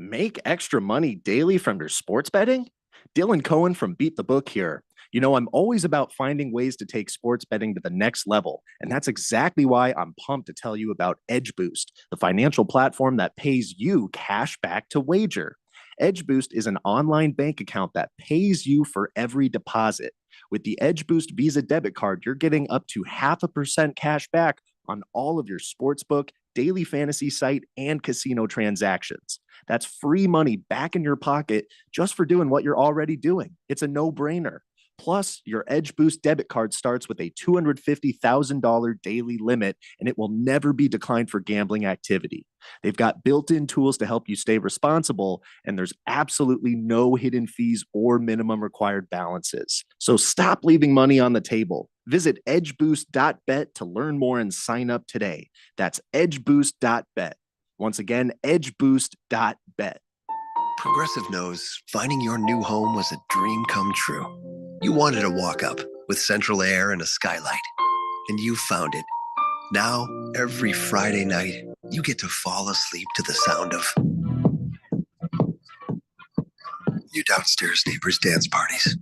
Make extra money daily from your sports betting? Dylan Cohen from Beat the Book here. I'm always about finding ways to take sports betting to the next level. And that's exactly why I'm pumped to tell you about Edge Boost, the financial platform that pays you cash back to wager. Edge Boost is an online bank account that pays you for every deposit. With the Edge Boost Visa debit card, you're getting up to 0.5% cash back on all of your sportsbook, daily fantasy site, and casino transactions. That's free money back in your pocket just for doing what you're already doing. It's a no-brainer. Plus, your Edge Boost debit card starts with a $250,000 daily limit, and it will never be declined for gambling activity. They've got built-in tools to help you stay responsible, and there's absolutely no hidden fees or minimum required balances. So stop leaving money on the table. Visit edgeboost.bet to learn more and sign up today. That's edgeboost.bet. Once again, edgeboost.bet. Progressive knows finding your new home was a dream come true. You wanted a walk-up with central air and a skylight, and you found it. Now, every Friday night, you get to fall asleep to the sound of your downstairs neighbors' dance parties.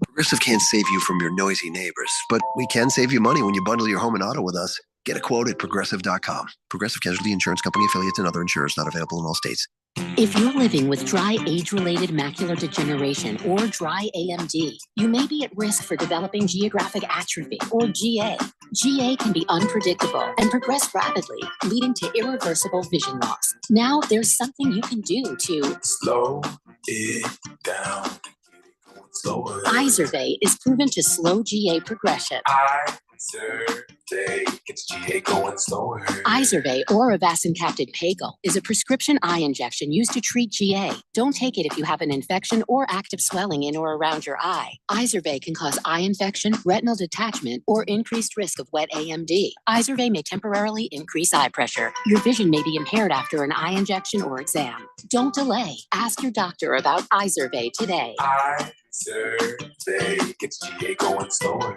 Progressive can't save you from your noisy neighbors, but we can save you money when you bundle your home and auto with us. Get a quote at Progressive.com. Progressive Casualty Insurance Company affiliates and other insurers not available in all states. If you're living with dry age-related macular degeneration or dry AMD, you may be at risk for developing geographic atrophy or GA. GA can be unpredictable and progress rapidly, leading to irreversible vision loss. Now there's something you can do to slow it down. Izervay is proven to slow GA progression. Izervay gets GA going slower. Izervay or avacincaptad pegol is a prescription eye injection used to treat GA. Don't take it if you have an infection or active swelling in or around your eye. Izervay can cause eye infection, retinal detachment, or increased risk of wet AMD. Izervay may temporarily increase eye pressure. Your vision may be impaired after an eye injection or exam. Don't delay. Ask your doctor about Izervay today. Izervay gets GA going slower.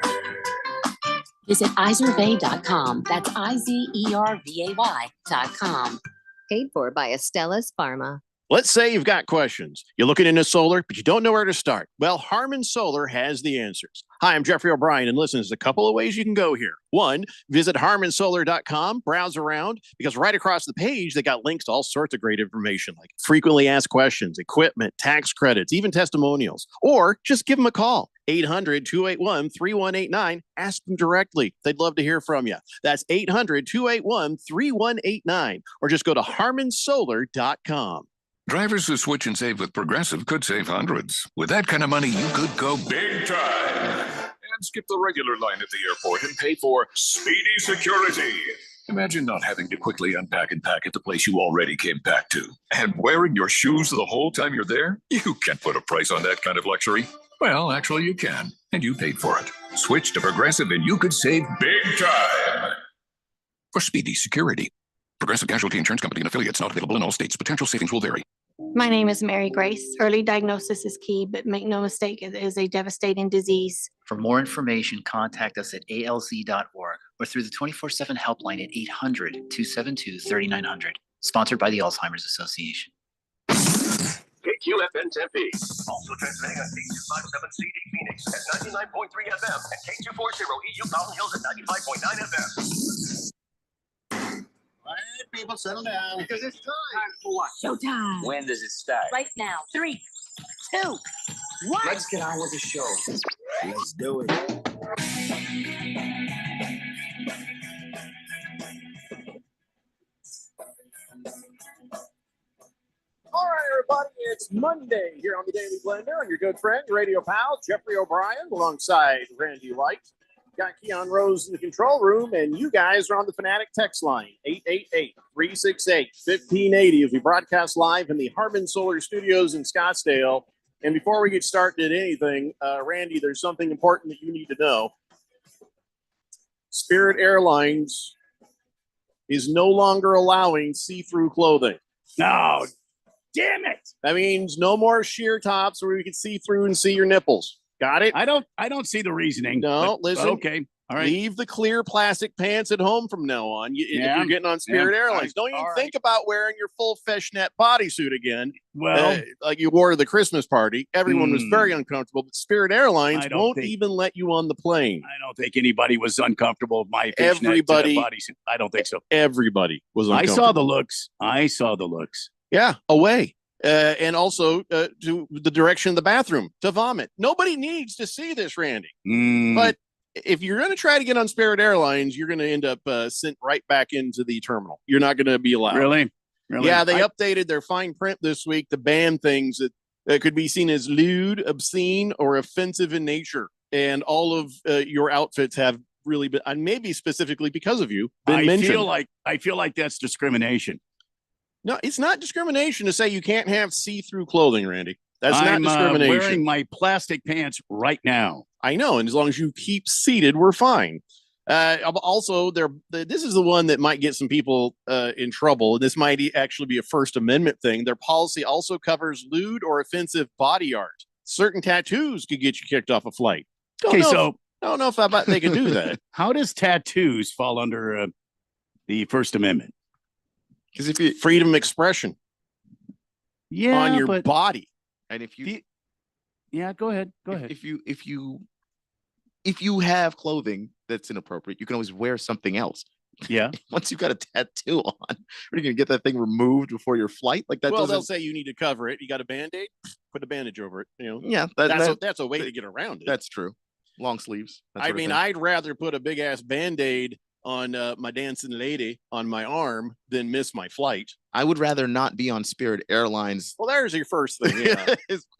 Visit Izervay.com. That's IZERVAY.com. Paid for by Astellas Pharma. Let's say you've got questions. You're looking into solar, but you don't know where to start. Well, Harman Solar has the answers. Hi, I'm Jeffrey O'Brien, and listen, there's a couple of ways you can go here. One, visit harmansolar.com, browse around, because right across the page, they got links to all sorts of great information, like frequently asked questions, equipment, tax credits, even testimonials. Or just give them a call, 800-281-3189. Ask them directly. They'd love to hear from you. That's 800-281-3189. Or just go to harmansolar.com. Drivers who switch and save with Progressive could save hundreds. With that kind of money, you could go big time and skip the regular line at the airport and pay for speedy security. Imagine not having to quickly unpack and pack at the place you already came back to. And wearing your shoes the whole time you're there? You can't put a price on that kind of luxury. Well, actually you can, and you paid for it. Switch to Progressive and you could save big time for speedy security. Progressive Casualty Insurance Company and affiliates not available in all states. Potential savings will vary. My name is Mary Grace. Early diagnosis is key, but make no mistake, it is a devastating disease. For more information, contact us at alz.org or through the 24/7 helpline at 800-272-3900. Sponsored by the Alzheimer's Association. KQFN Tempe. Also transmitting on K257CD Phoenix at 99.3 FM and K240 EU Mountain Hills at 95.9 FM. All right, people, settle down. Because it's time for what? Showtime. When does it start? Right now. 3, 2, 1. Let's get on with the show. Let's do it. All right, everybody, it's Monday here on the Daily Blender. I'm your good friend, radio pal, Jeffrey O'Brien, alongside Randy White. Got Keon Rose in the control room, and you guys are on the Fanatic text line, 888-368-1580, as we broadcast live in the Harman Solar Studios in Scottsdale. And before we get started at anything, Randy, there's something important that you need to know. Spirit Airlines is no longer allowing see-through clothing. No, damn it! That means no more sheer tops where we can see through and see your nipples. Got it? I don't see the reasoning. No, listen. Okay. All right. Leave the clear plastic pants at home from now on. If you're getting on Spirit Airlines, don't even think about wearing your full fishnet bodysuit again. Well, like you wore to the Christmas party. Everyone was very uncomfortable, but Spirit Airlines won't even let you on the plane. I don't think anybody was uncomfortable with my fishnet bodysuit. I don't think so. Everybody was uncomfortable. I saw the looks. Yeah, away. And also to the direction of the bathroom to vomit. Nobody needs to see this, Randy. But if you're going to try to get on Spirit Airlines, you're going to end up sent right back into the terminal. You're not going to be allowed. Really? Yeah, they updated their fine print this week to ban things that could be seen as lewd, obscene, or offensive in nature. And all of your outfits have really been, and maybe specifically because of you, been mentioned. I feel like that's discrimination. No, it's not discrimination to say you can't have see-through clothing, Randy. That's not discrimination. I'm wearing my plastic pants right now. I know, and as long as you keep seated, we're fine. Also, this is the one that might get some people in trouble. This might actually be a First Amendment thing. Their policy also covers lewd or offensive body art. Certain tattoos could get you kicked off a flight. I don't know if they can do that. How does tattoos fall under the First Amendment? Because if you freedom of expression, on your body, and if you, go ahead. If you have clothing that's inappropriate, you can always wear something else. Yeah. Once you've got a tattoo on, are you going to get that thing removed before your flight? Like that? Well, they'll say you need to cover it. You got a Band-Aid? Put a bandage over it. Yeah, that's a way to get around it. That's true. Long sleeves. I'd rather put a big ass Band-Aid on my dancing lady on my arm than miss my flight. I would rather not be on Spirit Airlines. Well, there's your first thing. Yeah.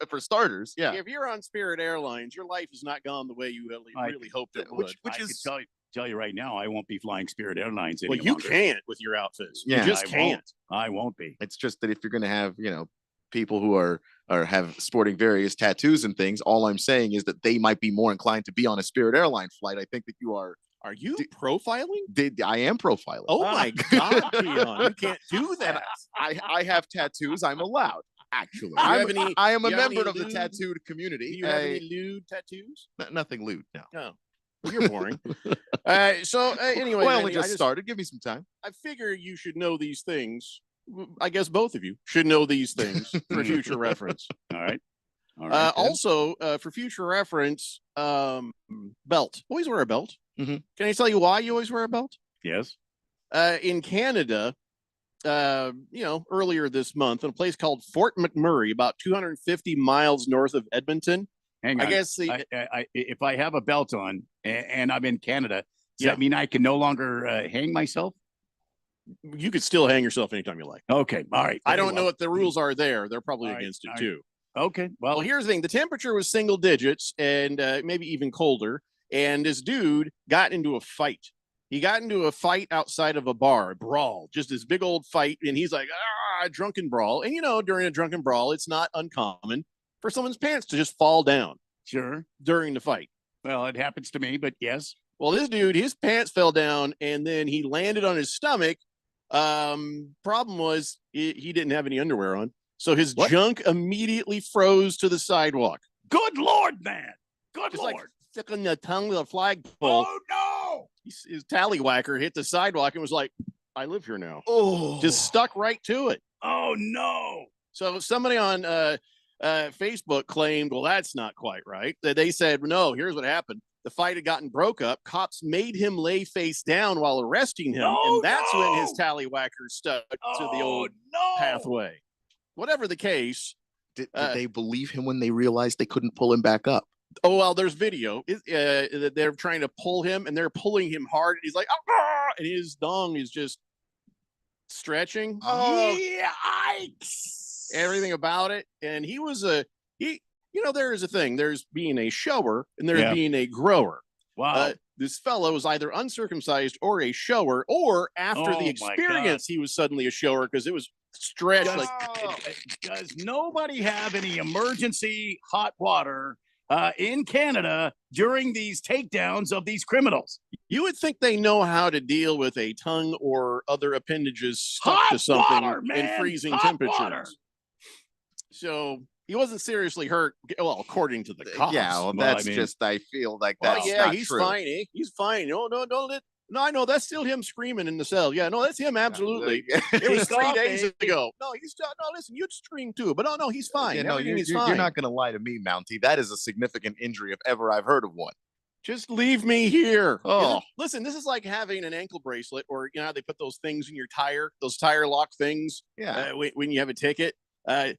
For starters, yeah. If you're on Spirit Airlines, your life has not gone the way you really hoped it would. Which is tell you right now, I won't be flying Spirit Airlines any longer. Well, you can't with your outfits. Yeah, you just can't. I won't be. It's just that if you're going to have, people who are have sporting various tattoos and things, all I'm saying is that they might be more inclined to be on a Spirit Airline flight. I think that you are. Are you profiling? I am profiling. Oh my God, Keon, you can't do that. I have tattoos. I'm allowed. Actually, I am a member of the tattooed community. Do you have any lewd tattoos? Nothing lewd. No. No. Well, you're boring. Anyway, well, I only just started. Give me some time. I figure you should know these things. I guess both of you should know these things for future reference. All right. Also, for future reference, belt. Always wear a belt. Mm-hmm. Can I tell you why you always wear a belt? Yes. In Canada, earlier this month, in a place called Fort McMurray, about 250 miles north of Edmonton. Hang on. I guess if I have a belt on and I'm in Canada, does that mean I can no longer hang myself? You could still hang yourself anytime you like. Okay. All right. I don't know if the rules are there. They're probably against it too. Okay. Well, here's the thing. The temperature was single digits and maybe even colder. And this dude got into a fight. He got into a fight outside of a bar, a brawl, just this big old fight. And he's like, a drunken brawl. And, during a drunken brawl, it's not uncommon for someone's pants to just fall down. Sure. During the fight. Well, it happens to me, but yes. Well, this dude, his pants fell down and then he landed on his stomach. Problem was he didn't have any underwear on. So his junk immediately froze to the sidewalk. Good Lord, man. Good Just Lord. Like sticking the tongue of the flagpole. Oh, no. His tallywhacker hit the sidewalk and was like, I live here now. Oh. Just stuck right to it. Oh, no. So somebody on Facebook claimed, well, that's not quite right. They said, no, here's what happened. The fight had gotten broke up. Cops made him lay face down while arresting him. And that's when his tallywhacker stuck to the old pathway. Whatever the case. Did they believe him when they realized they couldn't pull him back up? Oh, well, there's video. They're trying to pull him and they're pulling him hard. And he's like, and his dong is just stretching. Oh, yikes. Everything about it. And he was there is a thing. There's being a shower and there's being a grower. Wow. This fellow was either uncircumcised or a shower, or after the experience, he was suddenly a shower because it was stretched. Does nobody have any emergency hot water in Canada during these takedowns of these criminals? You would think they know how to deal with a tongue or other appendages stuck to something in freezing temperatures. So He wasn't seriously hurt. Well, according to the cops. Yeah, well, that's just. I feel like that's not he's true. fine. Eh? He's fine. No, I know that's still him screaming in the cell. Yeah, no, that's him. Absolutely. It was 3 days ago. No, listen, you'd scream too, but no, he's fine. Yeah, no, he's fine. You're not going to lie to me, Mountie. That is a significant injury if ever I've heard of one. Just leave me here. Oh, listen, this is like having an ankle bracelet, or they put those things in your tire, those tire lock things. Yeah. When you have a ticket.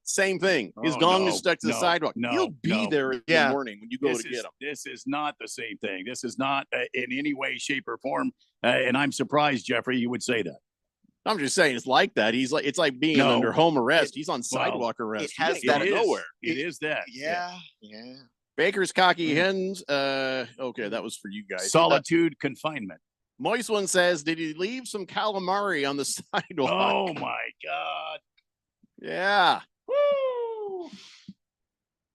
Same thing. His gong is stuck to the sidewalk. He'll be there in the morning when you go to get him. This is not the same thing. This is not in any way, shape, or form. And I'm surprised, Jeffrey, you would say that. I'm just saying it's like that. It's like being under home arrest. He's on sidewalk arrest. It has that nowhere. It is that. Yeah. Baker's cocky hens. Okay, that was for you guys. Solitude confinement. Moist one says, did he leave some calamari on the sidewalk? Oh my God. Yeah. Woo.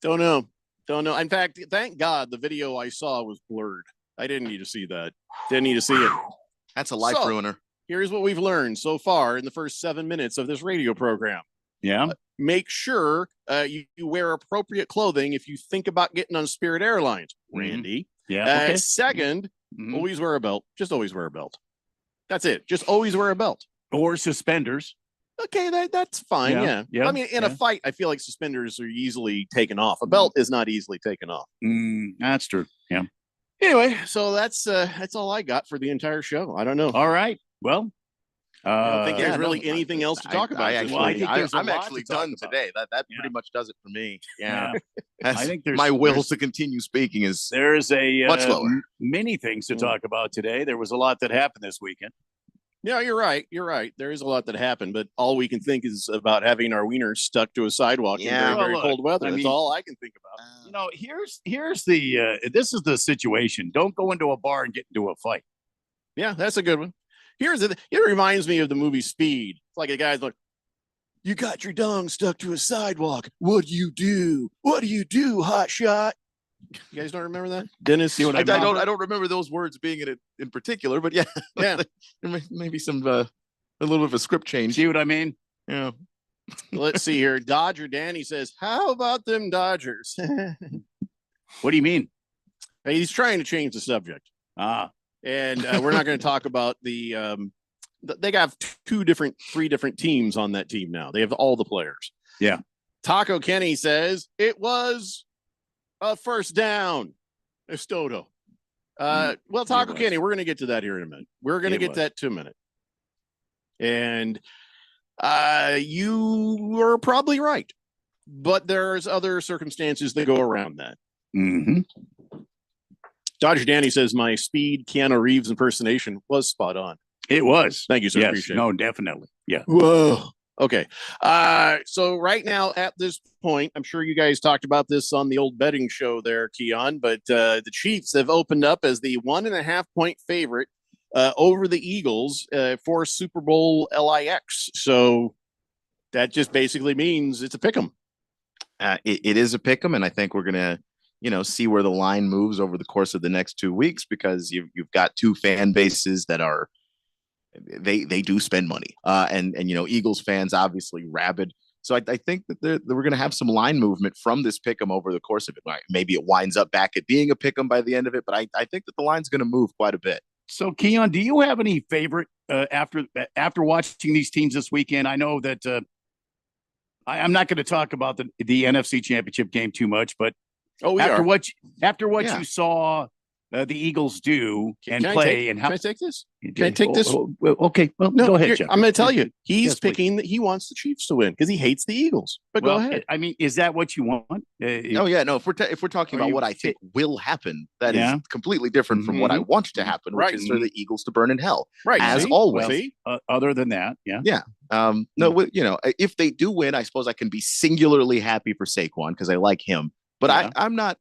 Don't know. In fact, thank God the video I saw was blurred. I didn't need to see that. Didn't need to see it. That's a life ruiner. Here's what we've learned so far in the first 7 minutes of this radio program. Yeah. Make sure you wear appropriate clothing if you think about getting on Spirit Airlines, Randy. Yeah. Okay. Second, always wear a belt. Just always wear a belt. That's it. Just always wear a belt. Or suspenders. Okay, that's fine. Yeah. I mean, in a fight, I feel like suspenders are easily taken off. A belt is not easily taken off. That's true. Yeah. Anyway, so that's all I got for the entire show. I don't know. All right. Well, I don't think there's really anything else to talk about. I'm actually done today. That pretty much does it for me. Yeah. I think my will to continue speaking is there's much lower. Many things to talk about today. There was a lot that happened this weekend. Yeah, you're right. There is a lot that happened, but all we can think is about having our wieners stuck to a sidewalk in very cold weather. That's all I can think about. Here's the this is the situation. Don't go into a bar and get into a fight. Yeah, that's a good one. It reminds me of the movie Speed. It's like a guy's like, you got your dong stuck to a sidewalk. What do you do? What do you do, hot shot? You guys don't remember that? Dennis, see what I don't remember those words being in particular, but yeah. Maybe some a little bit of a script change. See what I mean? Yeah. Let's see here. Dodger Danny says, how about them Dodgers? What do you mean? He's trying to change the subject. And we're not going to talk about the they have three different teams on that team now. They have all the players. Yeah. Taco Kenny says it was a first down. Estodo. Well, Taco Kenny, we're going to get to that here in a minute. We're going to get that to a minute. And you were probably right. But there's other circumstances that go around that. Mm-hmm. Dodger Danny says my Speed Keanu Reeves impersonation was spot on. It was. Thank you, sir. Yes. Appreciate it. No, definitely. Yeah. Whoa. Okay. So right now at this point, I'm sure you guys talked about this on the old betting show there, Keon, but the Chiefs have opened up as the 1.5 point favorite over the Eagles for Super Bowl LIX. So that just basically means it's a pick 'em. It is a pick 'em, and I think we're gonna see where the line moves over the course of the next 2 weeks, because you've got two fan bases that are they do spend money, and Eagles fans obviously rabid. So I think that we're going to have some line movement from this pick 'em over the course of it. Maybe it winds up back at being a pick 'em by the end of it, but I think that the line's going to move quite a bit. So Keon, do you have any favorite after watching these teams this weekend? I know that I'm not going to talk about the NFC Championship game too much, but after what you saw the Eagles do and play, can I take this? Can I take this? Okay, well, no, go ahead, Jeff. I'm going to tell you, he's picking that he wants the Chiefs to win because he hates the Eagles. But go ahead. I mean, is that what you want? No, if we're talking about what I think will happen, that is completely different from what I want to happen, which is for the Eagles to burn in hell, right? As always. Other than that, if they do win, I suppose I can be singularly happy for Saquon because I like him. But I'm not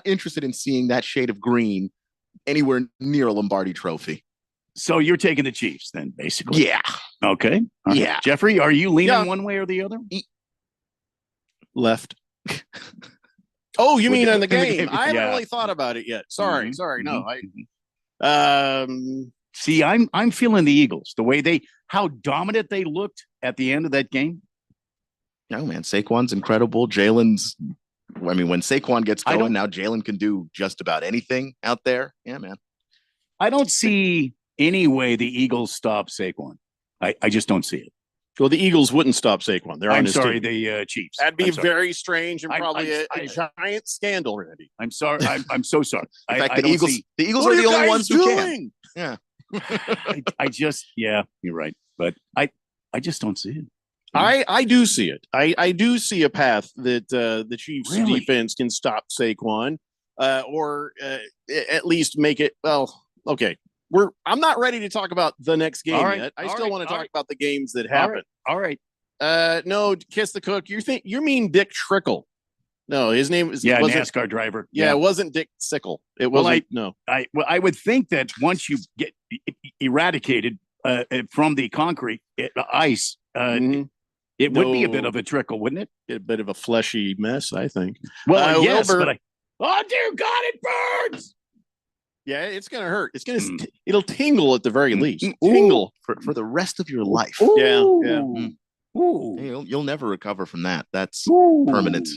interested in seeing that shade of green anywhere near a Lombardi trophy. So you're taking the Chiefs then, basically? Yeah. Okay. Yeah. Jeffrey, are you leaning one way or the other? Left. Oh, you mean on the game? I haven't really thought about it yet. Sorry. No, See, I'm feeling the Eagles, the way how dominant they looked at the end of that game. No, man, Saquon's incredible. Jalen's, I mean, when Saquon gets going, now Jalen can do just about anything out there. Yeah, man. I don't see any way the Eagles stop Saquon. I just don't see it. Well, the Eagles wouldn't stop Saquon. They're on his team. The Chiefs. That'd be very strange and probably a giant scandal, Randy. I'm sorry. I'm so sorry. In fact, the Eagles are the only ones who can. Yeah. You're right. But I just don't see it. I do see it. I do see a path that the Chiefs defense can stop Saquon, or at least make it. Well, okay. I'm not ready to talk about the next game yet. I still want to talk about the games that happen. All right. No, kiss the cook. You mean Dick Trickle? No, his name is NASCAR driver. Yeah, it wasn't Dick Sickle. It wasn't. I would think that once you get eradicated from the concrete ice, it would be a bit of a trickle, wouldn't it? A bit of a fleshy mess, I think. Well, yes, but oh dear God, it burns. Yeah, it's gonna hurt. It's gonna it'll tingle at the very least. Tingle for the rest of your life. Ooh. Yeah. Ooh. You'll never recover from that. That's permanent.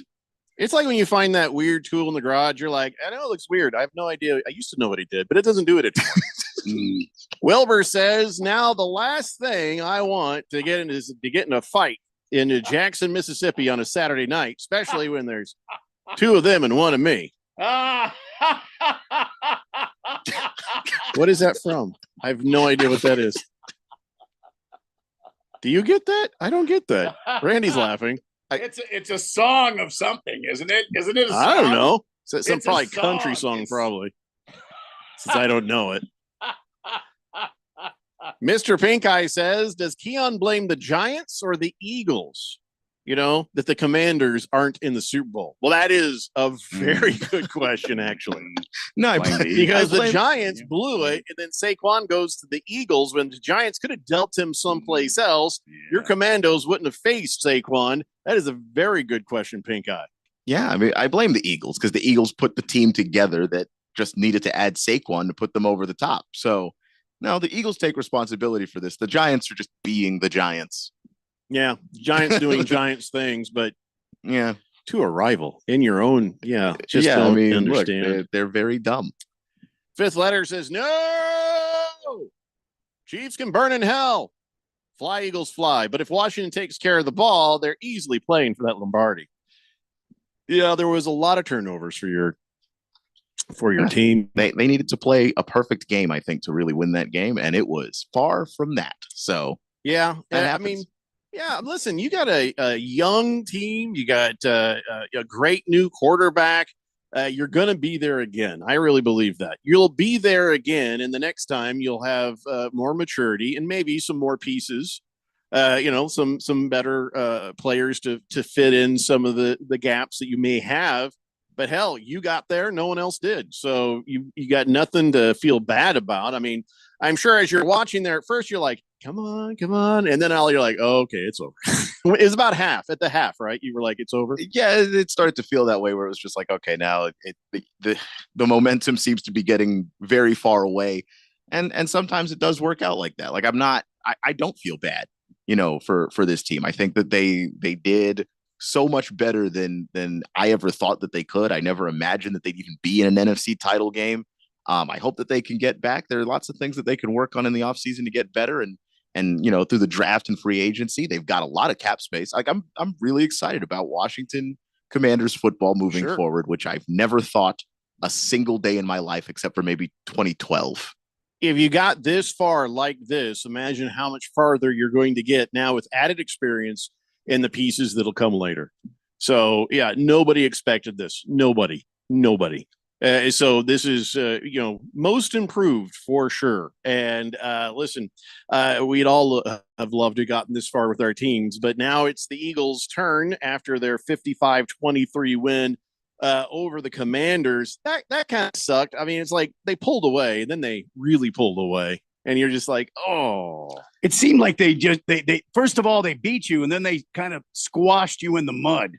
It's like when you find that weird tool in the garage. You're like, I know it looks weird. I have no idea. I used to know what he did, but it doesn't do it anymore. Wilbur says, now the last thing I want to get in is to get in a fight in Jackson, Mississippi on a Saturday night, especially when there's two of them and one of me. What is that from? I have no idea what that is. Do you get that? I don't get that. Randy's laughing. It's a song of something, isn't it? Isn't it a song? I don't know. Some probably country song, probably. Since I don't know it. Mr. Pink Eye says, does Keon blame the Giants or the Eagles? You know, that the Commanders aren't in the Super Bowl. Well, that is a very good question, actually. No, because the Giants blew it, and then Saquon goes to the Eagles when the Giants could have dealt him someplace else. Yeah. Your Commandos wouldn't have faced Saquon. That is a very good question, Pink Eye. Yeah, I mean, I blame the Eagles because the Eagles put the team together that just needed to add Saquon to put them over the top. So, no, the Eagles take responsibility for this. The Giants are just being the Giants. Yeah, Giants doing Giants things, but yeah, to a rival in your own. Yeah, just don't understand. Look, they're very dumb. Fifth letter says no. Chiefs can burn in hell. Fly, Eagles, fly. But if Washington takes care of the ball, they're easily playing for that Lombardi. Yeah, there was a lot of turnovers for your team. They needed to play a perfect game, I think, to really win that game, and it was far from that. So yeah, I mean. Yeah, listen, you got a young team. You got a great new quarterback. You're going to be there again. I really believe that. You'll be there again, and the next time you'll have more maturity and maybe some more pieces, some better players to fit in some of the gaps that you may have. But hell, you got there. No one else did. So you got nothing to feel bad about. I mean, I'm sure as you're watching there at first, you're like, come on. And then you're like, oh, okay, it's over. It's about half at the half, right? You were like, it's over. Yeah, it started to feel that way where it was just like, okay, now the momentum seems to be getting very far away. And sometimes it does work out like that. Like I don't feel bad, for this team. I think that they did so much better than I ever thought that they could. I never imagined that they'd even be in an NFC title game. I hope that they can get back. There are lots of things that they can work on in the offseason to get better. And through the draft and free agency, they've got a lot of cap space. Like I'm really excited about Washington Commanders football moving forward, which I've never thought a single day in my life, except for maybe 2012. If you got this far like this, imagine how much farther you're going to get now with added experience and the pieces that'll come later. So yeah, nobody expected this. Nobody. So this is, most improved for sure. And listen, we'd all have loved to have gotten this far with our teams, but now it's the Eagles' turn after their 55-23 win over the Commanders. That kind of sucked. I mean, it's like they pulled away, and then they really pulled away, and you're just like, oh. It seemed like they first of all, they beat you, and then they kind of squashed you in the mud.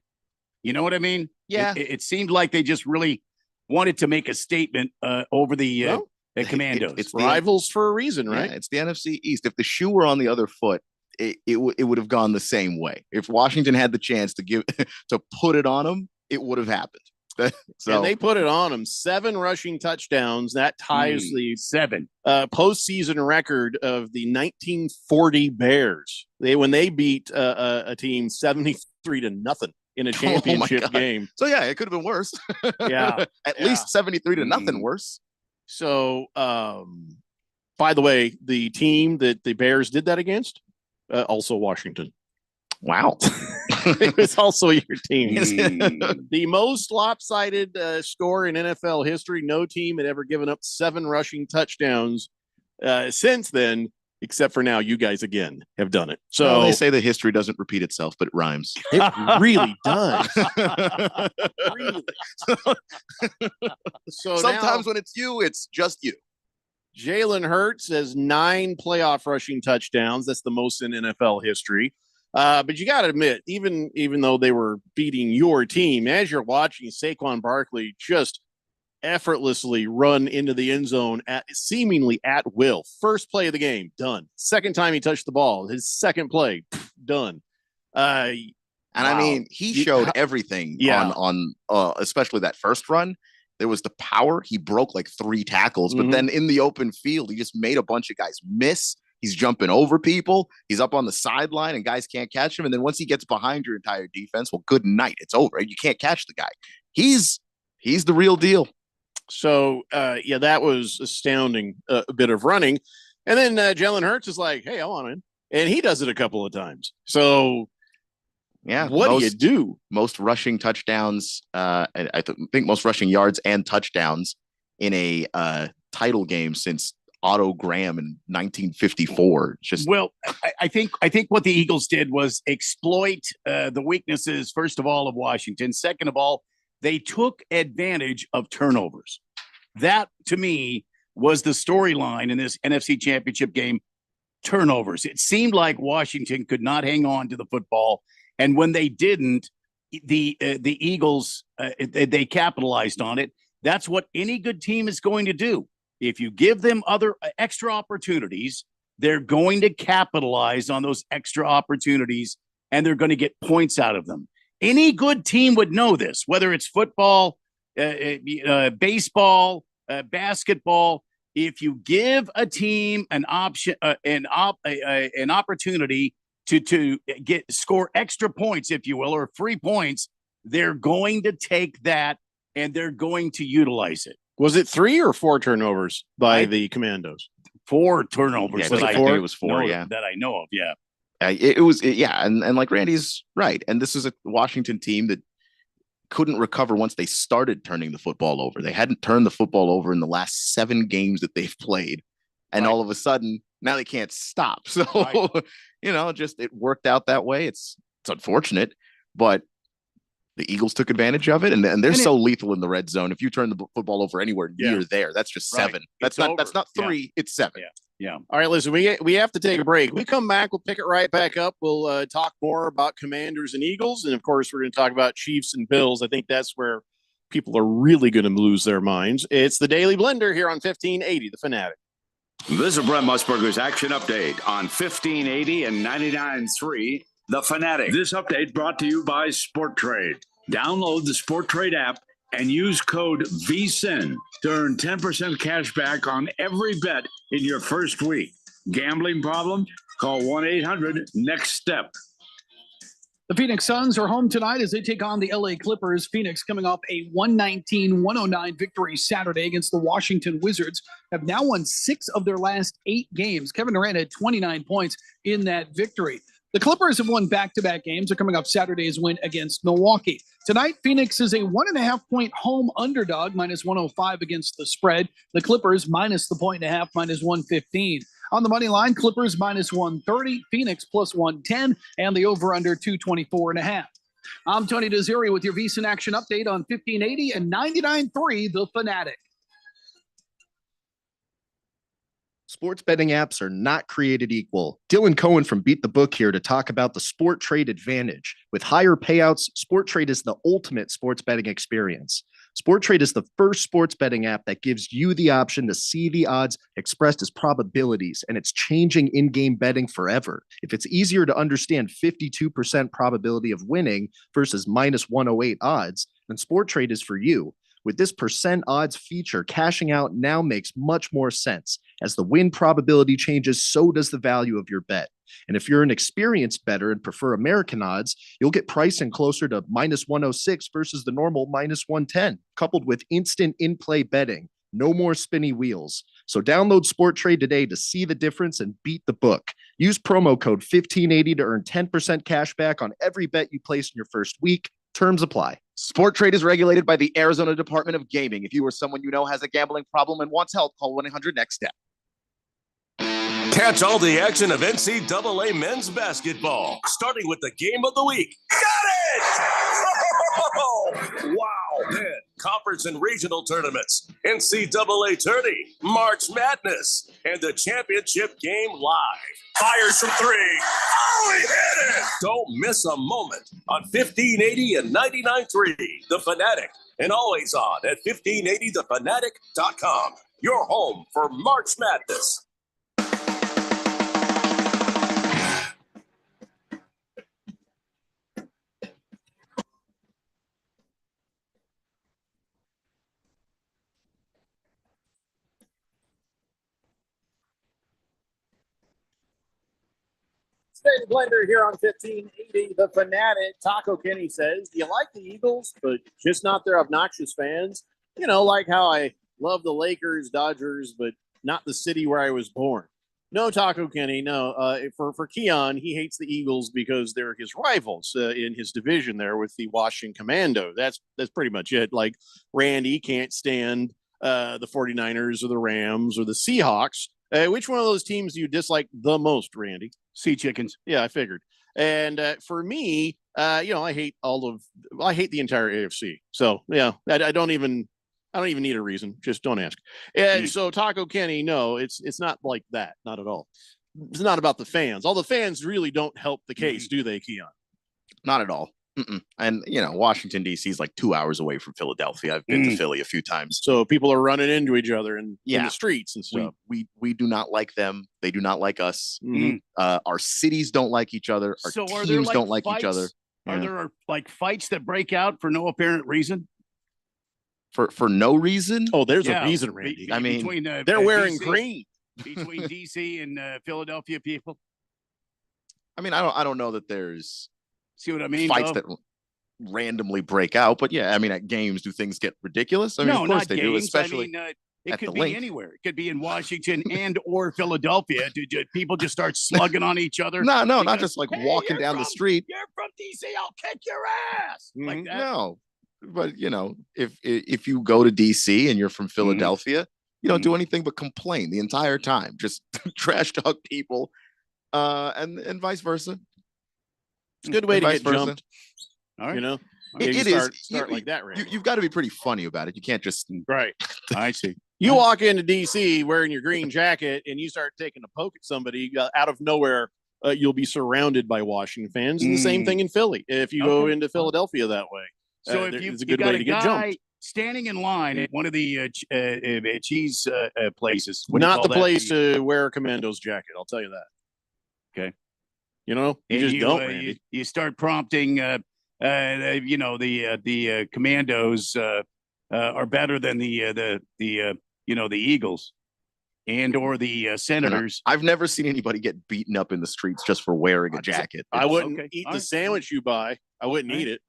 You know what I mean? Yeah. It seemed like they just really wanted to make a statement over the Commandos. It's rivals for a reason, right? Yeah, it's the NFC East. If the shoe were on the other foot, it would have gone the same way. If Washington had the chance to put it on them, it would have happened. So and they put it on them. 7 rushing touchdowns. That ties the 7 postseason record of the 1940 Bears. When they beat a team 73-0 in a championship game. So yeah, it could have been worse. Yeah, at least 73-0 worse. So, by the way, the team that the Bears did that against, also Washington. Wow. It was also your team. The most lopsided score in NFL history. No team had ever given up 7 rushing touchdowns since then, except for now. You guys again have done it. So well, they say that history doesn't repeat itself, but it rhymes. It really does. Really. So sometimes when it's you, it's just you. Jalen Hurts has 9 playoff rushing touchdowns. That's the most in NFL history. But you got to admit, even though they were beating your team, as you're watching Saquon Barkley just effortlessly run into the end zone seemingly at will. First play of the game, done. Second time he touched the ball, his second play, done. And I mean, he showed everything on especially that first run. There was the power. He broke like 3 tackles, but then in the open field, he just made a bunch of guys miss. He's jumping over people. He's up on the sideline and guys can't catch him. And then once he gets behind your entire defense, well, good night. It's over. You can't catch the guy. He's the real deal. So, that was astounding, a bit of running. And then Jalen Hurts is like, hey, I want in. And he does it a couple of times. So, yeah, what do you do? Most rushing touchdowns, I think most rushing yards and touchdowns in a title game since Otto Graham in 1954. Just I think what the Eagles did was exploit the weaknesses, first of all, of Washington. Second of all, they took advantage of turnovers. That, to me, was the storyline in this NFC Championship game. Turnovers. It seemed like Washington could not hang on to the football, and when they didn't, the Eagles they capitalized on it. That's what any good team is going to do. If you give them other extra opportunities, they're going to capitalize on those extra opportunities, and they're going to get points out of them. Any good team would know this, whether it's football, baseball, basketball. If you give a team an opportunity to score extra points, if you will, or free points, they're going to take that and they're going to utilize it. Was it 3 or 4 turnovers by the Commandos? 4 turnovers. Yeah, I think it was 4. Yeah, that I know of. Yeah, it was. Yeah, and like Randy's right. And this is a Washington team that couldn't recover once they started turning the football over. They hadn't turned the football over in the last 7 games that they've played, and all of a sudden now they can't stop. So just it worked out that way. It's unfortunate, but the Eagles took advantage of it, and they're so lethal in the red zone. If you turn the football over anywhere near there, that's just 7. That's not 3. It's 7. Yeah. All right, listen, we have to take a break. We come back, we'll pick it right back up. We'll talk more about Commanders and Eagles, and of course, we're going to talk about Chiefs and Bills. I think that's where people are really going to lose their minds. It's the Daily Blender here on 1580, The Fanatic. This is Brent Musburger's Action Update on 1580 and 99.3, The Fanatic. This update brought to you by Sport Trade. Download the Sport Trade app and use code VSIN to earn 10% cash back on every bet in your first week. Gambling problem? Call 1-800-NEXT-STEP. The Phoenix Suns are home tonight as they take on the LA Clippers. Phoenix, coming off a 119-109 victory Saturday against the Washington Wizards, have now won 6 of their last 8 games. Kevin Durant had 29 points in that victory. The Clippers have won back-to-back games. They're coming off Saturday's win against Milwaukee. Tonight, Phoenix is a 1.5-point home underdog, -105 against the spread. The Clippers minus the 1.5, -115. On the money line, Clippers -130, Phoenix +110, and the over-under 224.5. I'm Tony Desiri with your VSiN Action Update on 1580 and 99.3 The Fanatic. Sports betting apps are not created equal. Dylan Cohen from Beat the Book here to talk about the Sport Trade advantage. With higher payouts, Sport Trade is the ultimate sports betting experience. SportTrade is the first sports betting app that gives you the option to see the odds expressed as probabilities, and it's changing in-game betting forever. If it's easier to understand 52% probability of winning versus minus 108 odds, then SportTrade is for you. With this percent odds feature, cashing out now makes much more sense. As the win probability changes, so does the value of your bet. And if you're an experienced bettor and prefer American odds, you'll get pricing closer to minus 106 versus the normal minus 110, coupled with instant in-play betting. No more spinny wheels. So download SportTrade today to see the difference and beat the book. Use promo code 1580 to earn 10% cash back on every bet you place in your first week. Terms apply. SportTrade is regulated by the Arizona Department of Gaming. If you or someone you know has a gambling problem and wants help, call 1-800-NEXT-STEP. Catch all the action of NCAA men's basketball, starting with the game of the week. Got it! Oh, wow! Then conference and regional tournaments, NCAA tourney, March Madness, and the championship game live. Fires from three. Oh, he hit it! Don't miss a moment on 1580 and 99.3, The Fanatic, and always on at 1580thefanatic.com. Your home for March Madness. State Blender here on 1580, The Fanatic. Taco Kenny says, do you like the Eagles, but just not their obnoxious fans? You know, like how I love the Lakers, Dodgers, but not the city where I was born. No, Taco Kenny, no. For Keon, he hates the Eagles because they're his rivals in his division there with the Washington Commando. That's pretty much it. Like Randy can't stand the 49ers or the Rams or the Seahawks. Which one of those teams do you dislike the most, Randy? Sea Chickens. Yeah, I figured. And for me, I hate I hate the entire AFC. So yeah, I don't even need a reason. Just don't ask. And so Taco Kenny, no, it's not like that. Not at all. It's not about the fans. All the fans really don't help the case, do they, Keon? Not at all. And Washington D.C. is like 2 hours away from Philadelphia. I've been to Philly a few times, so people are running into each other in the streets and stuff. We do not like them. They do not like us. Our cities don't like each other. Our teams don't like each other. Are there like fights that break out for no apparent reason? For no reason? Oh, there's a reason, Randy. I mean, between, they're wearing DC, green between DC and Philadelphia people. I mean, I don't know that there's. See what I mean? Fights that randomly break out, but yeah, I mean, at games, do things get ridiculous? I mean, of course they do, especially. It could be anywhere. It could be in Washington and or Philadelphia. People just start slugging on each other? No, not just like walking down the street. You're from DC, I'll kick your ass. Like that. No, but if you go to DC and you're from Philadelphia, you don't do anything but complain the entire time, just trash talk people, and vice versa. It's a good way to get jumped. All right. It is. Start like that, Randy. You've got to be pretty funny about it. You can't just right. I see. You walk into DC wearing your green jacket and you start taking a poke at somebody out of nowhere. You'll be surrounded by Washington fans. And the same thing in Philly. If you go into Philadelphia that way, so if it's a good way to get jumped. Standing in line at one of the cheese places, not the place to wear a Commandos jacket. I'll tell you that. Okay. You just don't. You start prompting. The Commandos are better than the Eagles and or the Senators. I've never seen anybody get beaten up in the streets just for wearing a jacket. I wouldn't eat the sandwich you buy. I wouldn't eat it.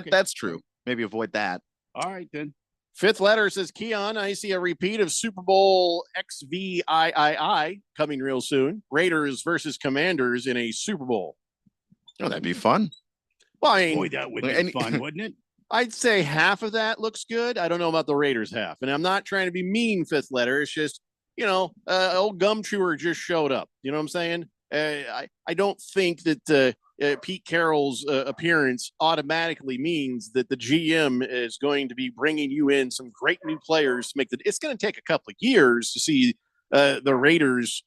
That's true. Maybe avoid that. All right then. Fifth letter says, Keon, I see a repeat of Super Bowl XVIII coming real soon. Raiders versus Commanders in a Super Bowl. Oh, that'd be fun. Well, I mean, boy, that would be fun, wouldn't it? I'd say half of that looks good. I don't know about the Raiders half. And I'm not trying to be mean, fifth letter. It's just, old gum chewer just showed up. You know what I'm saying? I don't think that Pete Carroll's appearance automatically means that the GM is going to be bringing you in some great new players to make it's going to take a couple of years to see the Raiders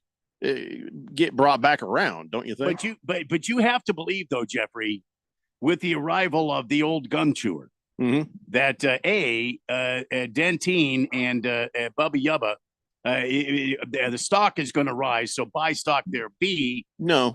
get brought back around, don't you think? But you have to believe, though, Jeffrey, with the arrival of the old gum chewer, that Dentine and Bubba Yubba, the stock is going to rise. So buy stock there. B, no,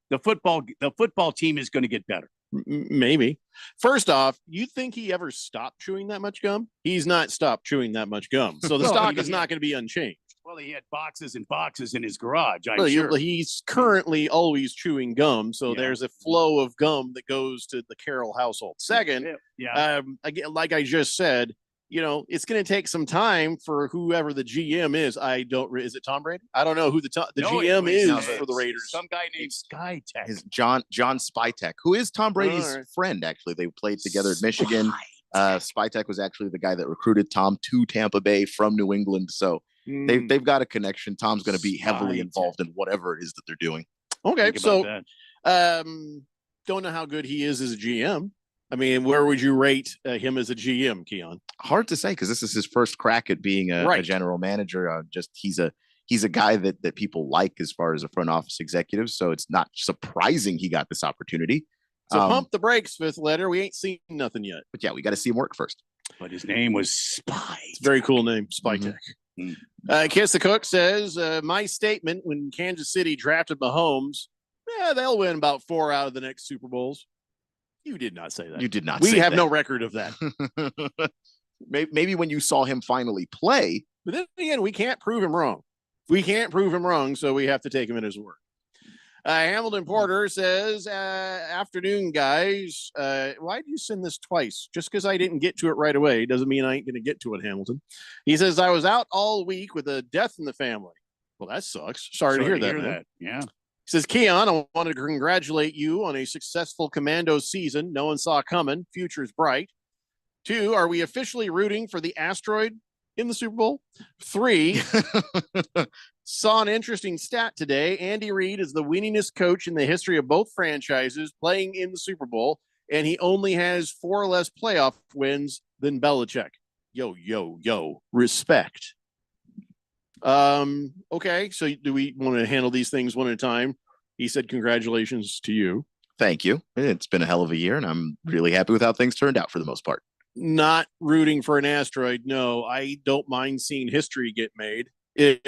the football team is going to get better. Maybe. First off, you think he ever stopped chewing that much gum? He's not stopped chewing that much gum. So the stock is not going to be unchanged. Well, he had boxes and boxes in his garage. He's currently always chewing gum. So there's a flow of gum that goes to the Carroll household. Second, again, like I just said, it's going to take some time for whoever the GM is. Is it Tom Brady? I don't know who the GM is for the Raiders. Some guy named Spytek. Is John Spytek, who is Tom Brady's friend. Actually, they played together at Michigan. Spytek was actually the guy that recruited Tom to Tampa Bay from New England. So they've got a connection. Tom's going to be heavily involved in whatever it is that they're doing. Okay, so don't know how good he is as a GM. I mean, where would you rate him as a GM, Keon? Hard to say because this is his first crack at being a general manager. He's a guy that people like as far as a front office executive. So it's not surprising he got this opportunity. So pump the brakes, fifth letter. We ain't seen nothing yet. But yeah, we got to see him work first. But his name was Spy. It's a very cool name, Spytek. Kiss the Cook says, my statement when Kansas City drafted Mahomes, they'll win about 4 out of the next Super Bowls. You did not say that. You did not say that. We have that. no record of that. Maybe when you saw him finally play. But then again, we can't prove him wrong. We can't prove him wrong, so we have to take him at his word. Hamilton Porter says, afternoon, guys. Why do you send this twice? Just because I didn't get to it right away doesn't mean I ain't going to get to it, Hamilton. He says, I was out all week with a death in the family. Well, that sucks. Sorry to hear that. Yeah. He says, Keon, I want to congratulate you on a successful Commando season. No one saw coming. Future's bright. 2, are we officially rooting for the asteroid in the Super Bowl? 3, saw an interesting stat today. Andy Reid is the winningest coach in the history of both franchises playing in the Super Bowl, and he only has 4 less playoff wins than Belichick. Yo, respect. Okay, so do we want to handle these things one at a time? He said congratulations to you. Thank you. It's been a hell of a year, and I'm really happy with how things turned out for the most part. Not rooting for an asteroid. No, I don't mind seeing history get made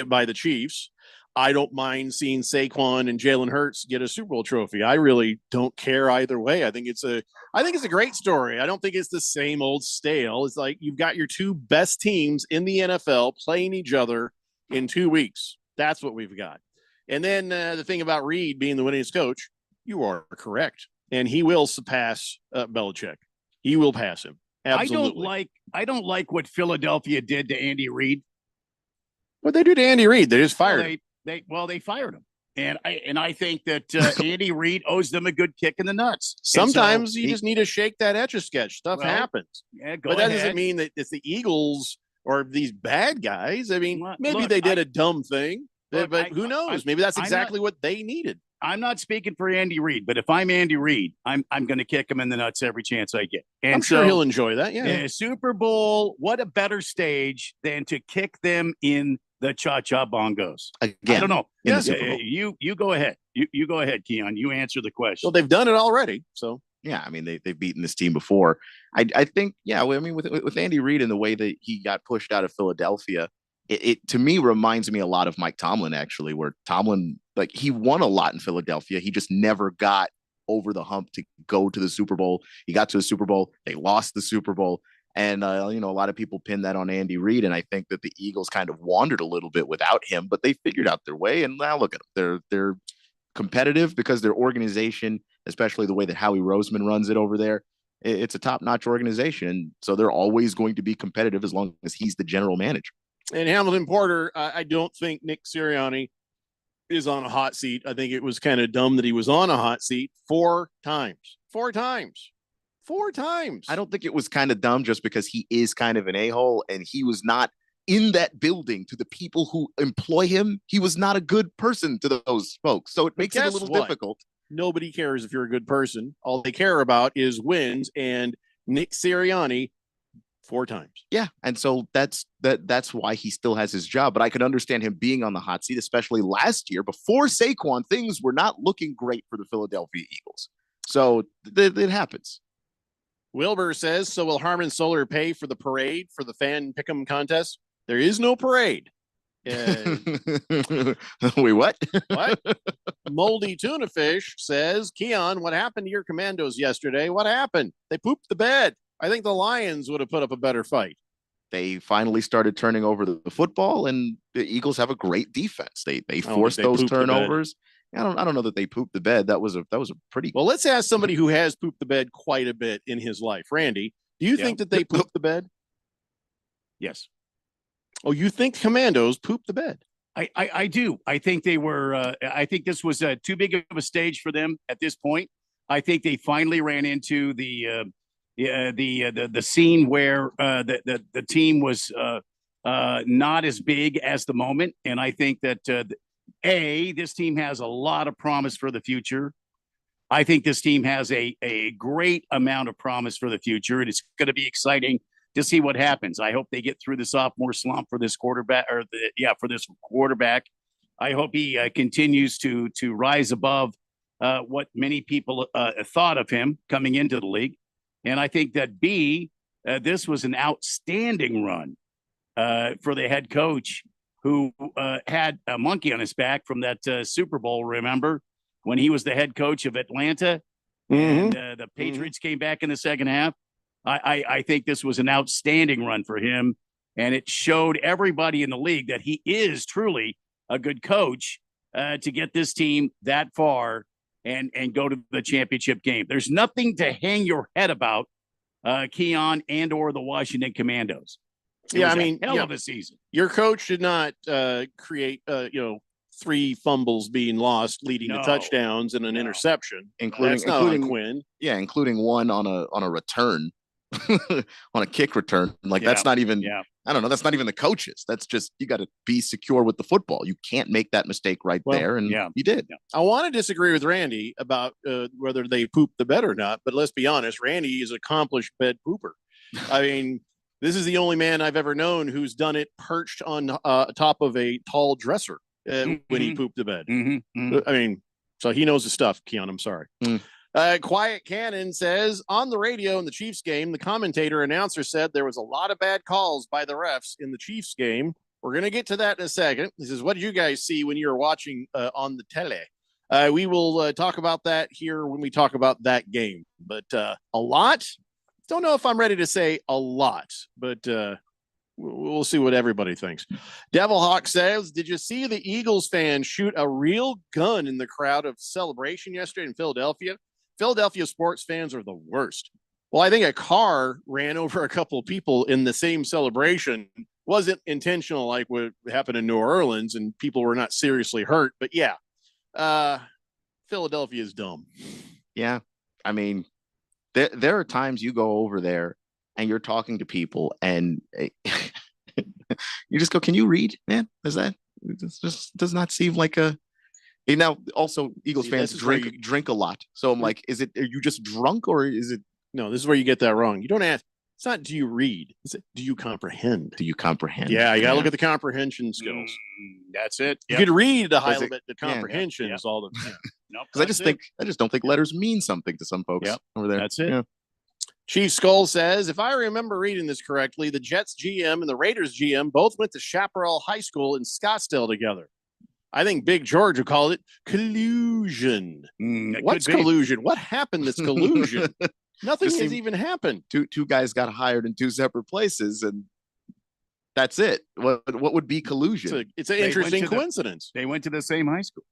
by the Chiefs. I don't mind seeing Saquon and Jalen Hurts get a Super Bowl trophy. I really don't care either way. I think it's a great story. I don't think it's the same old stale. It's like you've got your 2 best teams in the NFL playing each other in 2 weeks. That's what we've got. And then the thing about Reid being the winningest coach, you are correct. And he will surpass Belichick. He will pass him. Absolutely. I don't like what Philadelphia did to Andy Reid. What they do to Andy Reid? They just fired him. They fired him. And I think that Andy Reid owes them a good kick in the nuts. Sometimes you just need to shake that Etch-a-Sketch. Stuff happens. Yeah, but that doesn't mean that it's the Eagles or these bad guys. I mean, maybe they did a dumb thing, but who knows? Maybe that's exactly what they needed. I'm not speaking for Andy Reid, but if I'm Andy Reid, I'm going to kick him in the nuts every chance I get. And I'm sure he'll enjoy that. Yeah. Super Bowl, what a better stage than to kick them in the cha-cha bongos. Again, I don't know. Yes, you go ahead. You go ahead, Keon. You answer the question. Well, they've done it already. So yeah, I mean they've beaten this team before. I think I mean with Andy Reid and the way that he got pushed out of Philadelphia, it to me reminds me a lot of Mike Tomlin actually, where Tomlin he won a lot in Philadelphia. He just never got over the hump to go to the Super Bowl. He got to the Super Bowl. They lost the Super Bowl. And, a lot of people pin that on Andy Reid. And I think that the Eagles kind of wandered a little bit without him, but they figured out their way. And now look at them. They're competitive because their organization, especially the way that Howie Roseman runs it over there, it's a top-notch organization. So they're always going to be competitive as long as he's the general manager. And Hamilton Porter, I don't think Nick Sirianni is on a hot seat. I think it was kind of dumb that he was on a hot seat 4 times. 4 times. 4 times. I don't think it was kind of dumb just because he is kind of an a-hole and he was not in that building to the people who employ him. He was not a good person to those folks. So it makes it a little difficult. Nobody cares if you're a good person. All they care about is wins, and Nick Sirianni 4 times. Yeah. And so that's why he still has his job. But I could understand him being on the hot seat, especially last year before Saquon. Things were not looking great for the Philadelphia Eagles. So it happens. Wilbur says, so will Harmon Solar pay for the parade for the fan pick'em contest? There is no parade. Wait, what? What? Moldy Tuna Fish says, Keon, what happened to your Commandos yesterday? What happened? They pooped the bed. I think the Lions would have put up a better fight. They finally started turning over the football, and the Eagles have a great defense. They forced those turnovers. I don't know that they pooped the bed. That was a pretty well. Let's ask somebody who has pooped the bed quite a bit in his life. Randy, do you think that they pooped the bed? Yes. Oh, you think Commandos pooped the bed? I do. I think they were. I think this was too big of a stage for them at this point. I think they finally ran into the scene where the team was not as big as the moment, and I think that this team has a lot of promise for the future. I think this team has a great amount of promise for the future, and it's going to be exciting to see what happens. I hope they get through the sophomore slump for this quarterback, for this quarterback. I hope he continues to rise above what many people thought of him coming into the league. And I think that this was an outstanding run for the head coach who had a monkey on his back from that Super Bowl, remember, when he was the head coach of Atlanta and the Patriots came back in the second half. I think this was an outstanding run for him, and it showed everybody in the league that he is truly a good coach to get this team that far and go to the championship game. There's nothing to hang your head about, Keon and or the Washington Commandos. It was a hell of a season. Your coach did not create, 3 fumbles being lost, leading to touchdowns and an interception, including Quinn. Yeah, including one on a return, on a kick return. That's not even. Yeah. I don't know. That's not even the coaches. That's just you got to be secure with the football. You can't make that mistake there, and you did. Yeah. I want to disagree with Randy about whether they pooped the bed or not, but let's be honest. Randy is an accomplished bed pooper. I mean. This is the only man I've ever known who's done it perched on top of a tall dresser when he pooped the bed. I mean, so he knows his stuff, Keon. I'm sorry. Quiet Cannon says, on the radio in the Chiefs game, the commentator announcer said there was a lot of bad calls by the refs in the Chiefs game. We're going to get to that in a second. He says, what did you guys see when you were watching on the tele? We will talk about that here when we talk about that game. But a lot? Don't know if I'm ready to say a lot, but we'll see what everybody thinks. Devil Hawk says, did you see the Eagles fans shoot a real gun in the crowd of celebration yesterday in Philadelphia? Philadelphia sports fans are the worst. Well, I think a car ran over a couple of people in the same celebration. Wasn't intentional like what happened in New Orleans, and people were not seriously hurt. But yeah, Philadelphia is dumb. Yeah, I mean, there are times you go over there and you're talking to people and you just go, can you read, man? This just does not seem like a, and now also Eagles fans drink a lot. So I'm like, are you just drunk or is it? No, this is where you get that wrong. You don't ask. It's not, do you read? It's, do you comprehend? Do you comprehend? Yeah, you got to look at the comprehension skills. That's it. You could read the high limit, the comprehension is all the. Nope, because I just don't think letters mean something to some folks over there. That's it. Yeah. Chief Skull says, if I remember reading this correctly, the Jets GM and the Raiders GM both went to Chaparral High School in Scottsdale together. I think Big George would call it collusion. What's collusion? What happened that's collusion? Nothing has even happened. Two guys got hired in 2 separate places, and that's it. What would be collusion? It's an interesting coincidence. They went to the same high school.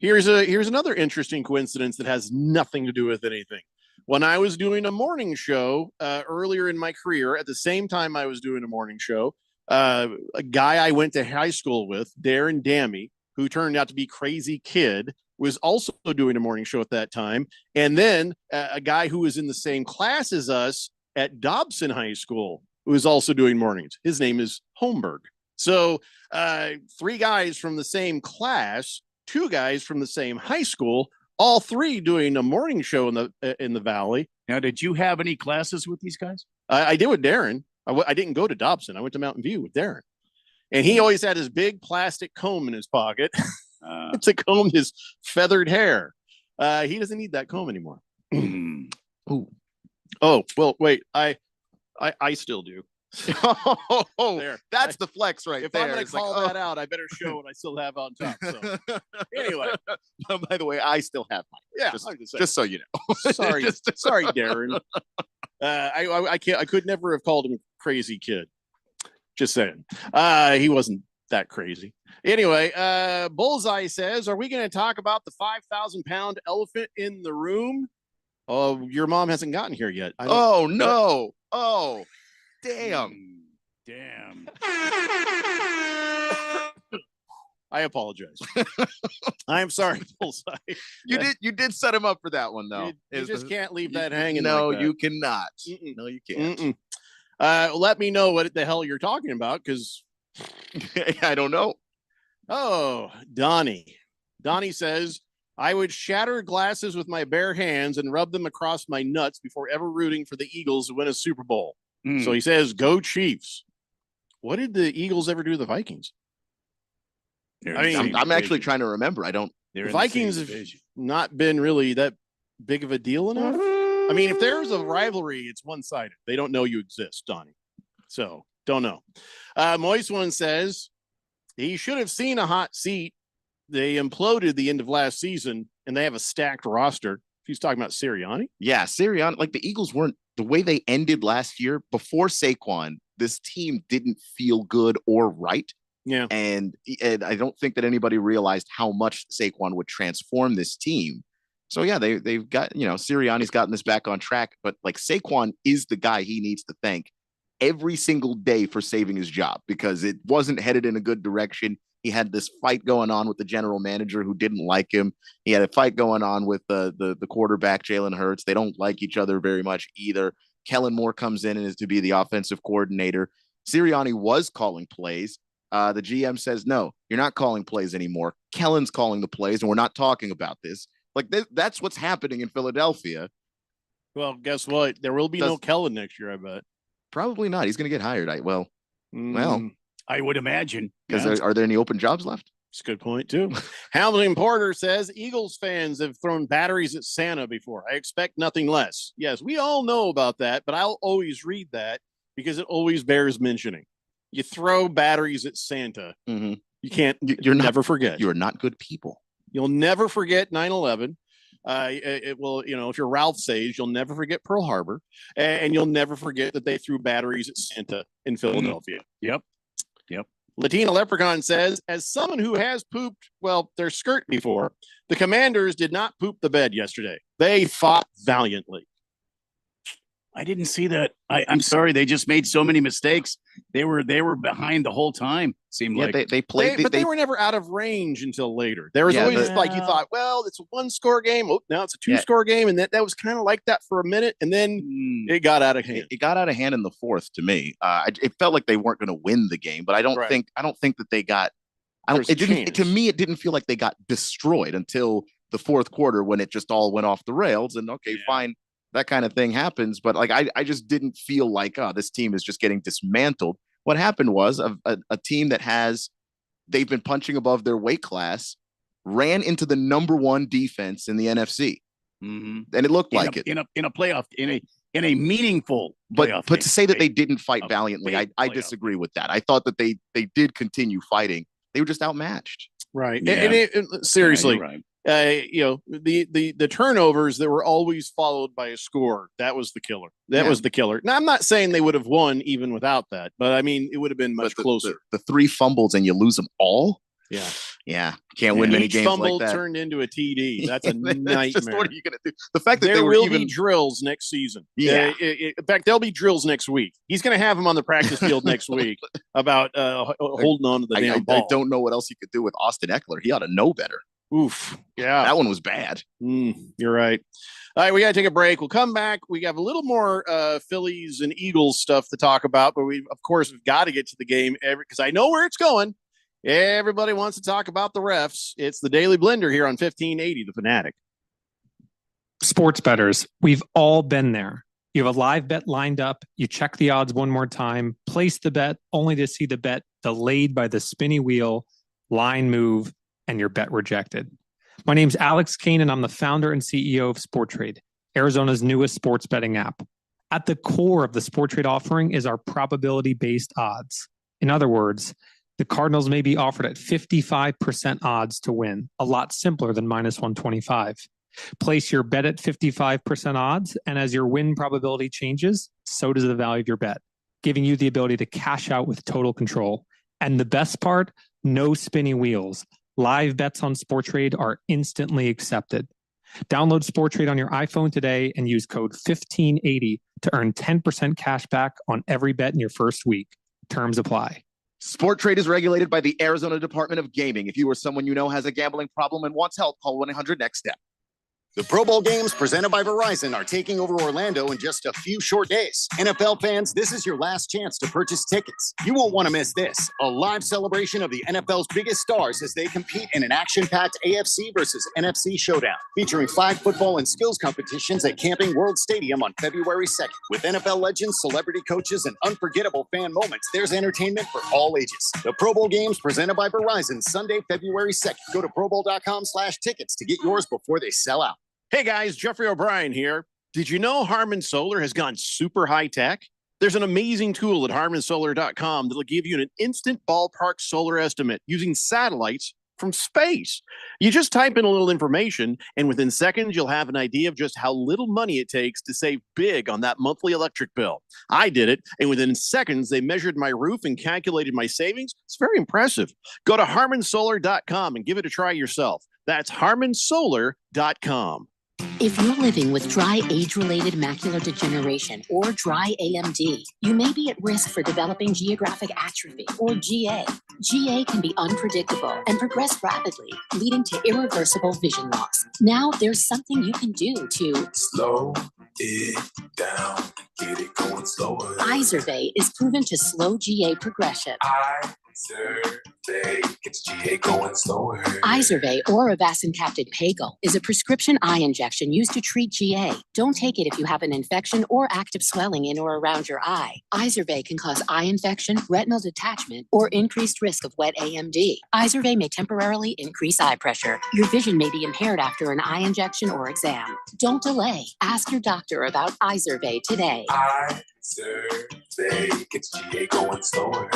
Here's another interesting coincidence that has nothing to do with anything. When I was doing a morning show earlier in my career, at the same time I was doing a morning show, a guy I went to high school with, Darren Dammy, who turned out to be Crazy Kid, was also doing a morning show at that time. And then a guy who was in the same class as us at Dobson High School, who was also doing mornings. His name is Holmberg. So 3 guys from the same class, 2 guys from the same high school, all 3 doing a morning show in the Valley. Now, did you have any classes with these guys? I did with Darren. I didn't go to Dobson. I went to Mountain View with Darren. And he always had his big plastic comb in his pocket to comb his feathered hair. He doesn't need that comb anymore. Ooh. Oh, well, wait. I still do. There. That's the flex right if there. I'm going to It's like, call that out, I better show what I still have on top. So anyway, by the way, I still have mine. yeah, Just so you know. sorry, sorry, Darren. I can't. I could never have called him crazy kid. Just saying. He wasn't that crazy. Anyway, Bullseye says, "Are we going to talk about the 5,000-pound elephant in the room?" Oh, your mom hasn't gotten here yet. Oh no! Oh, damn! Damn! I apologize. I'm sorry, Bullseye. You did set him up for that one though. You just can't leave that hanging. No, like that. you cannot. No, you can't. Let me know what the hell you're talking about, because I don't know. Oh, Donnie. Donnie says, I would shatter glasses with my bare hands and rub them across my nuts before ever rooting for the Eagles to win a Super Bowl. So he says, go Chiefs. What did the Eagles ever do to the Vikings? I'm actually trying to remember. I don't. The Vikings have not been really that big of a deal enough. I mean, if there's a rivalry, it's one-sided. They don't know you exist, Donnie. So, don't know. Moist One says, he should have seen a hot seat. They imploded the end of last season, and they have a stacked roster. He's talking about Sirianni. Yeah, Sirianni. Like, the Eagles weren't the way they ended last year. Before Saquon, this team didn't feel good or right. Yeah, and I don't think that anybody realized how much Saquon would transform this team. So yeah, they've got, Sirianni's gotten this back on track, but like Saquon is the guy he needs to thank every single day for saving his job, because it wasn't headed in a good direction. He had this fight going on with the general manager who didn't like him. He had a fight going on with the quarterback, Jalen Hurts. They don't like each other very much either. Kellen Moore comes in and is to be the offensive coordinator. Sirianni was calling plays. The GM says, no, you're not calling plays anymore. Kellen's calling the plays, and we're not talking about this. Like, that's what's happening in Philadelphia. Well, guess what? There will be no Kellen next year, I bet. Probably not. He's going to get hired. Well, I would imagine. Because are there any open jobs left? It's a good point, too. Hamilton Porter says, Eagles fans have thrown batteries at Santa before. I expect nothing less. Yes, we all know about that, but I'll always read that because it always bears mentioning. You throw batteries at Santa. Mm-hmm. You can't. You'll never forget. You're not good people. You'll never forget 9/11. It will, if you're Ralph Sage, you'll never forget Pearl Harbor, and you'll never forget that they threw batteries at Santa in Philadelphia. Yep. Latina Leprechaun says, as someone who has pooped, their skirt before, the Commanders did not poop the bed yesterday. They fought valiantly. I didn't see that. I'm sorry. They just made so many mistakes. They were behind the whole time. Seemed like they played, but they were never out of range until later. There was always like you thought, it's a 1-score game. Oh, now it's a 2-score game, and that was kind of like that for a minute, and then it got out of hand. It got out of hand in the fourth to me. It felt like they weren't going to win the game, but I don't think that they got. To me, it didn't feel like they got destroyed until the fourth quarter when it just all went off the rails. And fine. That kind of thing happens, but like I just didn't feel like this team is just getting dismantled. What happened was a team that they've been punching above their weight class ran into the number one defense in the NFC, and it looked like it in a playoff in a meaningful. But to say that they didn't fight valiantly, I disagree with that. I thought that they did continue fighting. They were just outmatched. Right, yeah. and seriously. Yeah, right. The turnovers that were always followed by a score, that was the killer. That was the killer. Now, I'm not saying they would have won even without that, but I mean, it would have been much closer. The 3 fumbles and you lose them all. Yeah. Can't win many Each games fumble like that. Turned into a TD. That's a nightmare. Just, what are you going to do? The fact that there will be drills next season. Yeah. In fact, there'll be drills next week. He's going to have them on the practice field next week about holding on to the damn ball. I don't know what else he could do with Austin Eckler. He ought to know better. Oof. Yeah. That one was bad. You're right. All right, we got to take a break. We'll come back. We have a little more Phillies and Eagles stuff to talk about, but we've got to get to the game because I know where it's going. Everybody wants to talk about the refs. It's the Daily Blender here on 1580, The Fanatic. Sports bettors, we've all been there. You have a live bet lined up. You check the odds one more time, place the bet only to see the bet delayed by the spinny wheel, line move, and your bet rejected. My name's Alex Kane, and I'm the founder and CEO of SportTrade, Arizona's newest sports betting app. At the core of the Sport Trade offering is our probability-based odds. In other words, the Cardinals may be offered at 55% odds to win, a lot simpler than minus 125. Place your bet at 55% odds, and as your win probability changes, so does the value of your bet, giving you the ability to cash out with total control. And the best part, no spinning wheels. Live bets on Sport Trade are instantly accepted. Download Sport Trade on your iPhone today and use code 1580 to earn 10% cash back on every bet in your first week. Terms apply. Sport Trade is regulated by the Arizona Department of Gaming. If you or someone you know has a gambling problem and wants help, call 1-800-NEXT-STEP. The Pro Bowl games presented by Verizon are taking over Orlando in just a few short days. NFL fans, this is your last chance to purchase tickets. You won't want to miss this. A live celebration of the NFL's biggest stars as they compete in an action-packed AFC versus NFC showdown, featuring flag football and skills competitions at Camping World Stadium on February 2nd. With NFL legends, celebrity coaches, and unforgettable fan moments, there's entertainment for all ages. The Pro Bowl games presented by Verizon, Sunday, February 2nd. Go to probowl.com/tickets to get yours before they sell out. Hey guys, Jeffrey O'Brien here. Did you know Harman Solar has gone super high tech? There's an amazing tool at harmansolar.com that'll give you an instant ballpark solar estimate using satellites from space. You just type in a little information, and within seconds, you'll have an idea of just how little money it takes to save big on that monthly electric bill. I did it, and within seconds, they measured my roof and calculated my savings. It's very impressive. Go to harmansolar.com and give it a try yourself. That's harmansolar.com. If you're living with dry age-related macular degeneration or dry AMD, you may be at risk for developing geographic atrophy or GA. GA can be unpredictable and progress rapidly, leading to irreversible vision loss. Now there's something you can do to slow it down, get it going slower. Izervay is proven to slow GA progression. Izervay gets GA going slower. Izervay or avacincaptad pegol is a prescription eye injection used to treat GA. Don't take it if you have an infection or active swelling in or around your eye. Izervay can cause eye infection, retinal detachment, or increased risk of wet AMD. Izervay may temporarily increase eye pressure. Your vision may be impaired after an eye injection or exam. Don't delay. Ask your doctor about Izervay today. Izervay gets GA going slower.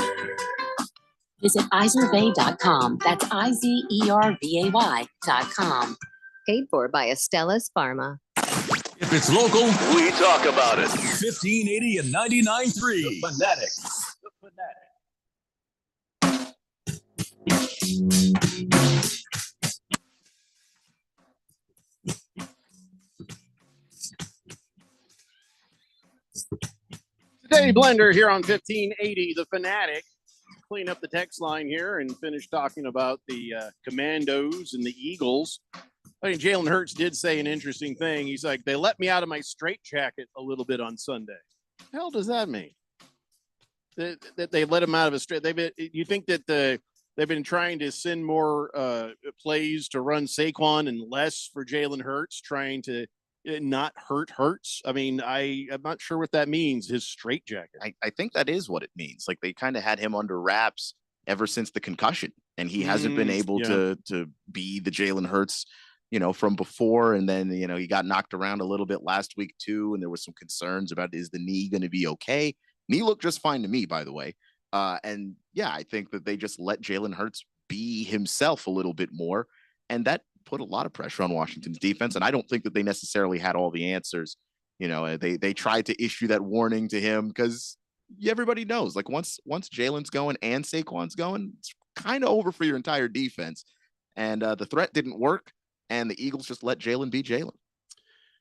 Visit Izervay.com. That's IZERVAY.com. Paid for by Astellas Pharma. If it's local, we talk about it. 1580 and 99.3. The Fanatic. Today, Blender here on 1580, The Fanatic. Clean up the text line here and finish talking about the Commandos and the Eagles. I think Jalen Hurts did say an interesting thing. He's like, they let me out of my straitjacket a little bit on Sunday. What the hell does that mean? That they let him out of a straight? You think that they've been trying to send more plays to run Saquon and less for Jalen Hurts, trying to not hurt Hurts? I mean, I'm not sure what that means, his straitjacket. I think that is what it means. Like, they kind of had him under wraps ever since the concussion, and he hasn't been able to be the Jalen Hurts, from before. And then, he got knocked around a little bit last week too, and there was some concerns about, is the knee going to be okay? Knee looked just fine to me, by the way. And yeah, I think that they just let Jalen Hurts be himself a little bit more, and that put a lot of pressure on Washington's defense. And I don't think that they necessarily had all the answers. They tried to issue that warning to him because everybody knows, like, once Jalen's going and Saquon's going, it's kind of over for your entire defense. And the threat didn't work, and the Eagles just let Jalen be Jalen.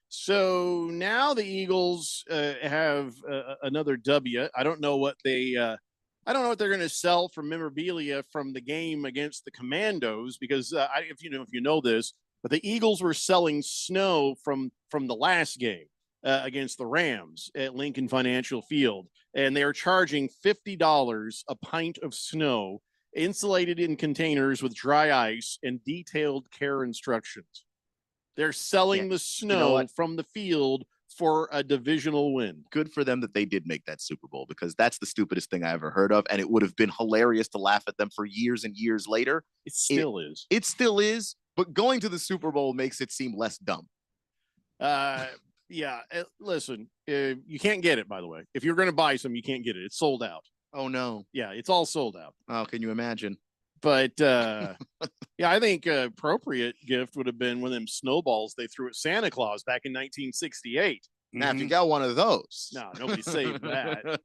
So now the Eagles have another W. I don't know what they're going to sell for memorabilia from the game against the Commandos, because if you know this, but the Eagles were selling snow from the last game against the Rams at Lincoln Financial Field, and they are charging $50 a pint of snow, insulated in containers with dry ice and detailed care instructions. They're selling the snow from the field for a divisional win. Good for them that they did make that Super Bowl, because that's the stupidest thing I ever heard of. And it would have been hilarious to laugh at them for years and years later. It still is. It still is. But going to the Super Bowl makes it seem less dumb. Yeah, listen, you can't get it, by the way. If you're going to buy some, you can't get it. It's sold out. Oh, no. Yeah, it's all sold out. Oh, can you imagine? But, yeah, I think appropriate gift would have been one of them snowballs they threw at Santa Claus back in 1968. Now, if you got one of those. No, nobody saved that.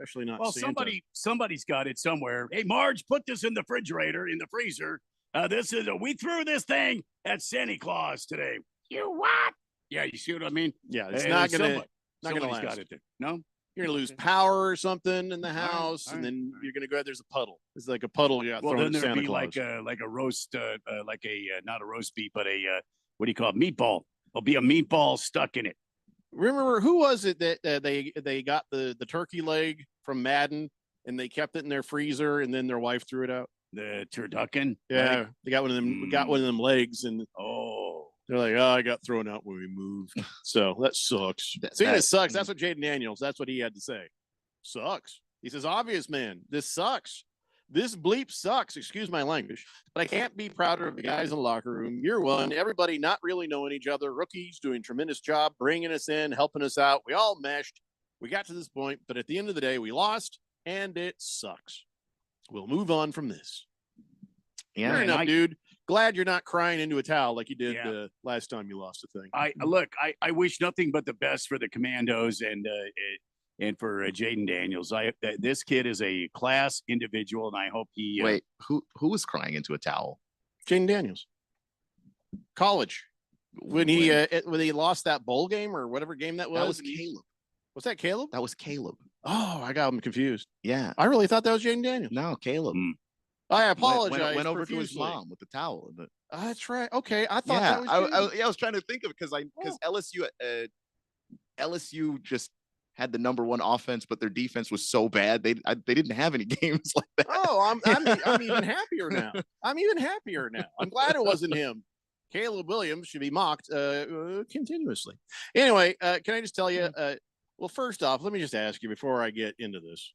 Especially not Well, Santa. somebody's got it somewhere. Hey, Marge, put this in the refrigerator, in the freezer. We threw this thing at Santa Claus today. You what? Yeah, you see what I mean? Yeah, it's not gonna somebody's last. got it there. No, You're gonna lose power or something in the house, and then you're gonna go out. There's a puddle. It's like a puddle you got well, thrown then at there'd Santa be Claus. like a roast, not a roast beef, but a what do you call it? Meatball. There'll be a meatball stuck in it. Remember who was it that they got the turkey leg from Madden and they kept it in their freezer and then their wife threw it out? The turducken. Yeah, right? they got one of them. Got one of them legs, and they're like, "Oh, I got thrown out when we moved." So that sucks. See, it sucks. That's what Jaden Daniels. That's what he had to say. Sucks. He says, "Obvious man, this sucks. This bleep sucks." Excuse my language, but I can't be prouder of the guys in the locker room. Year one, everybody not really knowing each other. Rookies doing a tremendous job, bringing us in, helping us out. We all meshed. We got to this point, but at the end of the day, we lost, and it sucks. We'll move on from this. Yeah, Fair enough, dude. Glad you're not crying into a towel like you did last time you lost a thing. I wish nothing but the best for the Commandos and for Jaden Daniels. This kid is a class individual, and I hope he. Wait, who was crying into a towel? Jaden Daniels. College. When he lost that bowl game or whatever game that was. That was Caleb. Was that Caleb? That was Caleb. Oh, I got him confused. Yeah. I really thought that was Jaden Daniels. No, Caleb. I apologize. Went over to his profusely. mom with the towel. That's right. Okay, I thought that was I was trying to think of it because LSU just had the number one offense, but their defense was so bad they didn't have any games like that. Oh, I'm even happier now. I'm glad it wasn't him. Caleb Williams should be mocked continuously. Anyway, can I just tell you? Well, first off, let me just ask you before I get into this.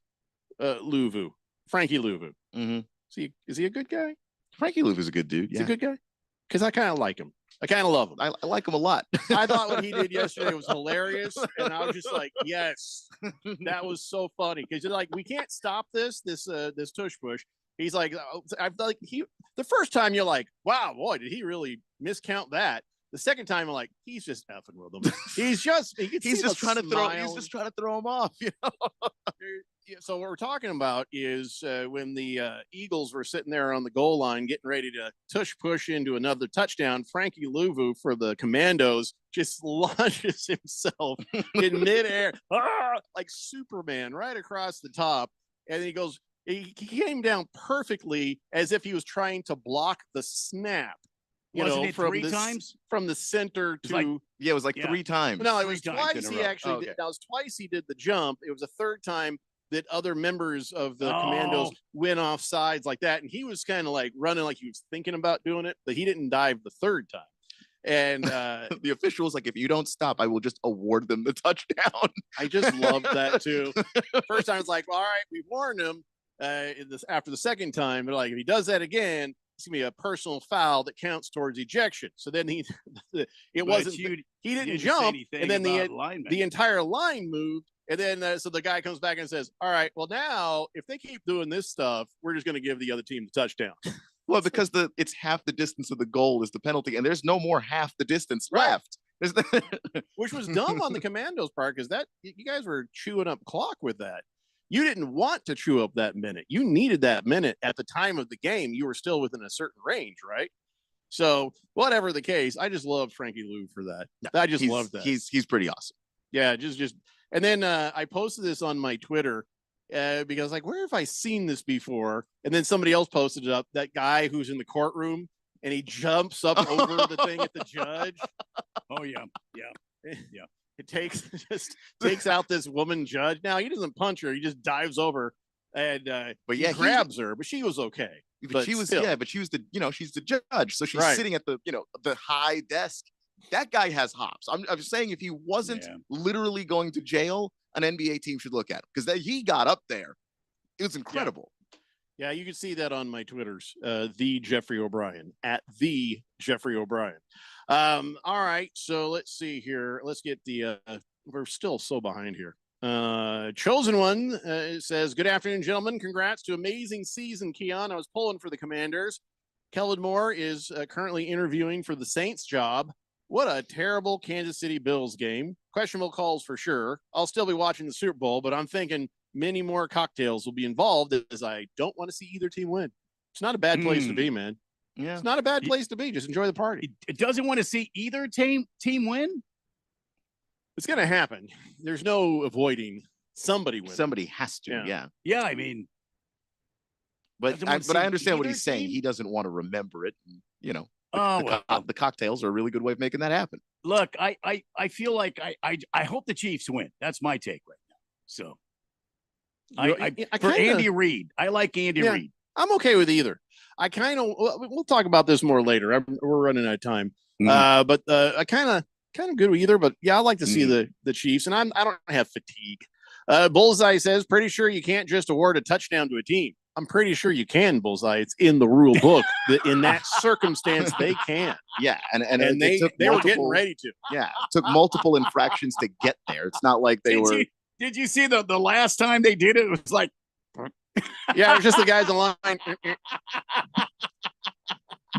Luvu, Frankie Luvu. Mm-hmm. Is he a good guy? Frankie Luvu's a good dude. He's a good guy. Because I kind of like him. I kind of love him. I like him a lot. I thought what he did yesterday was hilarious, and I was just like, "Yes, that was so funny." Because you're like, we can't stop this tush push. He's like, the first time you're like, "Wow, boy, did he really miscount that?" The second time, I'm like, he's just effing with them. He's just trying to throw him off. You know. So what we're talking about is when the Eagles were sitting there on the goal line getting ready to tush push into another touchdown, Frankie Luvu for the Commandos just launches himself in midair, like Superman right across the top. And he goes, he came down perfectly as if he was trying to block the snap. Wasn't it three times? From the center to it was like 3 times. No, it was twice. He actually did. That was twice he did the jump. It was a third time that other members of the Commandos went off sides like that, and he was kind of like running like he was thinking about doing it, but he didn't dive the third time. And the official was like, "If you don't stop, I will just award them the touchdown." I just loved that too. First time it's like, all right, we warned him. After the second time, they're like, if he does that again, it's gonna be a personal foul that counts towards ejection. So then he didn't jump, and then the entire line moved. And then so the guy comes back and says, all right, well, now if they keep doing this stuff, we're just going to give the other team the touchdown. Well, because it's half the distance of the goal is the penalty, and there's no more half the distance left. Which was dumb on the Commandos' part, because you guys were chewing up clock with that. You didn't want to chew up that minute. You needed that minute at the time of the game. You were still within a certain range, right? So whatever the case, I just love Frankie Lou for that. I just love that. He's pretty awesome. Yeah, just. And then I posted this on my Twitter because like, where have I seen this before? And then somebody else posted it up. That guy who's in the courtroom and he jumps up over the thing at the judge. Oh yeah. It takes out this woman judge. Now he doesn't punch her; he just dives over and he grabs her. But she was okay. But she was she's the judge, so she's sitting at the the high desk. That guy has hops. I'm saying if he wasn't literally going to jail, an NBA team should look at him because he got up there. It was incredible. Yeah, you can see that on my Twitters, the Jeffrey O'Brien, at the Jeffrey O'Brien. All right. So let's see here. Let's get the, we're still so behind here. Chosen One says, good afternoon, gentlemen. Congrats to amazing season, Keon. I was pulling for the Commanders. Kellen Moore is currently interviewing for the Saints job. What a terrible Kansas City Bills game. Questionable calls for sure. I'll still be watching the Super Bowl, but I'm thinking many more cocktails will be involved as I don't want to see either team win. It's not a bad place to be, man. Yeah. It's not a bad place to be. Just enjoy the party. It doesn't want to see either team win. It's going to happen. There's no avoiding somebody winning. Somebody has to. Yeah. Yeah. I mean, but I understand what he's saying. He doesn't want to remember it. You know, the cocktails are a really good way of making that happen. Look, I feel like I hope the Chiefs win. That's my take right now. So for Andy Reid, I like Andy Reid. I'm okay with either. I kind of we'll talk about this more later. We're running out of time. But I kind of good with either. But yeah, I like to see the Chiefs, and I don't have fatigue. Bullseye says, pretty sure you can't just award a touchdown to a team. I'm pretty sure you can, Bullseye. It's in the rule book that in that circumstance they can. Yeah, and they were getting ready to. Yeah, it took multiple infractions to get there. It's not like they were. Did you see the last time they did it? It was like, yeah, it was just the guys in line.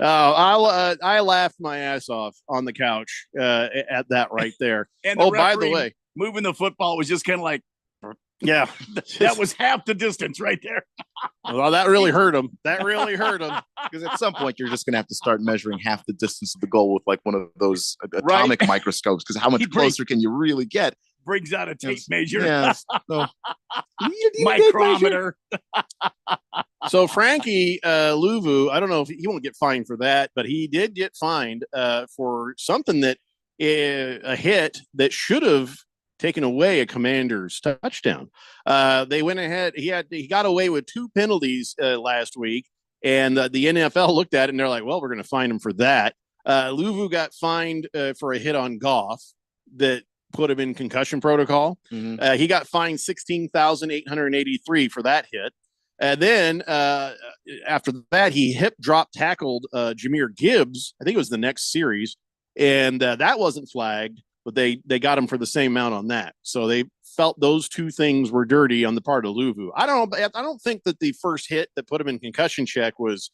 I laughed my ass off on the couch at that right there. And by the way, moving the football was just kind of like, yeah, that was half the distance right there. Well, that really hurt him. That really hurt him. Because at some point you're just going to have to start measuring half the distance of the goal with like one of those atomic microscopes. Because how much closer can you really get? Brings out a tape measure. Yeah. No. Micrometer. So Frankie Louvu, I don't know if he won't get fined for that, but he did get fined for something that a hit that should have taken away a Commander's touchdown. They went ahead. He got away with 2 penalties last week, and the NFL looked at it and they're like, well, we're going to fine him for that. Louvu got fined for a hit on Goff that put him in concussion protocol. He got fined $16,883 for that hit. And then after that, he hip drop tackled Jahmyr Gibbs. I think it was the next series, and that wasn't flagged, but they got him for the same amount on that. So they felt those 2 things were dirty on the part of Louvu. I don't think that the first hit that put him in concussion check was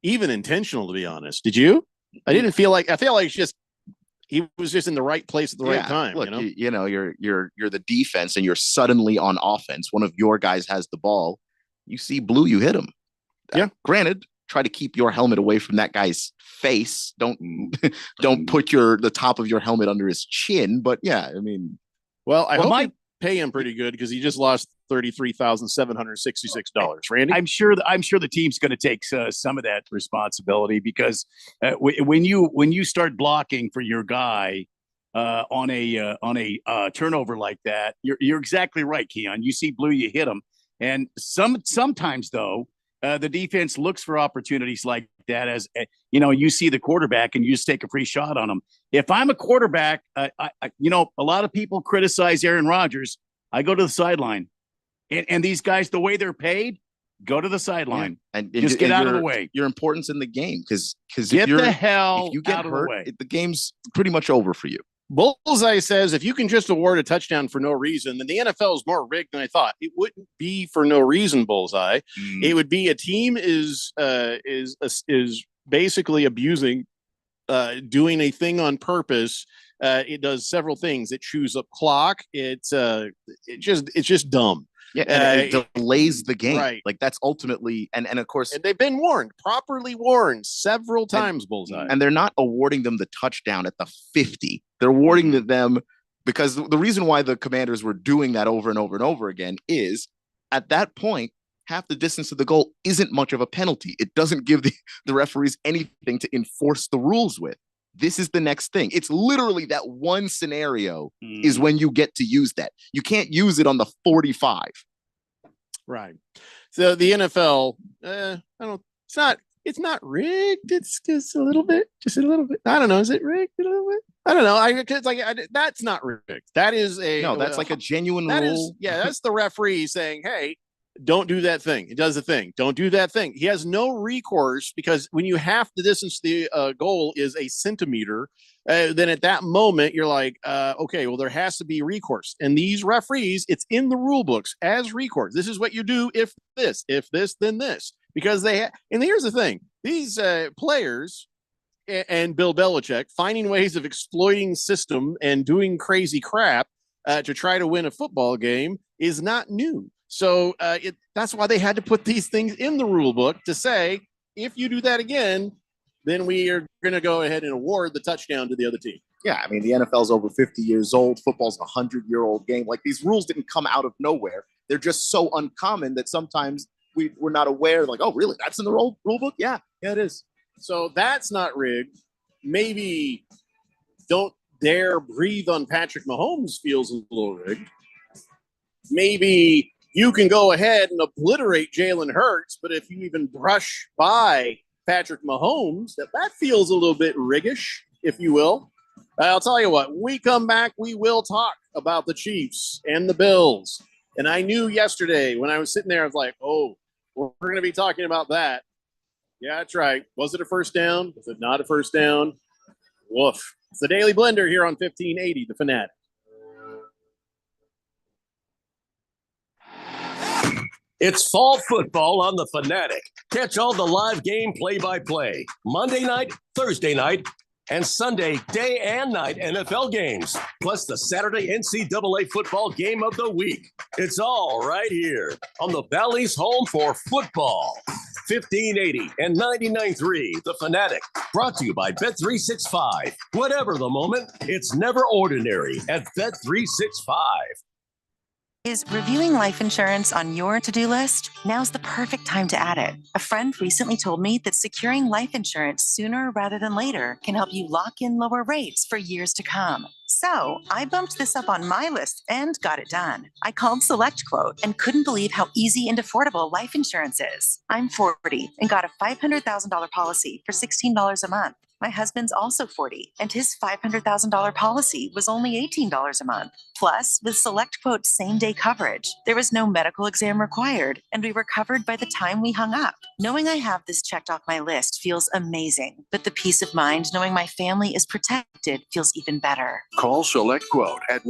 even intentional, to be honest. Did you? I feel like it's just he was just in the right place at the right time. Look, you're the defense and you're suddenly on offense. One of your guys has the ball. You see blue, you hit him. Yeah. Granted, try to keep your helmet away from that guy's face. Don't put the top of your helmet under his chin. But yeah, I mean, well, I hope I pay him pretty good because he just lost $33,766. Randy, I'm sure the team's going to take some of that responsibility because when you start blocking for your guy on a turnover like that, you're exactly right, Keon. You see blue, you hit him, and sometimes though. The defense looks for opportunities like that as, you see the quarterback and you just take a free shot on him. If I'm a quarterback, a lot of people criticize Aaron Rodgers. I go to the sideline. And these guys, the way they're paid, go to the sideline. Yeah. And just get out of the way. Your importance in the game. Because get the hell if you get out hurt, of the way. The game's pretty much over for you. Bullseye says if you can just award a touchdown for no reason, then the NFL is more rigged than I thought. It wouldn't be for no reason, Bullseye. It would be a team is basically abusing, doing a thing on purpose. It does several things. It chews up clock. It's just dumb. Yeah, and it delays the game. Right. Like that's ultimately, and of course, and they've been properly warned several times, Bullseye. And they're not awarding them the touchdown at the 50. They're awarding them because the reason why the Commanders were doing that over and over and over again is at that point, half the distance of the goal isn't much of a penalty. It doesn't give the referees anything to enforce the rules with. This is the next thing. It's literally that one scenario is when you get to use that. You can't use it on the 45. Right. So the NFL, it's not rigged. It's just a little bit. I don't know. Is it rigged a little bit? I don't know. That's not rigged. That is that's like a genuine rule. That's the referee saying, hey, don't do that thing. It does the thing. Don't do that thing. He has no recourse because when you have the distance, the goal is a centimeter. then at that moment you're like, okay, well, there has to be recourse. And these referees, it's in the rule books as recourse. This is what you do if this, then this. Because and here's the thing, these players and Bill Belichick finding ways of exploiting system and doing crazy crap to try to win a football game is not new. So that's why they had to put these things in the rule book to say, if you do that again, then we are going to go ahead and award the touchdown to the other team. Yeah, I mean, the NFL's over 50 years old. Football's a 100-year-old game. Like, these rules didn't come out of nowhere. They're just so uncommon that sometimes we're not aware. Like, oh, really? That's in the rule book? Yeah, it is. So that's not rigged. Maybe don't dare breathe on Patrick Mahomes feels a little rigged. Maybe you can go ahead and obliterate Jalen Hurts, but if you even brush by Patrick Mahomes, that feels a little bit riggish, if you will. I'll tell you what, when we come back, we will talk about the Chiefs and the Bills. And I knew yesterday when I was sitting there, I was like, oh, we're going to be talking about that. Yeah, that's right. Was it a first down? Was it not a first down? Woof. It's the Daily Blender here on 1580, The Fanatic. It's fall football on The Fanatic. Catch all the live game play-by-play, Monday night, Thursday night, and Sunday day and night NFL games, plus the Saturday NCAA football game of the week. It's all right here on the Valley's home for football. 1580 and 99.3, The Fanatic, brought to you by Bet365. Whatever the moment, it's never ordinary at Bet365. Is reviewing life insurance on your to-do list? Now's the perfect time to add it. A friend recently told me that securing life insurance sooner rather than later can help you lock in lower rates for years to come. So I bumped this up on my list and got it done. I called SelectQuote and couldn't believe how easy and affordable life insurance is. I'm 40 and got a $500,000 policy for $16 a month. My husband's also 40, and his $500,000 policy was only $18 a month. Plus, with SelectQuote's same-day coverage, there was no medical exam required, and we were covered by the time we hung up. Knowing I have this checked off my list feels amazing, but the peace of mind knowing my family is protected feels even better. Call SelectQuote at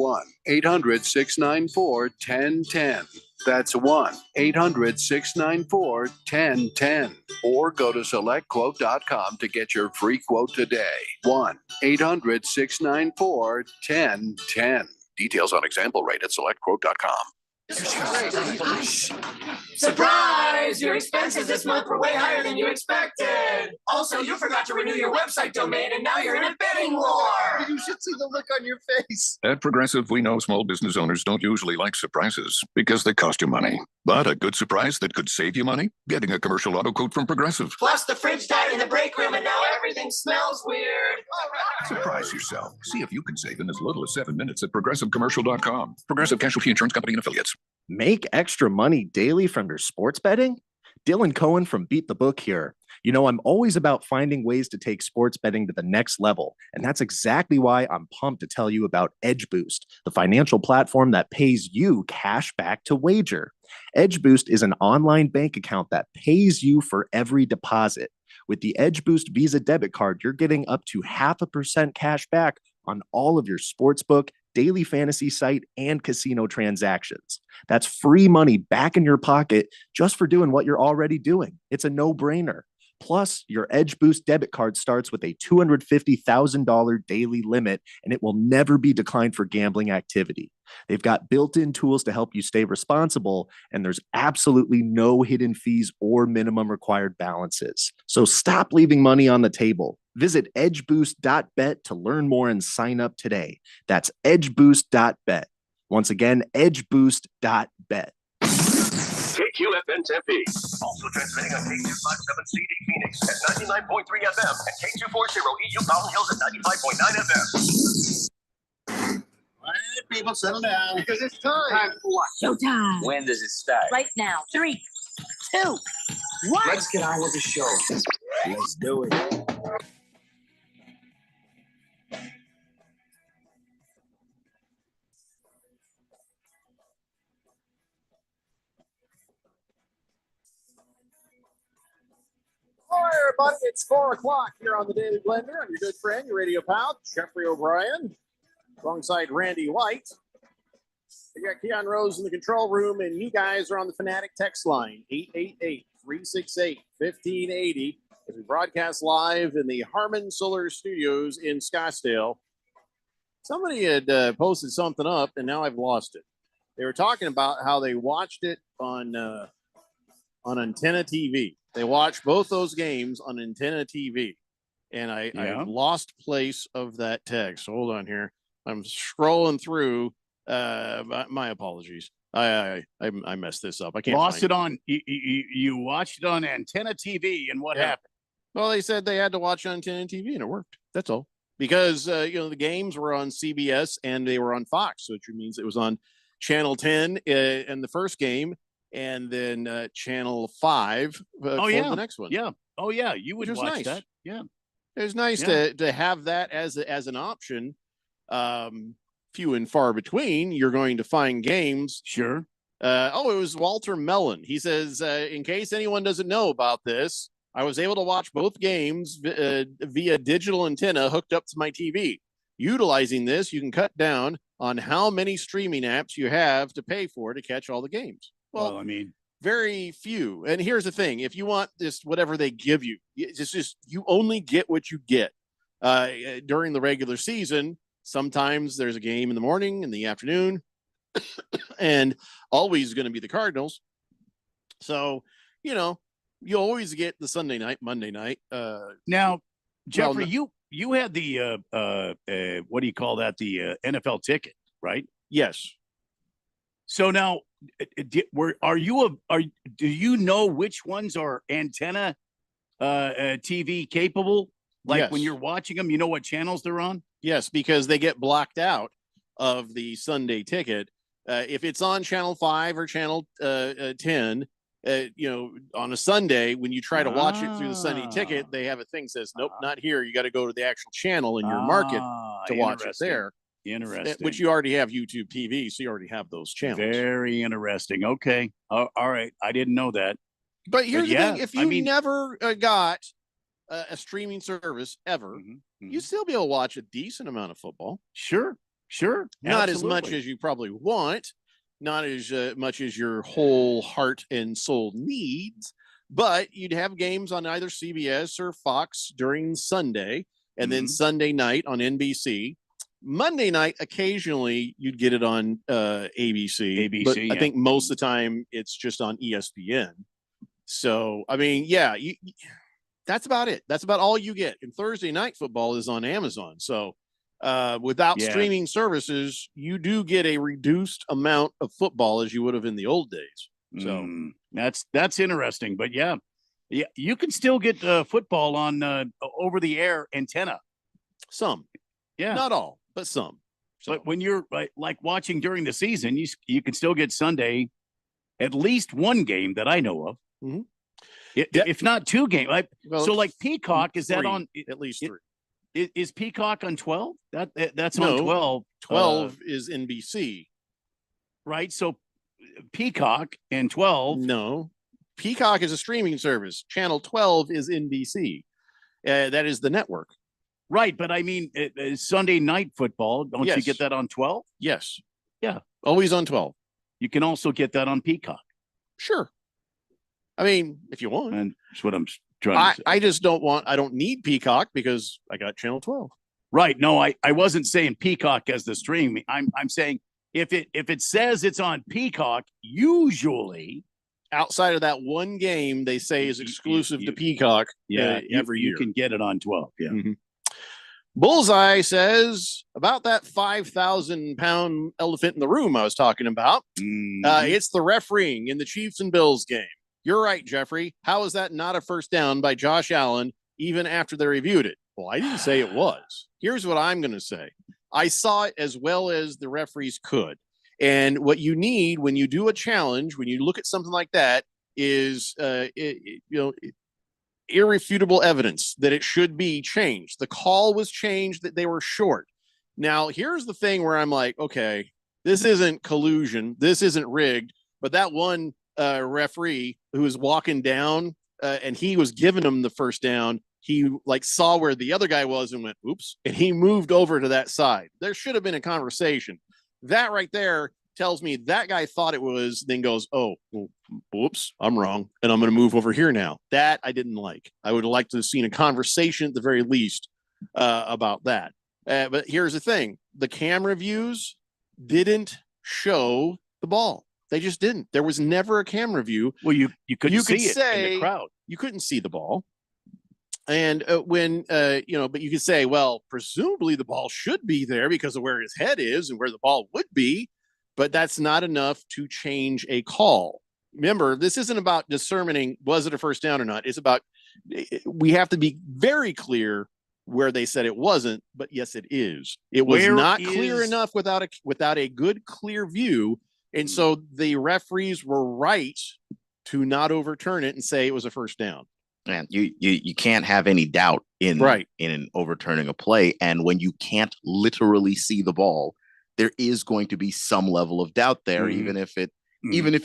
1-800-694-1010. That's 1-800-694-1010. Or go to SelectQuote.com to get your free quote today. 1-800-694-1010. Details on example rate at SelectQuote.com. Surprise! Your expenses this month were way higher than you expected. Also, you forgot to renew your website domain, and now you're in a bidding war. You should see the look on your face. At Progressive, we know small business owners don't usually like surprises because they cost you money. But a good surprise that could save you money? Getting a commercial auto quote from Progressive. Plus, the fridge died in the break room, and now everything smells weird. Surprise yourself. See if you can save in as little as 7 minutes at ProgressiveCommercial.com. Progressive Casualty Insurance Company and Affiliates. Make extra money daily from your sports betting? Dylan Cohen from Beat the Book here. You know, I'm always about finding ways to take sports betting to the next level. And that's exactly why I'm pumped to tell you about Edge Boost, the financial platform that pays you cash back to wager. Edge Boost is an online bank account that pays you for every deposit. With the Edge Boost Visa debit card, you're getting up to 0.5% cash back on all of your sportsbook, daily fantasy site, and casino transactions. That's free money back in your pocket just for doing what you're already doing. It's a no-brainer. Plus, your Edge Boost debit card starts with a $250,000 daily limit, and it will never be declined for gambling activity. They've got built-in tools to help you stay responsible, and there's absolutely no hidden fees or minimum required balances. So stop leaving money on the table. Visit edgeboost.bet to learn more and sign up today. That's edgeboost.bet. Once again, edgeboost.bet. KQFN Tempe. Also transmitting on K257CD Phoenix at 99.3 FM and K240 EU Mountain Hills at 95.9 FM. All right, people, settle down. Because it's time. Time for what? Showtime. When does it start? Right now. 3, 2, 1. Let's get on with the show. Let's do it. All right, everybody. It's 4 o'clock here on the Daily Blender. I'm your good friend, your radio pal, Jeffrey O'Brien, alongside Randy White. We got Keon Rose in the control room, and you guys are on the Fanatic text line, 888-368-1580, as we broadcast live in the Harmon Solar Studios in Scottsdale. Somebody had posted something up, and now I've lost it. They were talking about how they watched it on Antenna TV. They watched both those games on Antenna TV, and I've lost place of that text. Hold on here. I'm scrolling through. My apologies. I messed this up. I can't lost it on. You watched it on Antenna TV, and what happened? Well, they said they had to watch on Antenna TV, and it worked. That's all. Because the games were on CBS and they were on Fox, which means it was on Channel 10 in the first game, and then Channel 5 for the next one. Yeah. Oh yeah, you would watch nice. that. Yeah. It was nice to have that as an option. Few and far between. You're going to find games. Sure. It was Walter Mellon. He says, in case anyone doesn't know about this, I was able to watch both games via digital antenna hooked up to my TV. Utilizing this, you can cut down on how many streaming apps you have to pay for to catch all the games. Well, I mean, very few. And here's the thing: if you want this, whatever they give you, it's just you only get what you get during the regular season. Sometimes there's a game in the morning, in the afternoon, and always going to be the Cardinals. So, you always get the Sunday night, Monday night. Now, Jeffrey, you had the what do you call that? The NFL ticket, right? Yes. So now, do you know which ones are antenna TV capable? Like when you're watching them, you know what channels they're on? Yes, because they get blocked out of the Sunday ticket. If it's on Channel 5 or Channel 10, on a Sunday, when you try to watch it through the Sunday ticket, they have a thing that says, nope, not here. You got to go to the actual channel in your market to watch it there. Interesting. Which you already have YouTube TV, so you already have those channels. Very interesting. Okay. All right. I didn't know that. But here's the thing. If you never got a streaming service ever, you still be able to watch a decent amount of football. Sure. Not as much as you probably want, not as much as your whole heart and soul needs, but you'd have games on either CBS or Fox during Sunday, and then Sunday night on NBC. Monday night, occasionally you'd get it on ABC. But I think most of the time it's just on ESPN. So, I mean, that's about it. That's about all you get. And Thursday night football is on Amazon. So without streaming services, you do get a reduced amount of football as you would have in the old days. So that's interesting. But you can still get football on over the air antenna. Some, not all, but some. But when you're like watching during the season, you can still get Sunday, at least one game that I know of. If not two games, like Peacock, is that on at least three? Is Peacock on 12? That's on 12. 12 is NBC, right? So Peacock and 12. No, Peacock is a streaming service. Channel 12 is NBC. That is the network, right? But I mean, Sunday night football. Don't you get that on 12? Yes. Yeah, always on 12. You can also get that on Peacock. Sure. I mean, if you want. And that's what I'm trying to say. I just I don't need Peacock because I got Channel 12. Right. No, I wasn't saying Peacock as the stream. I'm saying if it says it's on Peacock, usually outside of that one game they say is exclusive to Peacock every year. You can get it on 12. Yeah. Bullseye says about that 5,000-pound elephant in the room I was talking about. It's the refereeing in the Chiefs and Bills game. You're right, Jeffrey. How is that not a first down by Josh Allen even after they reviewed it? Well, I didn't say it was. Here's what I'm going to say. I saw it as well as the referees could. And what you need when you do a challenge, when you look at something like that, is irrefutable evidence that it should be changed. The call was changed, that they were short. Now, here's the thing where I'm like, okay, this isn't collusion. This isn't rigged. But that one referee who was walking down and he was giving him the first down, he like saw where the other guy was and went, oops, and he moved over to that side. There should have been a conversation. That right there tells me that guy thought it was, then goes, oh, whoops, I'm wrong, and I'm going to move over here now. That I didn't like. I would have liked to have seen a conversation at the very least about that. But here's the thing. The camera views didn't show the ball. They just didn't. There was never a camera view. Well, you couldn't see it say, in the crowd. You couldn't see the ball. And but you could say, well, presumably the ball should be there because of where his head is and where the ball would be, but that's not enough to change a call. Remember, this isn't about discerning was it a first down or not. It's about, we have to be very clear where they said it wasn't, but yes, it is. It was not clear enough without a good, clear view. And so the referees were right to not overturn it and say it was a first down. Man, you can't have any doubt in overturning a play. And when you can't literally see the ball, there is going to be some level of doubt there, even if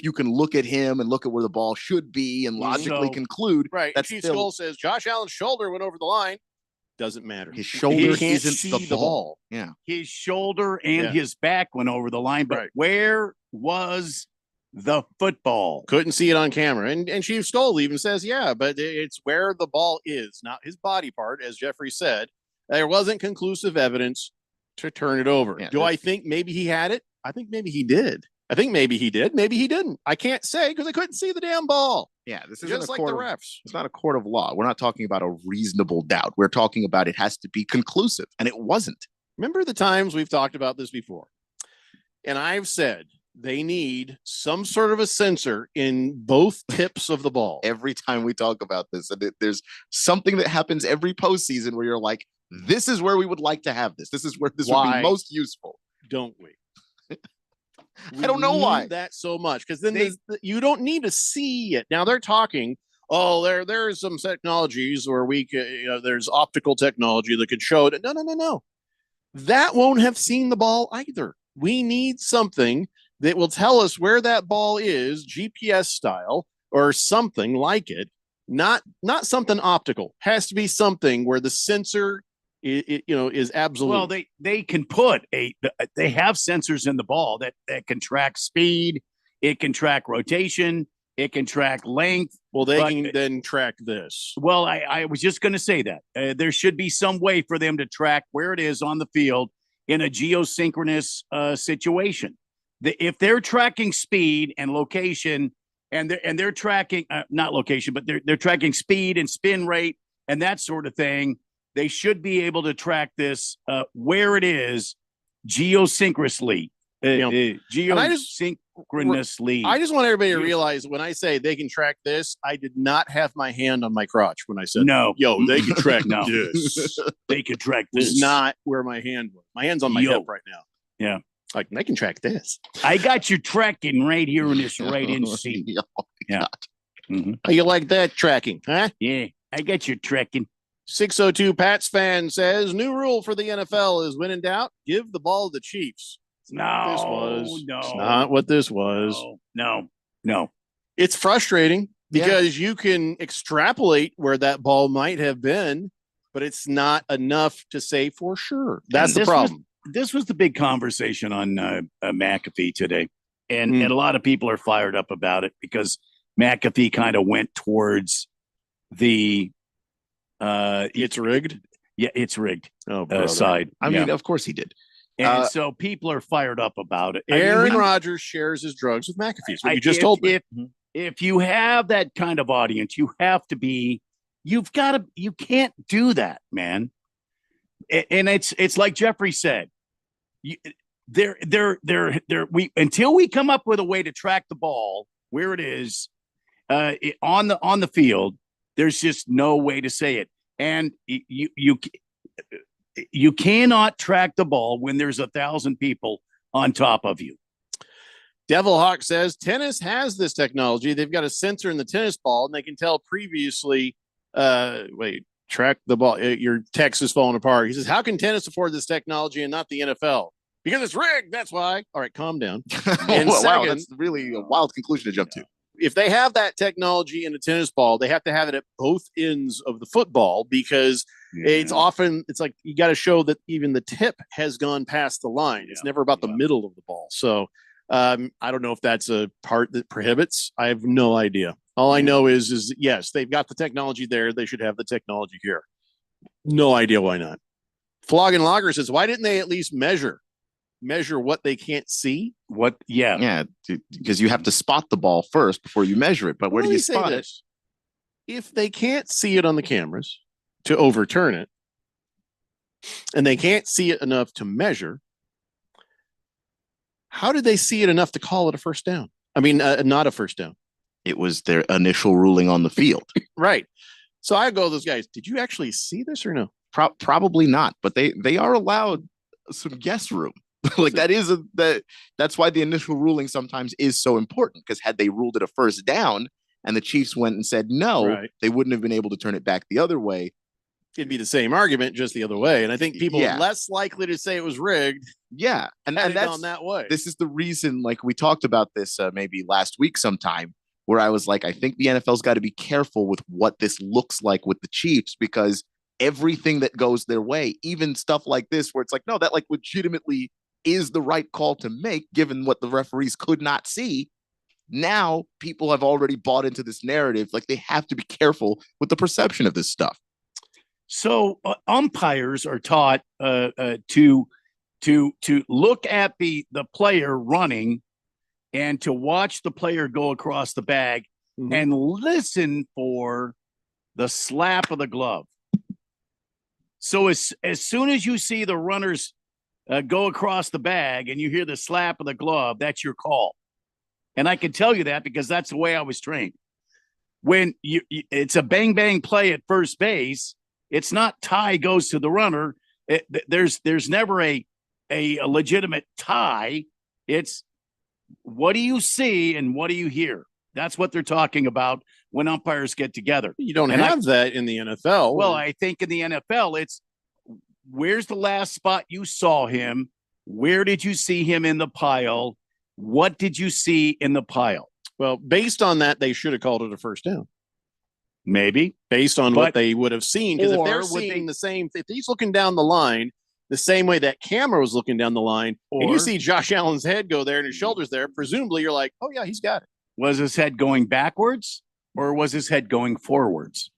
you can look at him and look at where the ball should be and logically conclude. Right. That's Chief still, Skull says Josh Allen's shoulder went over the line. Doesn't matter. His shoulder can't isn't see the ball. Yeah. His shoulder and his back went over the line, but where was the football? Couldn't see it on camera. And Chief Skull even says, yeah, but it's where the ball is, not his body part, as Jeffrey said. There wasn't conclusive evidence to turn it over. Yeah, Do I think maybe he had it? I think maybe he did. I think maybe he did. Maybe he didn't. I can't say because I couldn't see the damn ball. Yeah, this isn't just a like court the of, refs. It's not a court of law. We're not talking about a reasonable doubt. We're talking about it has to be conclusive, and it wasn't. Remember the times we've talked about this before? And I've said they need some sort of a sensor in both tips of the ball. Every time we talk about this, and there's something that happens every postseason where you're like, this is where we would like to have this. This is where this would be most useful. Don't we? I don't know why that so much, because then you don't need to see it. Now they're talking, there's some technologies where we can, there's optical technology that could show it. No. That won't have seen the ball either. We need something that will tell us where that ball is, GPS style or something like it. Not something optical. Has to be something where the sensor is absolute. Well, they can put they have sensors in the ball that can track speed, it can track rotation, it can track length. Well, they can then track this. Well, I was just going to say that there should be some way for them to track where it is on the field in a geosynchronous situation. If they're tracking speed and location, and they're tracking not location, but they're tracking speed and spin rate and that sort of thing, they should be able to track this where it is geosynchronously. Geosynchronously. I just want everybody to realize when I say they can track this, I did not have my hand on my crotch when I said, they can track this. They can track this. It's not where my hand was. My hand's on my hip right now. Yeah. Like, they can track this. I got you tracking right here in this right in seat. Yeah. Mm-hmm. How you like that tracking, huh? Yeah, I got you tracking. 602 Pats fan says, new rule for the NFL is when in doubt, give the ball to the Chiefs. It's not what this was. No. It's frustrating because you can extrapolate where that ball might have been, but it's not enough to say for sure. That's the problem. This was the big conversation on McAfee today. And a lot of people are fired up about it because McAfee kind of went towards the it's rigged. Yeah, it's rigged. Oh, side. I mean, of course he did. And so people are fired up about it. Aaron Rodgers shares his drugs with McAfee. What you just told me. If you have that kind of audience, you have to be. You can't do that, man. And it's like Jeffrey said. Until we come up with a way to track the ball where it is on the field, there's just no way to say it. And you cannot track the ball when there's 1,000 people on top of you. Devil Hawk says tennis has this technology. They've got a sensor in the tennis ball, and they can tell previously. Track the ball. Your text is falling apart. He says, "How can tennis afford this technology and not the NFL? Because it's rigged. That's why." All right, calm down. Wow, that's really a wild conclusion to jump to. if they have that technology in a tennis ball, they have to have it at both ends of the football because it's like you got to show that even the tip has gone past the line. It's never about the middle of the ball. So I don't know if that's a part that prohibits. I have no idea. All I know is yes, they've got the technology there. They should have the technology here. No idea why not. Flogging Lager says, why didn't they at least measure what they can't see? Because you have to spot the ball first before you measure it. But where do you spot it? If they can't see it on the cameras to overturn it, and they can't see it enough to measure, how did they see it enough to call it a first down? I mean, not a first down. It was their initial ruling on the field. Right. So I go to those guys, did you actually see this or no? Probably not, but they are allowed some guess room. Like that's why the initial ruling sometimes is so important, because had they ruled it a first down and the Chiefs went and said no, they wouldn't have been able to turn it back the other way. It'd be the same argument, just the other way. And I think people are less likely to say it was rigged. Yeah. And that's gone that way. This is the reason, like we talked about this maybe last week sometime, where I was like, I think the NFL's got to be careful with what this looks like with the Chiefs, because everything that goes their way, even stuff like this, where it's like, no, that like legitimately is the right call to make, given what the referees could not see. Now people have already bought into this narrative. Like, they have to be careful with the perception of this stuff. So umpires are taught to look at the player running and to watch the player go across the bag and listen for the slap of the glove. So as soon as you see the runners go across the bag and you hear the slap of the glove, that's your call. And I can tell you that because that's the way I was trained. When it's a bang bang play at first base, it's not tie goes to the runner. There's never a legitimate tie. It's what do you see and what do you hear? That's what they're talking about when umpires get together. You don't have that in the NFL. Well, I think in the NFL, it's where's the last spot you saw him? Where did you see him in the pile? What did you see in the pile? Well, based on that, they should have called it a first down. Maybe. Based on what they would have seen. Because if they're seeing the same, if he's looking down the line the same way that camera was looking down the line, and you see Josh Allen's head go there and his shoulders there, presumably you're like, oh, yeah, he's got it. Was his head going backwards or was his head going forwards?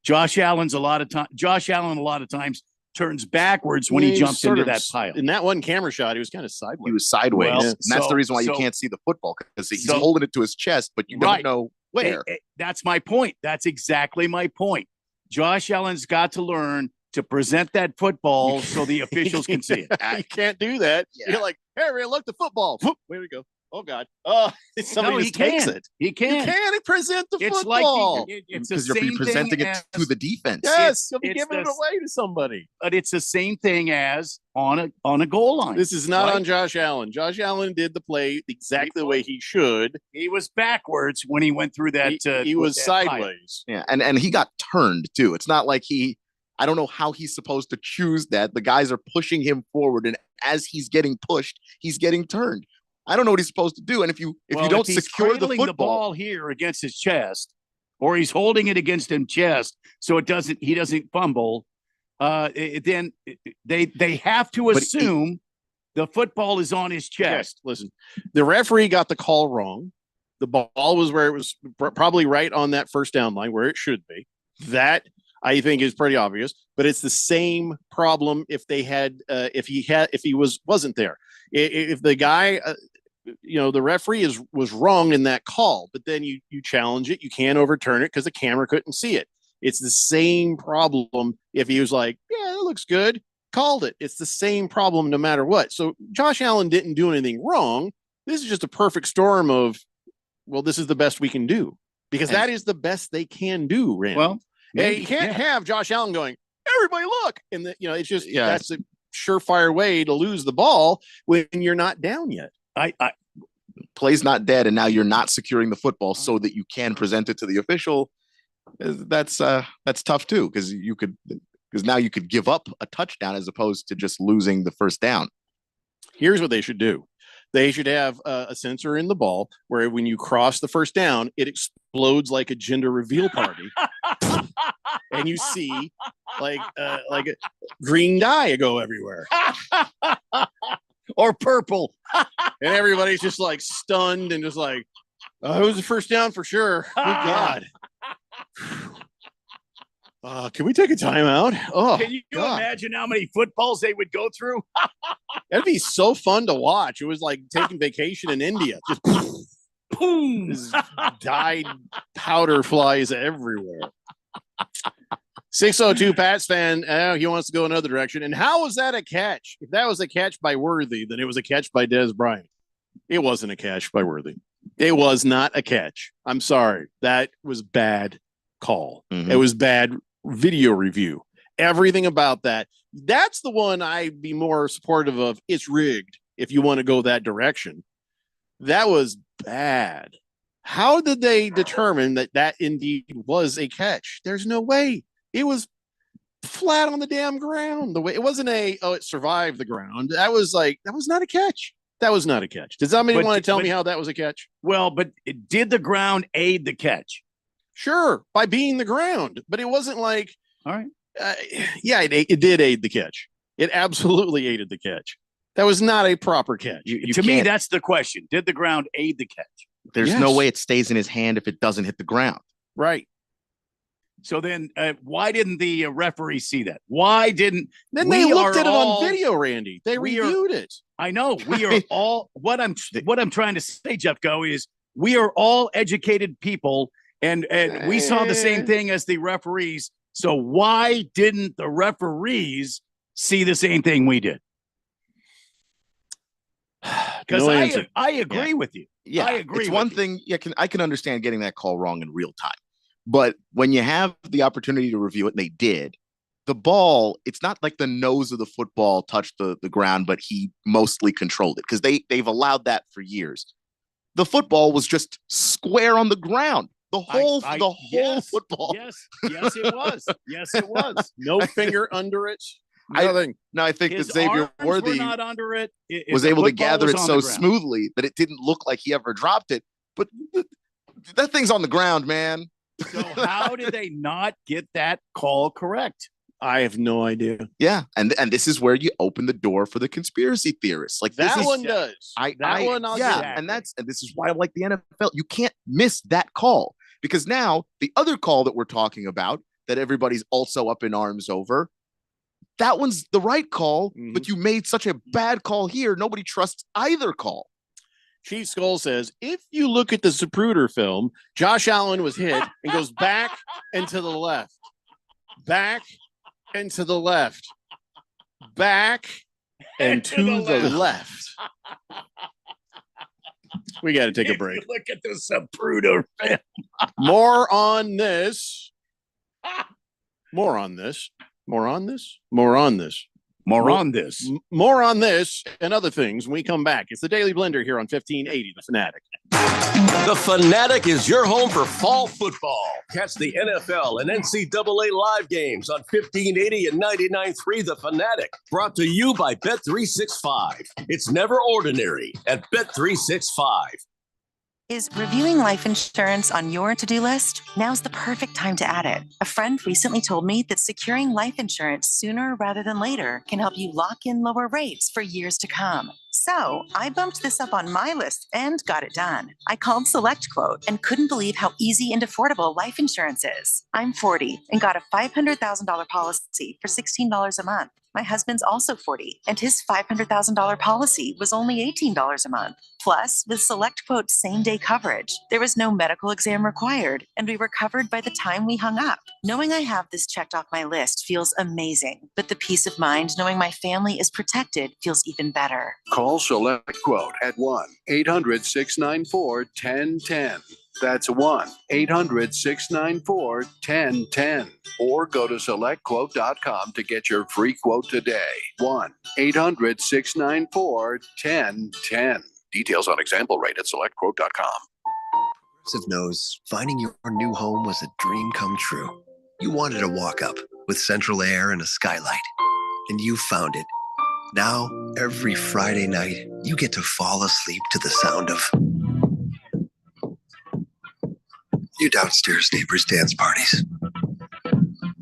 Josh Allen a lot of times turns backwards when he jumps into that pile. In that one camera shot, he was kind of sideways. He was sideways. Well, and that's the reason why you can't see the football, because he's holding it to his chest, but you don't know where. That's my point. That's exactly my point. Josh Allen's got to learn to present that football so the officials can see it. You can't do that. Yeah. You're like, hey, look, the football. Whoop, where we go. Oh, God. Oh, somebody just takes it. He can. You can't present the it's football. It's the because you'll be presenting it to the defense. Yes, you'll be giving it away to somebody. But it's the same thing as on a goal line. This is not on Josh Allen. Josh Allen did the play exactly the way he should. He was backwards when he went through that. He was sideways. Yeah, and he got turned, too. It's not like I don't know how he's supposed to choose that. The guys are pushing him forward, and as he's getting pushed, he's getting turned. I don't know what he's supposed to do. And if you don't secure the football, the ball here against his chest, or he's holding it against his chest so he doesn't fumble, then they have to assume the football is on his chest. Yes, listen, the referee got the call wrong. The ball was where it was, probably right on that first down line where it should be. That I think is pretty obvious, but it's the same problem if he wasn't there. If the guy, the referee was wrong in that call, but then you challenge it, you can't overturn it because the camera couldn't see it. It's the same problem if he was like, yeah, it looks good, called it. It's the same problem no matter what. So Josh Allen didn't do anything wrong. This is just a perfect storm of, well, this is the best we can do, because that is the best they can do, Randy. Well, you can't have Josh Allen going, everybody look. And it's just, that's a surefire way to lose the ball when you're not down yet. Play's not dead, and now you're not securing the football so that you can present it to the official. That's tough too, because now you could give up a touchdown as opposed to just losing the first down. Here's what they should do. They should have a sensor in the ball where when you cross the first down, it explodes like a gender reveal party. And you see like a green dye go everywhere. Or purple. And everybody's just like stunned and just like, oh, it was the first down for sure. Good God. Can we take a timeout? Oh, can you God. imagine how many footballs they would go through? That'd be so fun to watch. It was like taking vacation in India. Just boom, just dyed powder flies everywhere. 602 Pats fan, he wants to go another direction. And how was that a catch? If that was a catch by Worthy, then it was a catch by Dez Bryant. It wasn't a catch by Worthy. It was not a catch. I'm sorry. That was bad call. It was bad video review. Everything about that. That's the one I'd be more supportive of. It's rigged if you want to go that direction. That was bad. How did they determine that that indeed was a catch? There's no way. It was flat on the damn ground. The way it wasn't it survived the ground. That was not a catch. That was not a catch. Does somebody want to tell me how that was a catch? Well, but did the ground aid the catch? Sure, by being the ground, but it wasn't like, all right. It did aid the catch. It absolutely aided the catch. That was not a proper catch. To me, that's the question. Did the ground aid the catch? There's no way it stays in his hand if it doesn't hit the ground. Right. So then why didn't the referee see that? Why didn't they looked at it on video, Randy? They reviewed it. I know. We are all what I'm trying to say, Jeff Go, is we are all educated people and we saw the same thing as the referees. So why didn't the referees see the same thing we did? Because I agree with you. Yeah, I agree. It's one thing. I can understand getting that call wrong in real time, but when you have the opportunity to review it, and they did. The ball, it's not like the nose of the football touched the ground, but he mostly controlled it because they've allowed that for years. The football was just square on the ground. The whole football. Yes, it was. Yes, it was. No finger under it. Nothing. I think that Xavier Worthy not under it. Was able to gather it so smoothly that it didn't look like he ever dropped it. But that thing's on the ground, man. So how did they not get that call correct? I have no idea. Yeah, and this is where you open the door for the conspiracy theorists. Like that this one does. And this is why I like the NFL. You can't miss that call because now the other call that we're talking about that everybody's also up in arms over, that one's the right call, but you made such a bad call here. Nobody trusts either call. Chief Skull says, if you look at the Zapruder film, Josh Allen was hit and goes back and to the left. Back and to the left. Back and to the left. We got to take a break. Look at the Zapruder film. More on this. More on this. More on this. More on this. More on this. More on this and other things when we come back. It's the Daily Blender here on 1580 The Fanatic. The Fanatic is your home for fall football. Catch the NFL and NCAA live games on 1580 and 99.3 The Fanatic. Brought to you by Bet365. It's never ordinary at Bet365. Is reviewing life insurance on your to-do list? Now's the perfect time to add it. A friend recently told me that securing life insurance sooner rather than later can help you lock in lower rates for years to come. So I bumped this up on my list and got it done. I called SelectQuote and couldn't believe how easy and affordable life insurance is. I'm 40 and got a $500,000 policy for $16 a month. My husband's also 40, and his $500,000 policy was only $18 a month. Plus, with SelectQuote same-day coverage, there was no medical exam required, and we were covered by the time we hung up. Knowing I have this checked off my list feels amazing, but the peace of mind knowing my family is protected feels even better. Call SelectQuote at 1-800-694-1010. That's 1-800-694-1010. Or go to SelectQuote.com to get your free quote today. 1-800-694-1010. Details on example rate at SelectQuote.com. Progressive knows finding your new home was a dream come true. You wanted a walk-up with central air and a skylight. And you found it. Now, every Friday night, you get to fall asleep to the sound of your downstairs neighbors' dance parties.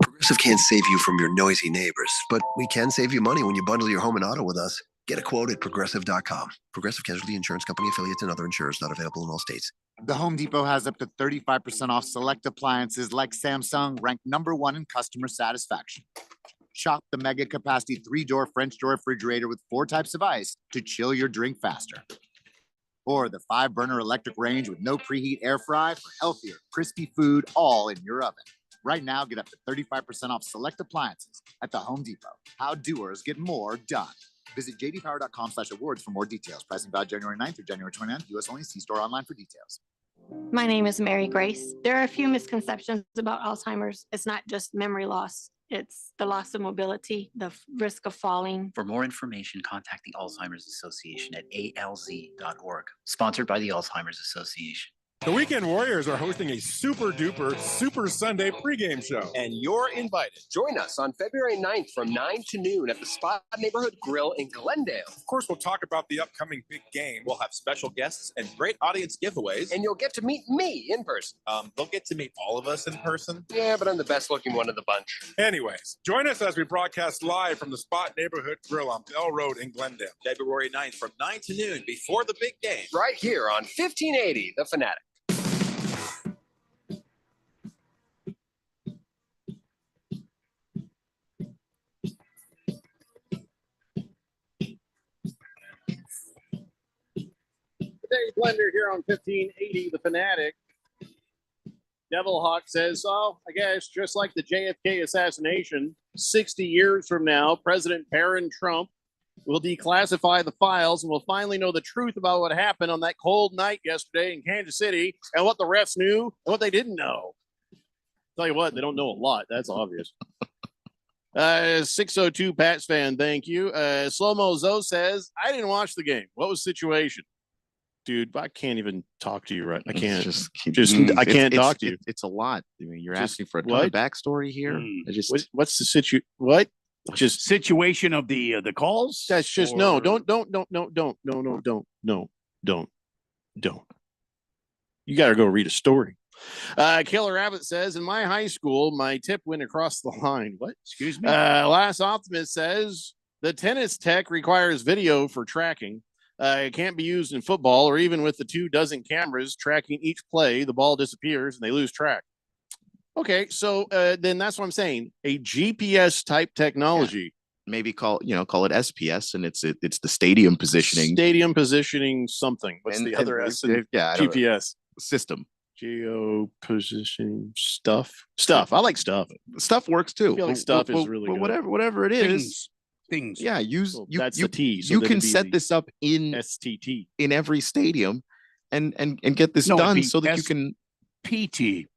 Progressive can't save you from your noisy neighbors, but we can save you money when you bundle your home and auto with us. Get a quote at progressive.com. Progressive Casualty Insurance Company affiliates and other insurers not available in all states. The Home Depot has up to 35% off select appliances like Samsung, ranked #1 in customer satisfaction. Shop the mega capacity 3-door French door refrigerator with 4 types of ice to chill your drink faster. Or the 5-burner electric range with no preheat air fry for healthier, crispy food all in your oven. Right now, get up to 35% off select appliances at the Home Depot. How doers get more done. Visit jdpower.com/awards for more details. Pricing valid January 9th through January 29th. U.S. only. See store online for details. My name is Mary Grace. There are a few misconceptions about Alzheimer's. It's not just memory loss. It's the loss of mobility, the risk of falling. For more information, contact the Alzheimer's Association at alz.org. Sponsored by the Alzheimer's Association. The Weekend Warriors are hosting a super duper Super Sunday pregame show. And you're invited. Join us on February 9th from 9 to noon at the Spot Neighborhood Grill in Glendale. Of course, we'll talk about the upcoming big game. We'll have special guests and great audience giveaways. And you'll get to meet me in person. They'll get to meet all of us in person. Yeah, but I'm the best looking one of the bunch. Anyways, join us as we broadcast live from the Spot Neighborhood Grill on Bell Road in Glendale. February 9th from 9 to noon before the big game. Right here on 1580 The Fanatic. Daily Blender here on 1580 The Fanatic. Devil Hawk says, I guess just like the JFK assassination, 60 years from now, President Barron Trump will declassify the files and we'll finally know the truth about what happened on that cold night yesterday in Kansas City and what the refs knew and what they didn't know. Tell you what, they don't know a lot. That's obvious. 602 Pats fan, thank you. Slow-Mo Zoe says, I didn't watch the game. What was the situation? Dude, I can't even talk to you right. I can't I can't talk to you. It's a lot. I mean, you're asking for a ton of backstory here. What's the situation? What? Just situation of the calls? That's just no. Don't. You got to go read a story. Killer Rabbit says, in my high school, my tip went across the line. What? Excuse me? Last Optimist says, the tennis tech requires video for tracking. It can't be used in football or even with the 24 cameras tracking each play. The ball disappears and they lose track. Okay, so then that's what I'm saying. A GPS type technology. Yeah. Maybe call it SPS, and it's the stadium positioning. Stadium positioning something. What's the other S? GPS system. Geo positioning stuff. I like stuff. Stuff works too. I feel like stuff is really good. Whatever it is. Things. Yeah, that's the T. So you can set this up in STT in every stadium, and get this done so that you can PT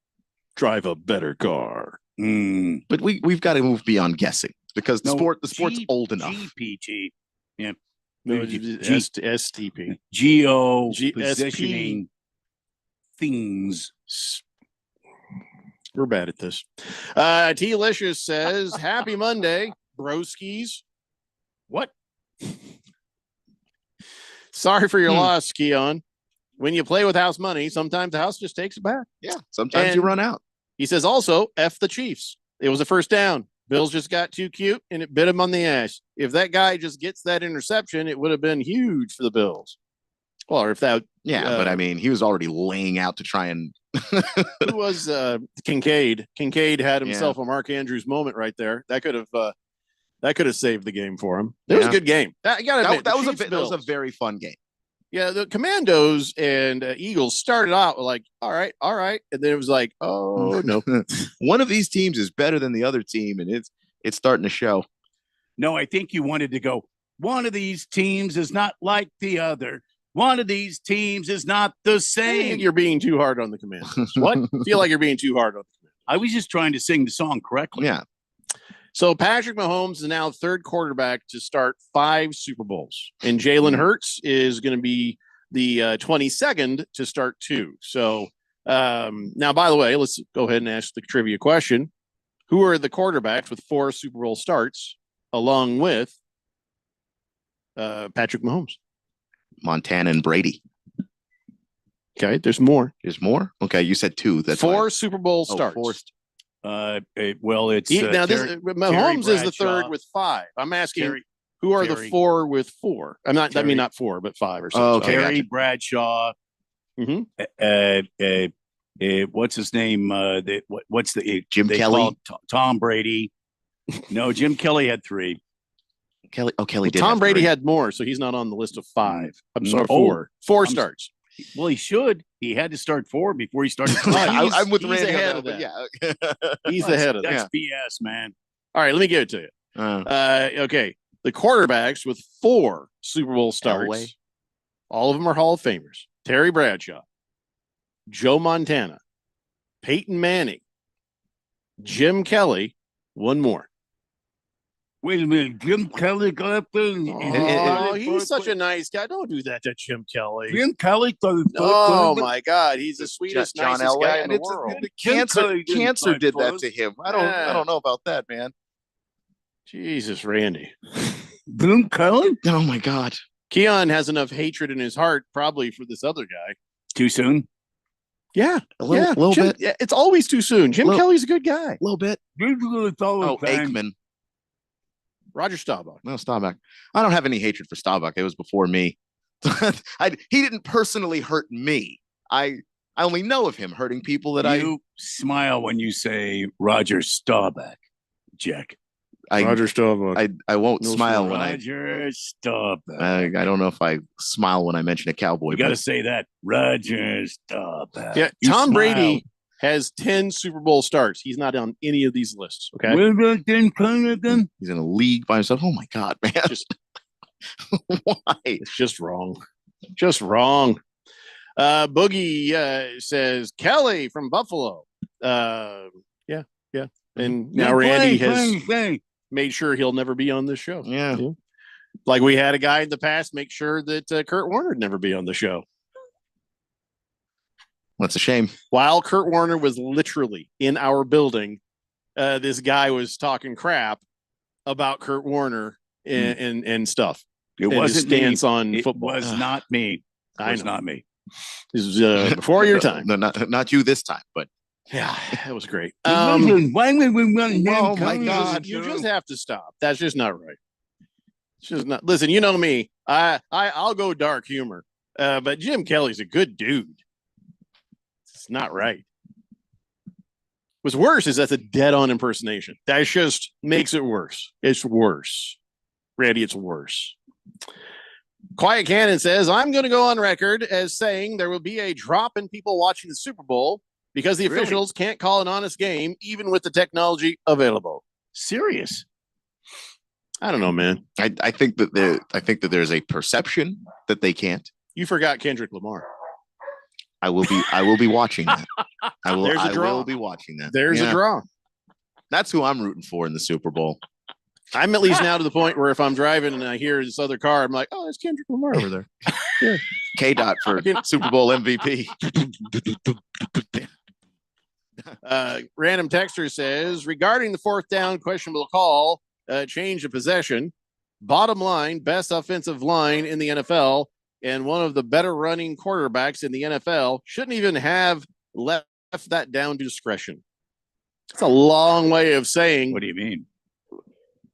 drive a better car. But we've got to move beyond guessing because the sport's old enough. GPT, yeah, STP, geo positioning things. We're bad at this. T-Licious says, "Happy Monday, broskies." What? Sorry for your loss, Keon. When you play with house money, sometimes the house just takes it back. Yeah, sometimes you run out. He says also, F the Chiefs. It was a first down. Bills just got too cute and it bit him on the ass. If that guy just gets that interception, it would have been huge for the Bills. Well, or if that... Yeah, but I mean, he was already laying out to try and... Who was Kincaid? Kincaid had himself a Mark Andrews moment right there. That could have saved the game for him. It was a good game. That was a very fun game. Yeah, the Commandos and Eagles started out like, all right, and then it was like, oh no, one of these teams is better than the other team, and it's starting to show. No, I think you wanted to go. One of these teams is not like the other. One of these teams is not the same. You're being too hard on the Commandos. What? I feel like you're being too hard on the Commandos. I was just trying to sing the song correctly. Yeah. So Patrick Mahomes is now third quarterback to start 5 Super Bowls, and Jalen Hurts is going to be the 22nd to start 2. So now, by the way, let's go ahead and ask the trivia question: who are the quarterbacks with 4 Super Bowl starts, along with Patrick Mahomes. Montana and Brady. Okay, there's more. There's more. Okay, you said 2. That's four why. Super Bowl starts. Well, it's Mahomes is the third with 5. I'm asking who are the 4 with 4? I'm not. I mean, not 4, but 5 or something. Oh, okay, Terry gotcha. Bradshaw. What's his name? What's the Jim they Kelly? call Tom Brady. No, Jim Kelly had 3. Kelly. Oh, Kelly did. Tom have Brady 3. had more, so he's not on the list of 5. I'm sorry, Oh, 4. 4 starts. Well, he should. He had to start 4 before he started. I'm with he's Randy ahead on of that, that. but yeah. He's ahead of that. That's BS, man. All right, let me give it to you. Okay, the quarterbacks with 4 Super Bowl starts. Elway. All of them are Hall of Famers. Terry Bradshaw, Joe Montana, Peyton Manning, Jim Kelly. One more. Wait a minute, Jim Kelly got up there. Oh, he's such a nice guy. Don't do that to Jim Kelly. Jim Kelly. Oh my God, he's the sweetest, John nicest Elway. guy in And the it's world. cancer did that to him. I don't know about that, man. Jesus, Randy. Jim Kelly. Oh my God. Keon has enough hatred in his heart, probably for this other guy. Too soon. Yeah, a little Jim, bit. Yeah, it's always too soon. Jim Kelly's a good guy. A little bit. Oh, Aikman. Roger Staubach. No, Staubach. I don't have any hatred for Staubach. It was before me. He didn't personally hurt me. I only know of him hurting people that You smile when you say Roger Staubach, Jack. Roger Staubach. I won't smile when Roger Staubach. I don't know if I smile when I mention a cowboy. You got to say that. Roger Staubach. Yeah, You Tom smile. Brady has 10 Super Bowl starts. He's not on any of these lists. Okay. What about Dan Cunningham? He's in a league by himself. Oh my God, man. Why? It's just wrong. Just wrong. Boogie says Kelly from Buffalo. Yeah. And now Randy has made sure he'll never be on this show. Yeah. Like we had a guy in the past make sure that Kurt Warner would never be on the show. That's a shame. While Kurt Warner was literally in our building, this guy was talking crap about Kurt Warner and stuff. It and wasn't his stance me. on It football. was not me. It was know. not me. This was before your time. No, not you this time, but yeah, that was great. Why would we run oh my God. You just have to stop. That's just not right. It's just not. Listen, you know me. I'll go dark humor, but Jim Kelly's a good dude. It's not right. What's worse is that's a dead-on impersonation. That just makes it worse. It's worse. Randy, it's worse. Quiet Cannon says, I'm going to go on record as saying there will be a drop in people watching the Super Bowl because the officials can't call an honest game, even with the technology available. Serious. I don't know, man. I think that there's a perception that they can't. You forgot Kendrick Lamar. I will be watching that. I will be watching that. There's a draw. That's who I'm rooting for in the Super Bowl. I'm at least now to the point where if I'm driving and I hear this other car, I'm like, oh, there's Kendrick Lamar over there. Yeah. K-Dot for Super Bowl MVP. Random texter says, regarding the 4th down questionable call, change of possession, bottom line, best offensive line in the NFL, and one of the better running quarterbacks in the NFL shouldn't even have left that down to discretion. It's a long way of saying. What do you mean?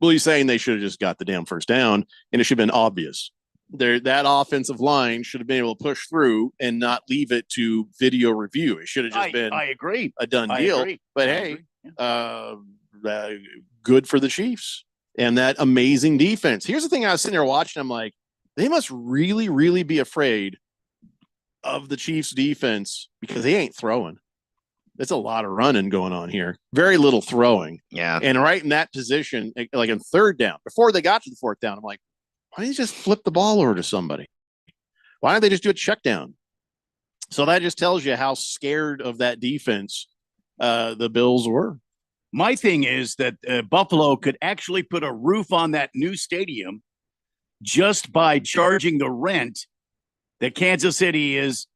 Well, he's saying they should have just got the damn first down, and it should have been obvious. That offensive line should have been able to push through and not leave it to video review. It should have just been I agree. A done deal. But hey, good for the Chiefs and that amazing defense. Here's the thing I was sitting there watching. I'm like, they must really, really be afraid of the Chiefs defense because they ain't throwing. There's a lot of running going on here. Very little throwing. Yeah. And right in that position, like in 3rd down, before they got to the 4th down, I'm like, why don't you just flip the ball over to somebody? Why don't they just do a check down? So that just tells you how scared of that defense the Bills were. My thing is that Buffalo could actually put a roof on that new stadium just by charging the rent that Kansas City is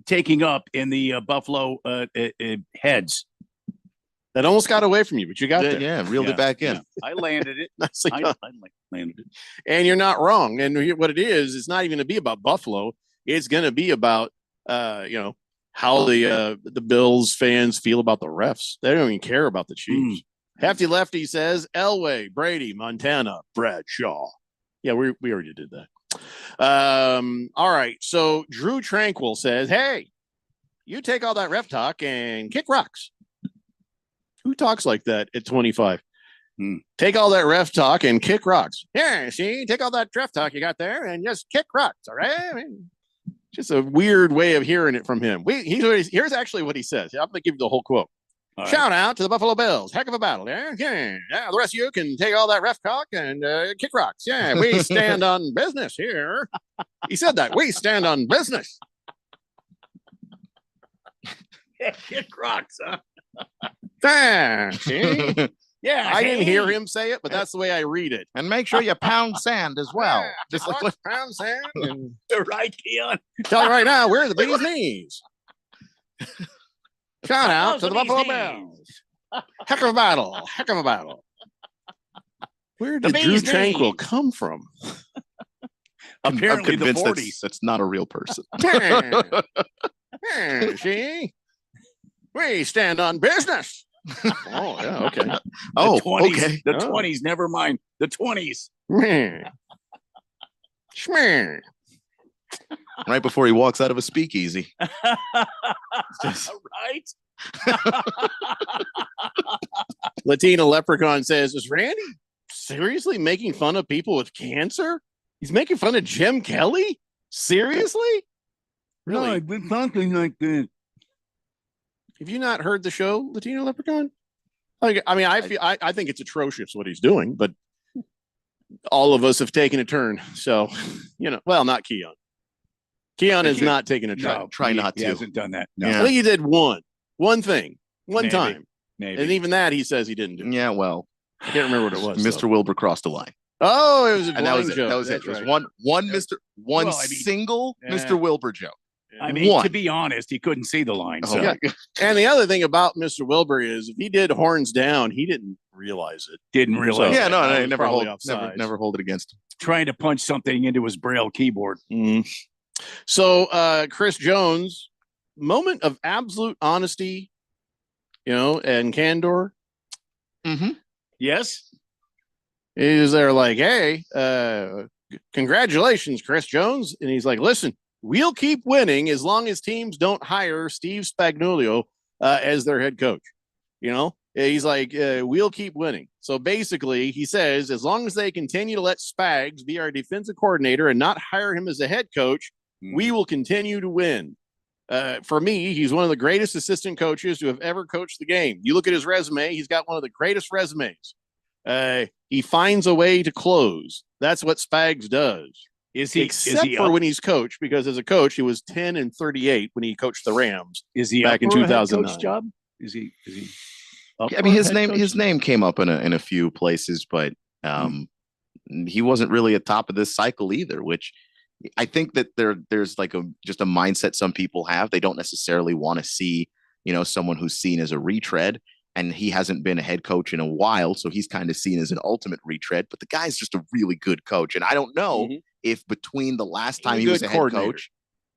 taking up in the Buffalo heads. That almost got away from you, but you got there. Yeah, reeled it back in. I landed it. Nicely I done. landed it. And you're not wrong. And what it is, it's not even going to be about Buffalo. It's going to be about, how the Bills fans feel about the refs. They don't even care about the Chiefs. Hefty Lefty says Elway, Brady, Montana, Bradshaw. Yeah, we already did that. All right. So Drew Tranquil says, hey, you take all that ref talk and kick rocks. Who talks like that at 25? Take all that ref talk and kick rocks. Yeah, see, take all that ref talk you got there and just kick rocks. All right. I mean, just a weird way of hearing it from him. Here's actually what he says. I'm going to give you the whole quote. All Shout out to the Buffalo Bills. Heck of a battle. Yeah. The rest of you can take all that ref talk and kick rocks. Yeah, we stand on business here. He said that. We stand on business. Kick rocks, huh? See? Yeah, I didn't hear him say it, but that's the way I read it. And make sure you pound sand as well. Yeah, just like pound sand. And right, Keon. Tell you right now, we're the bee's knees. Shout out to the Buffalo Bills. Heck of a battle. Heck of a battle. Where did Drew Tranquil come from? Apparently I'm convinced the 40s. that's not a real person. See? We stand on business. Oh, yeah, okay. Oh, the 20s, okay. The 20s, never mind. The 20s. Schmear. Right before he walks out of a speakeasy. Right? Latina Leprechaun says, is Randy seriously making fun of people with cancer? He's making fun of Jim Kelly? Seriously? Really? No, I've been talking like this. Have you not heard the show, Latino Leprechaun? I think it's atrocious what he's doing, but all of us have taken a turn. So, not Keon. Keon has not taken a turn. No, try not to. He hasn't done that. No. I think he did one thing, one time. Maybe. And even that he says he didn't do. Yeah, well. I can't remember what it was. Mr. Wilbur crossed the line. Oh, it was a and that was joke. it. That was That's it. It was right. one single Mr. Wilbur joke. I mean, to be honest, he couldn't see the line. So. Yeah. And the other thing about Mr. Wilbur is if he did horns down, he didn't realize it. Didn't realize Yeah, it. no, That was never probably hold it against him. Trying to punch something into his Braille keyboard. Mm-hmm. So Chris Jones, moment of absolute honesty, and candor. Mm-hmm. Yes. Is there like, hey, congratulations, Chris Jones. And he's like, listen, we'll keep winning as long as teams don't hire Steve Spagnuolo as their head coach. He's like, we'll keep winning. So basically, he says, as long as they continue to let Spags be our defensive coordinator and not hire him as a head coach, we will continue to win. For me, he's one of the greatest assistant coaches who have ever coached the game. You look at his resume, he's got one of the greatest resumes. He finds a way to close. That's what Spags does. Except for when he's coached, because as a coach, he was 10-38 when he coached the Rams. Is he back in 2009? Job? Is he? I mean, his name came up in a few places, but he wasn't really at top of this cycle either. Which I think that there's like just a mindset some people have. They don't necessarily want to see someone who's seen as a retread. And he hasn't been a head coach in a while, so he's kind of seen as an ultimate retread. But the guy's just a really good coach, and I don't know if between the last time he was a head coach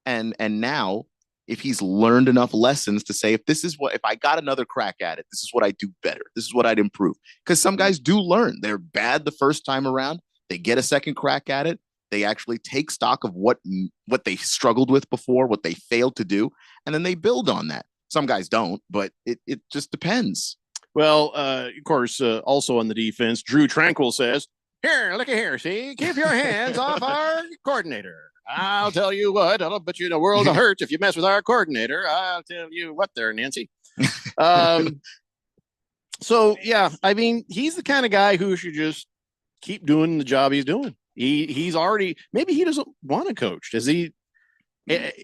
and now, if he's learned enough lessons to say, if I got another crack at it, this is what I do better. This is what I'd improve. Because some guys do learn. They're bad the first time around. They get a second crack at it. They actually take stock of what they struggled with before, what they failed to do, and then they build on that. Some guys don't, but it just depends. Well, of course, also on the defense, Drew Tranquil says, here, look at here, see? Keep your hands off our coordinator. I'll tell you what, I'll put you in a world of hurt if you mess with our coordinator. I'll tell you what there, Nancy. So, yeah, I mean, he's the kind of guy who should just keep doing the job he's doing. He's already, maybe he doesn't want to coach.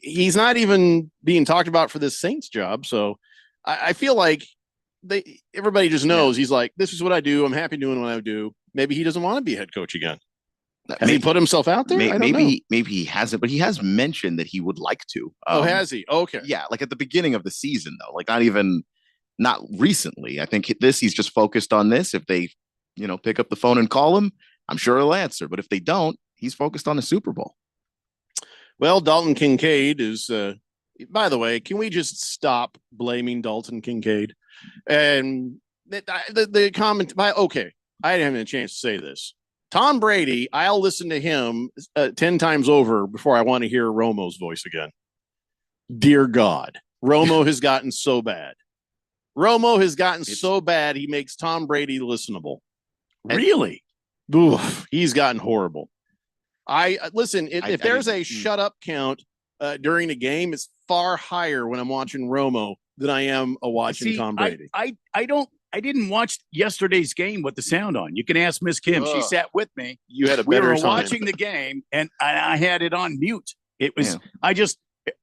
He's not even being talked about for this Saints job. So I feel like everybody just knows he's like, this is what I do. I'm happy doing what I do. Maybe he doesn't want to be a head coach again. Has he put himself out there? Maybe he hasn't, but he has mentioned that he would like to. Has he? Okay. Yeah, like at the beginning of the season, though. Like not even not recently. I think he's just focused on this. If they, pick up the phone and call him, I'm sure he'll answer. But if they don't, he's focused on the Super Bowl. Well, Dalton Kincaid is, by the way, can we just stop blaming Dalton Kincaid? And the comment, okay, I didn't have a chance to say this. Tom Brady, I'll listen to him 10 times over before I want to hear Romo's voice again. Dear God, Romo has gotten so bad. Romo has gotten so bad, he makes Tom Brady listenable. Really? Oof, he's gotten horrible. Listen, if there's a shut up count during the game, it's far higher when I'm watching Romo than I am watching Tom Brady. I didn't watch yesterday's game with the sound on. You can ask Miss Kim. She sat with me. You had a we better were time. watching the game, and I had it on mute. It was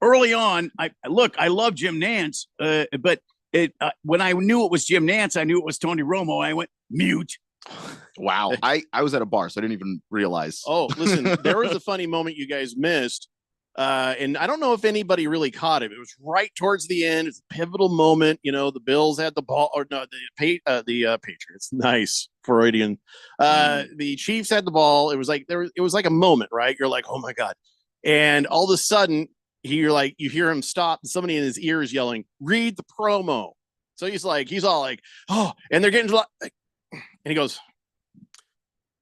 early on. I love Jim Nantz, but when I knew it was Jim Nantz, I knew it was Tony Romo. I went mute. Wow. I was at a bar, so I didn't even realize. Oh, listen, there was a funny moment you guys missed. And I don't know if anybody really caught it. It was right towards the end. It's a pivotal moment. The Bills had the ball, or no, the Patriots. Nice Freudian. The Chiefs had the ball. It was like it was like a moment, right? You're like, oh my God. And all of a sudden, you hear him stop, and somebody in his ear is yelling, read the promo. So he's all like, oh, and they're getting to and he goes,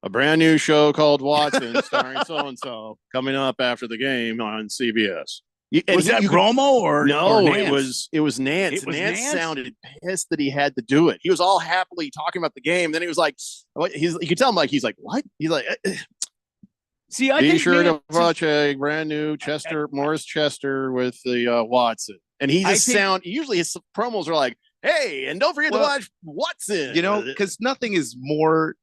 a brand new show called Watson starring so-and-so coming up after the game on CBS. Was that Romo or no? Or it was Nantz. Nantz sounded pissed that he had to do it. He was all happily talking about the game. Then he was like, you could tell him he's like, what? He's like, see, I be think sure to watch a brand new Morris Chester with the Watson. And he just usually his promos are like, hey, and don't forget to watch Watson. Because nothing is more.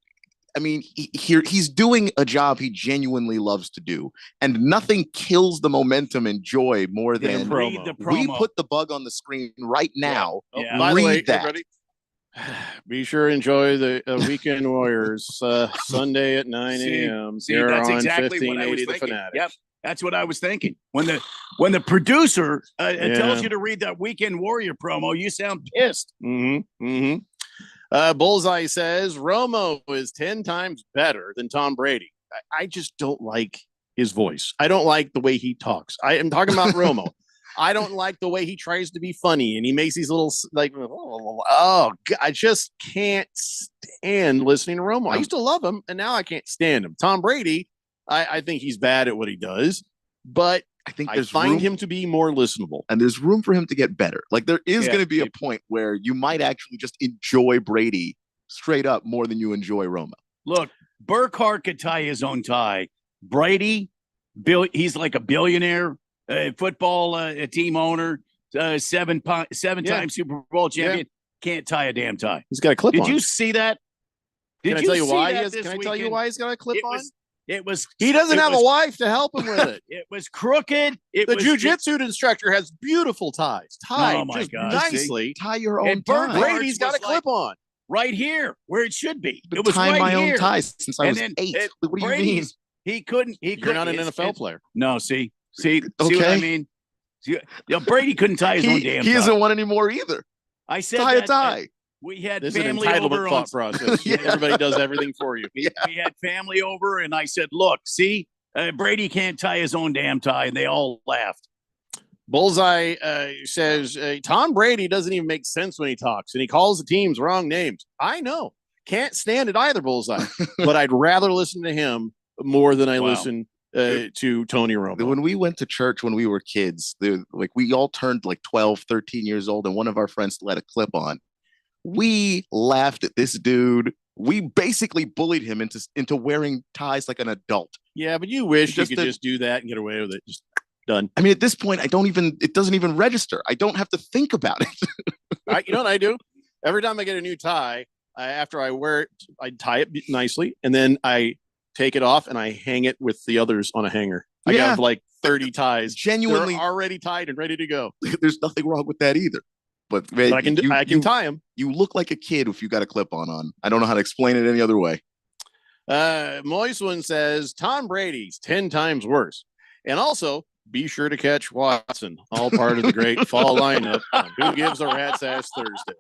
I mean, he's doing a job he genuinely loves to do, and nothing kills the momentum and joy more than we put the bug on the screen right now. Yeah. By the way, everybody, be sure to enjoy the Weekend Warriors Sunday at 9 a.m. here that's on exactly what I was 1580 The thinking. Fanatic. Yep, that's what I was thinking. When the producer tells you to read that Weekend Warrior promo, you sound pissed. Mm-hmm. Mm-hmm. Bullseye says Romo is 10 times better than Tom Brady. I just don't like his voice. I don't like the way he talks. I am talking about Romo. I don't like the way he tries to be funny and he makes these little I just can't stand listening to Romo. I used to love him and now I can't stand him. Tom Brady, I think he's bad at what he does, but I find him to be more listenable. And there's room for him to get better. Like there is going to be a point where you might actually just enjoy Brady straight up more than you enjoy Romo. Look, Burkhardt could tie his own tie. Brady, he's like a billionaire football team owner, seven-time Super Bowl champion. Can't tie a damn tie. He's got a clip on. Did you see that? Can I tell you why he's got a clip on? He doesn't have a wife to help him with it. It was crooked. The jiu-jitsu instructor has beautiful ties. Tied nicely. Tie your own tie. Brady's got a clip on. Right here, where it should be. Been It was tying right my here. own ties since I was 8. What do you mean? He couldn't. You're not an NFL player. No, see what I mean? Brady couldn't tie his own damn tie. He isn't one anymore either. I said tie a tie. We had this family is an entitlement over thought process. Everybody does everything for you. We had family over, and I said, "Look, see, Brady can't tie his own damn tie," and they all laughed. Bullseye says Tom Brady doesn't even make sense when he talks, and he calls the teams wrong names. I know, can't stand it either, Bullseye. But I'd rather listen to him more than I listen to Tony Romo. When we went to church when we were kids, we all turned like 12, 13 years old, and one of our friends let a clip on. We laughed at this dude. We basically bullied him into wearing ties like an adult. Yeah, but you wish you could just do that and get away with it. Just done. I mean, at this point, it doesn't even register. I don't have to think about it. You know what I do? Every time I get a new tie, after I wear it, I tie it nicely, and then I take it off and I hang it with the others on a hanger. I have like 30 ties. Genuinely they're already tied and ready to go. There's nothing wrong with that either. But I can tie them. You look like a kid if you got a clip on. I don't know how to explain it any other way. Moist one says Tom Brady's 10 times worse. And also, be sure to catch Watson, all part of the great fall lineup on Who Gives a Rat's Ass Thursdays.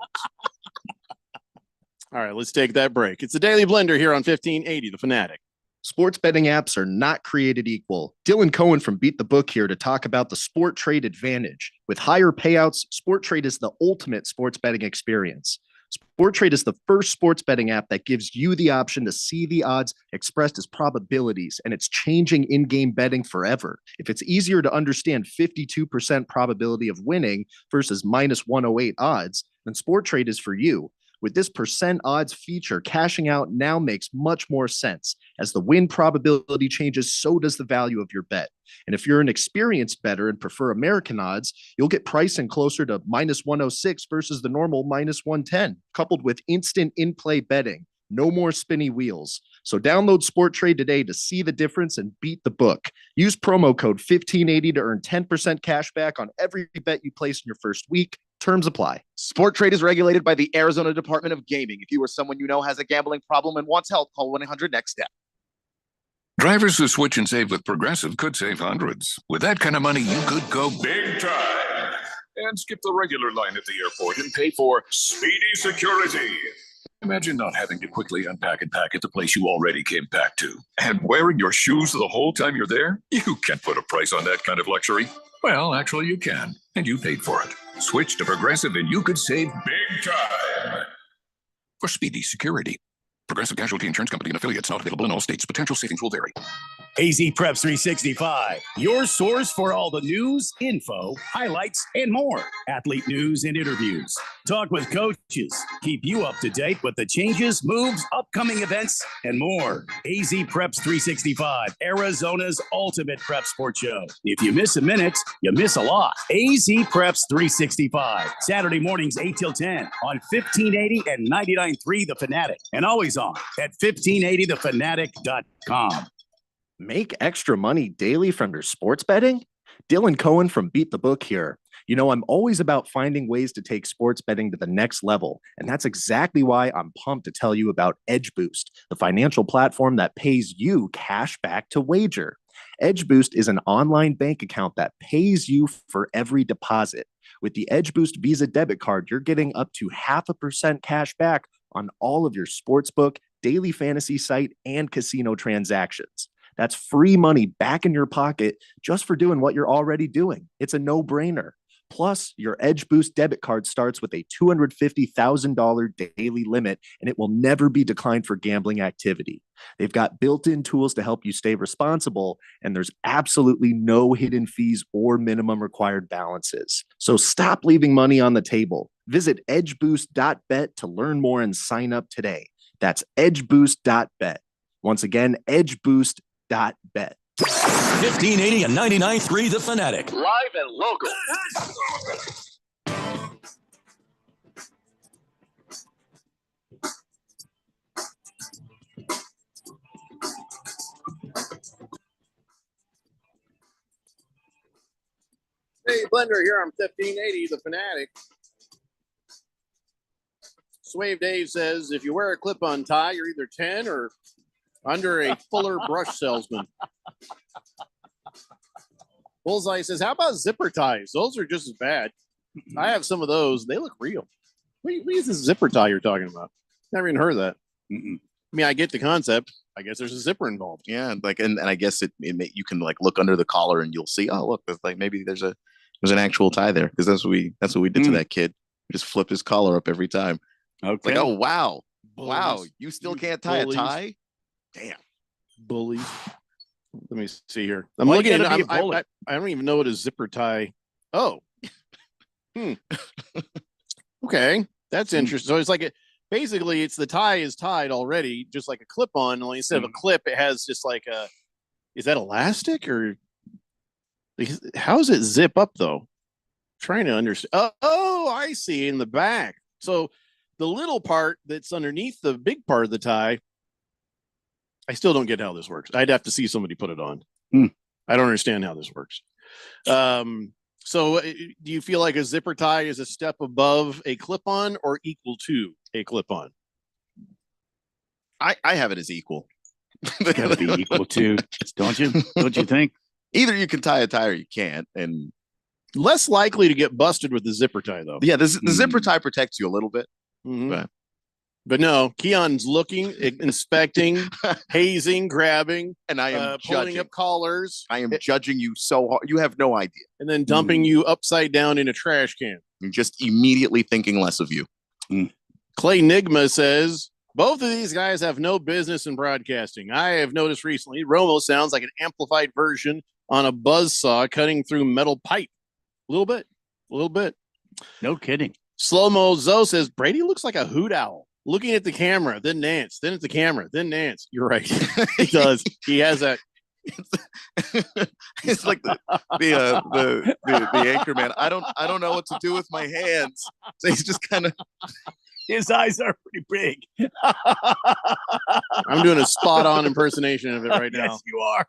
All right, let's take that break. It's the Daily Blender here on 1580 The Fanatic. Sports betting apps are not created equal. Dylan Cohen from Beat the Book here to talk about the Sport Trade advantage. With higher payouts, Sport Trade is the ultimate sports betting experience. Sport Trade is the first sports betting app that gives you the option to see the odds expressed as probabilities, and it's changing in-game betting forever. If it's easier to understand 52% probability of winning versus minus 108 odds, then Sport Trade is for you. With this percent odds feature, cashing out now makes much more sense. As the win probability changes, so does the value of your bet. And if you're an experienced bettor and prefer American odds, you'll get pricing closer to minus 106 versus the normal minus 110, coupled with instant in-play betting. No more spinny wheels. So download Sport Trade today to see the difference and beat the book. Use promo code 1580 to earn 10% cash back on every bet you place in your first week. Terms apply. Sport Trade is regulated by the Arizona Department of Gaming. If you or someone you know has a gambling problem and wants help, call 1-800-NEXT-STEP. Drivers who switch and save with Progressive could save hundreds. With that kind of money, you could go big time and skip the regular line at the airport and pay for speedy security. Imagine not having to quickly unpack and pack at the place you already came back to. And wearing your shoes the whole time you're there? You can't put a price on that kind of luxury. Well, actually you can, and you paid for it. Switch to Progressive and you could save big time for speedy security. Progressive Casualty Insurance Company and affiliates, not available in all states. Potential savings will vary. AZ Preps 365, your source for all the news, info, highlights, and more. Athlete news and interviews. Talk with coaches. Keep you up to date with the changes, moves, upcoming events, and more. AZ Preps 365, Arizona's ultimate prep sports show. If you miss a minute, you miss a lot. AZ Preps 365, Saturday mornings 8 till 10 on 1580 and 99.3 The Fanatic. And always on at 1580thefanatic.com. Make extra money daily from your sports betting? Dylan Cohen from Beat the Book here. You know, I'm always about finding ways to take sports betting to the next level, and that's exactly why I'm pumped to tell you about Edge Boost, the financial platform that pays you cash back to wager. Edge Boost is an online bank account that pays you for every deposit. With the Edge Boost Visa debit card, you're getting up to 0.5% cash back on all of your sportsbook, daily fantasy site, and casino transactions. That's free money back in your pocket just for doing what you're already doing. It's a no-brainer. Plus, your Edge Boost debit card starts with a $250,000 daily limit, and it will never be declined for gambling activity. They've got built-in tools to help you stay responsible, and there's absolutely no hidden fees or minimum required balances. So stop leaving money on the table. Visit edgeboost.bet to learn more and sign up today. That's edgeboost.bet. Once again, edgeboost.bet. 1580 and 99.3 The Fanatic. Live and local. Hey, Blender here on 1580 The Fanatic. Swave Dave says, if you wear a clip-on tie, you're either 10 or under a Fuller brush salesman. Bullseye says, how about zipper ties? Those are just as bad. I have some of those. They look real. What is this zipper tie you're talking about? Never even heard of that. I mean, I get the concept. I guess there's a zipper involved. Yeah, like and I guess you can like look under the collar and you'll see, oh look, there's like maybe there's an actual tie there, because that's what we did to that kid. We just flip his collar up every time. Okay. Like, oh wow. Bullies. Wow, you still can't tie Bullies. a tie? Damn. Bullies. Let me see here. I'm Why looking you at gotta be a bully? I don't even know what a zipper tie. Oh. Okay. That's interesting. So it's like basically it's the tie is tied already, just like a clip-on, only instead of a clip, it has just like is that elastic or how does it zip up though? Trying to understand. Oh, I see, in the back. So the little part that's underneath the big part of the tie, I still don't get how this works. I'd have to see somebody put it on. I don't understand how this works. So do you feel like a zipper tie is a step above a clip-on or equal to a clip-on? I have it as equal. Gotta be equal to, don't you? Don't you think? Either you can tie a tie or you can't. And less likely to get busted with the zipper tie, though. Yeah, the zipper tie protects you a little bit. But no, Keon's looking, inspecting, hazing, grabbing, and I am pulling judging. up collars. I am judging you so hard. You have no idea. And then dumping you upside down in a trash can. I'm just immediately thinking less of you. Clay Nigma says, both of these guys have no business in broadcasting. I have noticed recently, Romo sounds like an amplified version on a buzzsaw cutting through metal pipe. A little bit. No kidding. Slow-mo Zoe says, Brady looks like a hoot owl. Looking at the camera, then Nance, then at the camera, then Nance. You're right. He does. He has that. It's like the anchor man. I don't know what to do with my hands. So he's just kind of. His eyes are pretty big. I'm doing a spot-on impersonation of it right now. Yes, you are.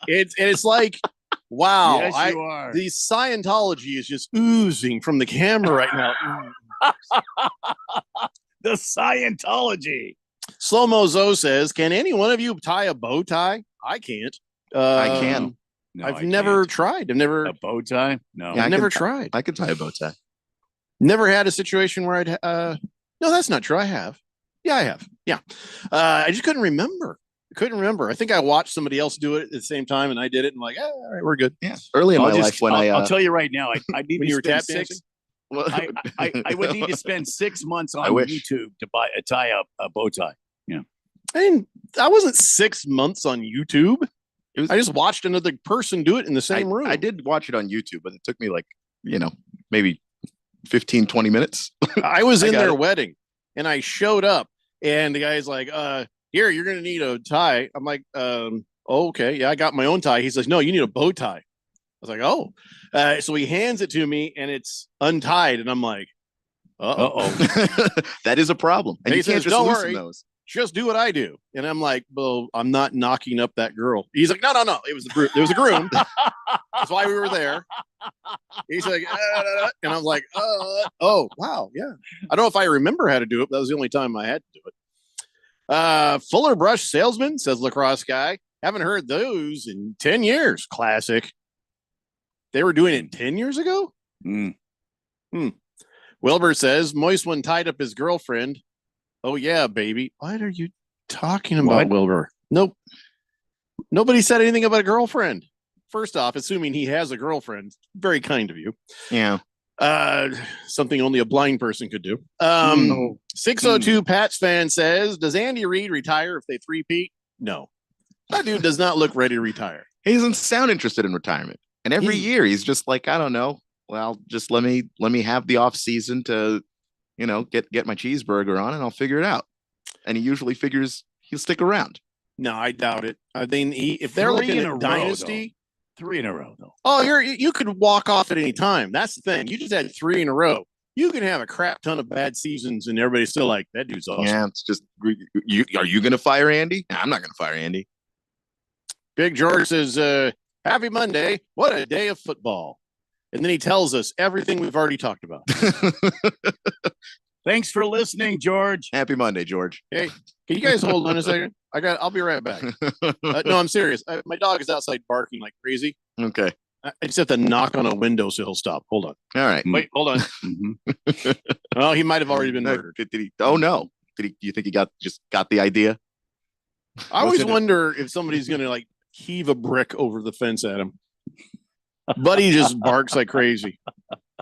It's like, wow. Yes, you are. The Scientology is just oozing from the camera right now. The Scientology. Slow-mo Zoe says, can any one of you tie a bow tie? I can't. I can. No, I've I never can't. tried. I've never A bow tie? No. I've never tried. I could tie a bow tie. Never had a situation where I'd no, that's not true. I have. Yeah, I have. Yeah. I just couldn't remember. I think I watched somebody else do it at the same time and I did it and like, all right, we're good. Yeah. Early in my life when I'll tell you right now, I need When to you were spend tap six. dancing? I would need to spend 6 months on wish. YouTube to tie a bow tie. Yeah. I wasn't 6 months on YouTube. I just watched another person do it in the same room. I did watch it on YouTube, but it took me like, maybe 15, 20 minutes. I was in got their it. wedding and I showed up and the guy's like, here, you're going to need a tie. I'm like, okay. Yeah, I got my own tie. He says, no, you need a bow tie. I was like, oh. So he hands it to me and it's untied. And I'm like, uh-oh. That is a problem. And And you he can't says, just don't loosen worry. those. Just do what I do. And I'm like, well, I'm not knocking up that girl. He's like, no. It was a groom. That's why we were there. He's like, and I'm like, oh, wow. Yeah. I don't know if I remember how to do it. But that was the only time I had to do it. Fuller Brush Salesman, says Lacrosse Guy. Haven't heard those in 10 years. Classic. They were doing it 10 years ago? Wilbur says, Moist one tied up his girlfriend. Oh, yeah, baby. What are you talking about, What? Wilbur? Nope. Nobody said anything about a girlfriend. First off, assuming he has a girlfriend, very kind of you. Yeah. Something only a blind person could do. 602 Pats fan says, does Andy Reid retire if they three-peat? No. That dude does not look ready to retire. He doesn't sound interested in retirement. And every year he's just like, I don't know. Well, just let me have the off season to, get my cheeseburger on and I'll figure it out. And he usually figures he'll stick around. No, I doubt it. I mean, if they're looking in a row, at dynasty, 3 in a row, though. oh, you could walk off at any time. That's the thing. You just had 3 in a row. You can have a crap ton of bad seasons, and everybody's still like, that dude's awesome. Yeah, it's just, are you going to fire Andy? Nah, I'm not going to fire Andy. Big George says, happy Monday. What a day of football. And then he tells us everything we've already talked about. Thanks for listening, George. Happy Monday, George. Hey, can you guys hold on a second? I'll be right back. No, I'm serious. My dog is outside barking like crazy. Okay. I just have to knock on a window so he'll stop. Hold on. All right. Wait, hold on. Oh, he might have already been murdered. Did he? Oh, no. Do you think he got the idea? I always wonder if somebody's going to like heave a brick over the fence at him. Buddy just barks like crazy.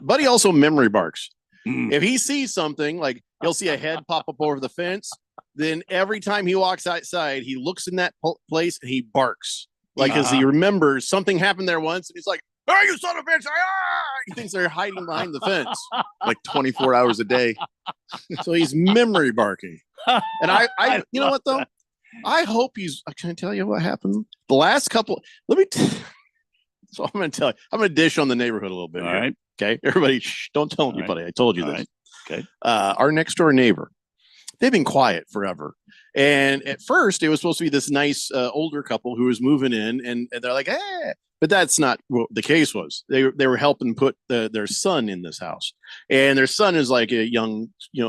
Buddy also memory barks. If he sees something, like he'll see a head pop up over the fence, then every time he walks outside, he looks in that place and he barks. Like, because he remembers something happened there once, and he's like, "Oh, you son of a bitch!" He thinks they're hiding behind the fence. Like 24 hours a day. So he's memory barking. And I you know what, though? I hope he's, can I tell you what happened? The last couple, so I'm going to tell you, I'm going to dish on the neighborhood a little bit. All here. right. Okay. Everybody, shh, don't tell anybody. I told you this. Right. Okay. Our next door neighbor, they've been quiet forever. And at first it was supposed to be this nice older couple who was moving in and they're like, hey, but that's not what the case was. They were helping put their son in this house, and their son is like a young,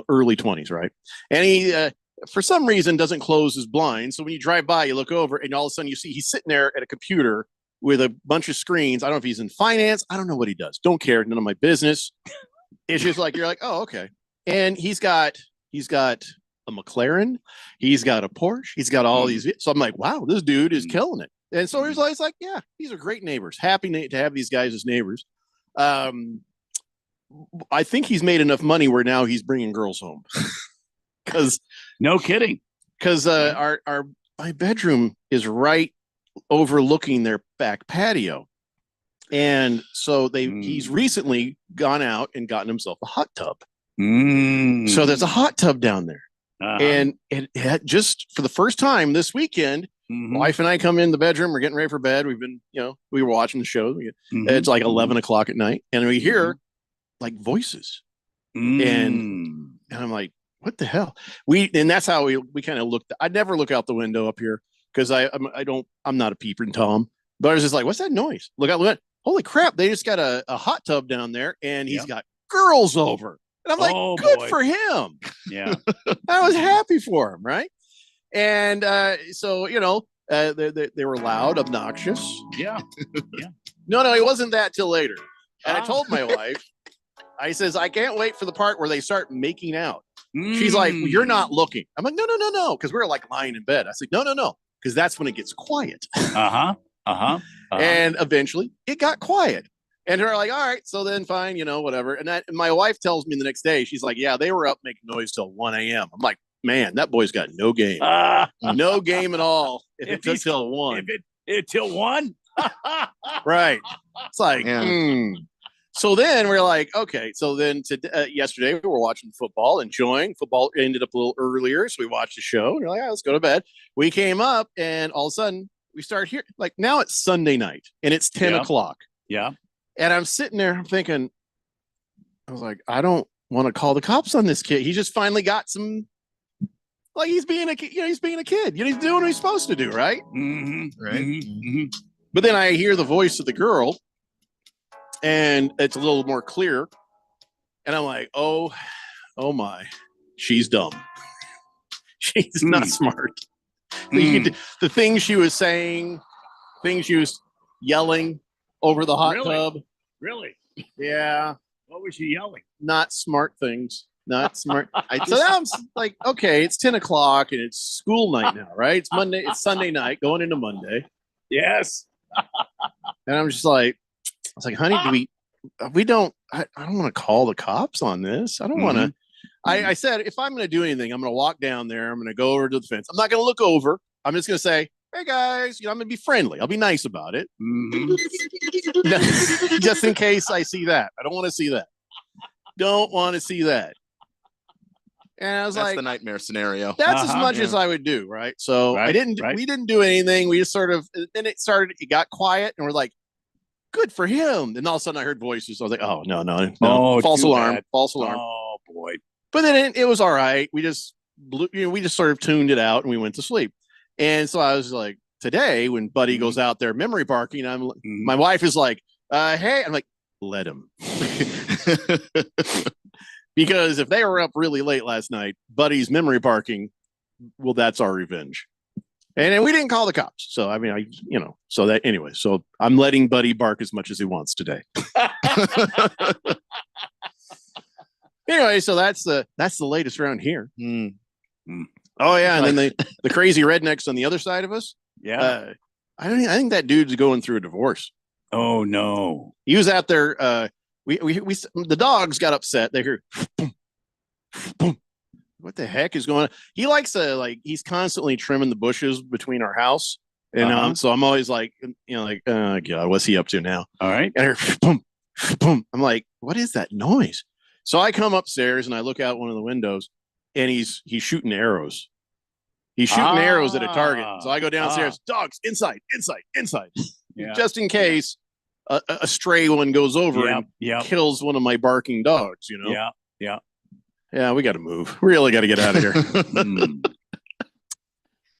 early 20s. Right. And for some reason doesn't close his blinds. So when you drive by, you look over and all of a sudden you see he's sitting there at a computer with a bunch of screens. I don't know if he's in finance. I don't know what he does. Don't care. None of my business. It's just like, you're like, oh, okay. And he's got a McLaren. He's got a Porsche. He's got all these. So I'm like, wow, this dude is killing it. And so it's like, yeah, these are great neighbors. Happy to have these guys as neighbors. I think he's made enough money where now he's bringing girls home. Because no kidding. Because my bedroom is right overlooking their back patio, and so he's recently gone out and gotten himself a hot tub. So there's a hot tub down there, and it had just for the first time this weekend. Wife and I come in the bedroom. We're getting ready for bed. We've been, we were watching the show. It's like 11 o'clock at night, and we hear like voices, and I'm like, what the hell? And that's how we kind of looked. I never look out the window up here because I'm not a peeping Tom. But I was just like, what's that noise? Look out! Holy crap! They just got a hot tub down there, and he's got girls over. And I'm like, good for him. Yeah, I was happy for him, right? And so they were loud, obnoxious. Yeah. No, it wasn't that till later. And I told my wife, I says, I can't wait for the part where they start making out. She's like, well, you're not looking. I'm like, no, because we're like lying in bed. I said, no, because that's when it gets quiet. And eventually it got quiet. And they're like, all right, so then fine, whatever. And my wife tells me the next day, she's like, yeah, they were up making noise till 1 a.m. I'm like, man, that boy's got no game. No game at all. If it took till 1. Till 1? Right. It's like, So then we're like, okay. So then yesterday we were watching football, enjoying. Football ended up a little earlier, so we watched the show. And we're like, let's go to bed. We came up, and all of a sudden we start here. Like now it's Sunday night, and it's 10 o'clock. Yeah. And I'm sitting there, I'm thinking, I was like, I don't want to call the cops on this kid. He just finally got some. Like he's being a kid, he's being a kid. He's doing what he's supposed to do, right? Right. But then I hear the voice of the girl, and it's a little more clear, and I'm like, oh my, she's dumb. She's not smart. The things she was saying, things she was yelling over the hot tub. Really? Yeah. What was she yelling? Not smart things. Not smart. So now I'm like, okay, it's 10 o'clock and it's school night now, right? It's Sunday night going into Monday. Yes. And I'm just like, I was like, honey, I don't want to call the cops on this. I don't want to. I said, if I'm going to do anything, I'm going to walk down there. I'm going to go over to the fence. I'm not going to look over. I'm just going to say, hey guys, I'm going to be friendly. I'll be nice about it. Just in case I see that. I don't want to see that. Don't want to see that. And I was that's like, the nightmare scenario. That's as much as I would do, right? So we didn't do anything. We just sort of, then it got quiet, and we're like, good for him. And all of a sudden I heard voices. I was like, oh, no. False alarm. Oh boy. But then it was all right. We just we just sort of tuned it out and we went to sleep. And so I was like, today when Buddy goes out there memory parking, my wife is like, hey, I'm like, let him. Because if they were up really late last night, Buddy's memory parking, well, that's our revenge. And we didn't call the cops. So, I mean, so that anyway, so I'm letting Buddy bark as much as he wants today. Anyway, so that's the latest around here. Oh yeah. And then the crazy rednecks on the other side of us. Yeah. I think that dude's going through a divorce. Oh no. He was out there. The dogs got upset. They heard boom, boom. What the heck is going on? He likes to he's constantly trimming the bushes between our house. And so I'm always like, God, what's he up to now? All right. And I heard boom, boom. I'm like, what is that noise? So I come upstairs and I look out one of the windows, and he's shooting arrows. He's shooting arrows at a target. So I go downstairs, dogs, inside. Yeah. Just in case a stray one goes over and kills one of my barking dogs, Yeah, we got to move. We really got to get out of here.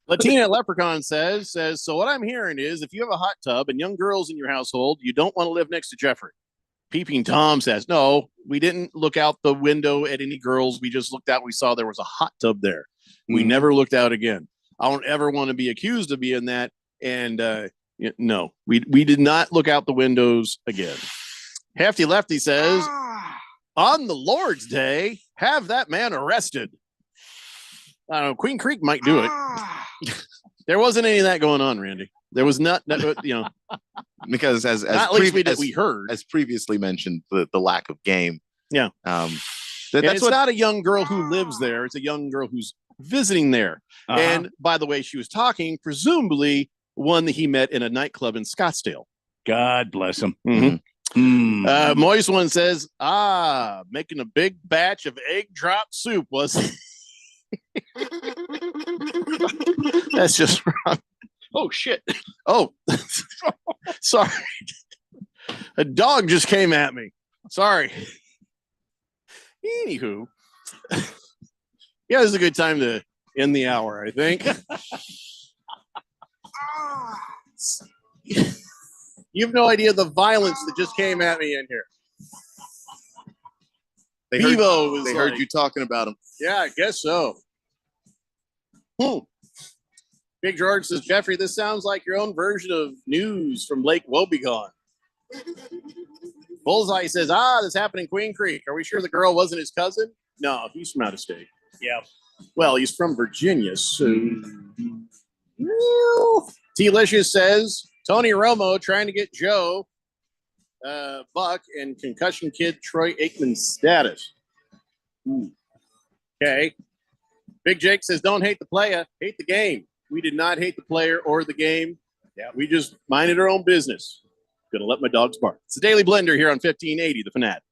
Latina Leprechaun says, so what I'm hearing is if you have a hot tub and young girls in your household, you don't want to live next to Jeffrey. Peeping Tom says, no, we didn't look out the window at any girls. We just looked out. We saw there was a hot tub there. We never looked out again. I don't ever want to be accused of being that. And no, we did not look out the windows again. Hefty Lefty says, on the Lord's Day, have that man arrested. I don't know. Queen Creek might do it. There wasn't any of that going on, Randy. There was not, because as we heard, as previously mentioned, the lack of game. Yeah. That's not a young girl who lives there. It's a young girl who's visiting there. And by the way, she was talking, presumably one that he met in a nightclub in Scottsdale. God bless him. Moist One says, making a big batch of egg drop soup was. That's just wrong. Oh, shit. Oh, sorry. A dog just came at me. Sorry. Anywho. Yeah, this is a good time to end the hour, I think. You have no idea the violence that just came at me in here. They heard you talking about him. Yeah, I guess so. Big George says, Jeffrey, this sounds like your own version of news from Lake Wobegon. Bullseye says, this happened in Queen Creek. Are we sure the girl wasn't his cousin? No, he's from out of state. Yeah. Well, he's from Virginia, so. T-Licious says, Tony Romo trying to get Joe Buck and concussion kid Troy Aikman's status. Okay. Big Jake says, don't hate the player, hate the game. We did not hate the player or the game. Yeah, we just minded our own business. Gonna let my dogs bark. It's the Daily Blender here on 1580, The Fanatic.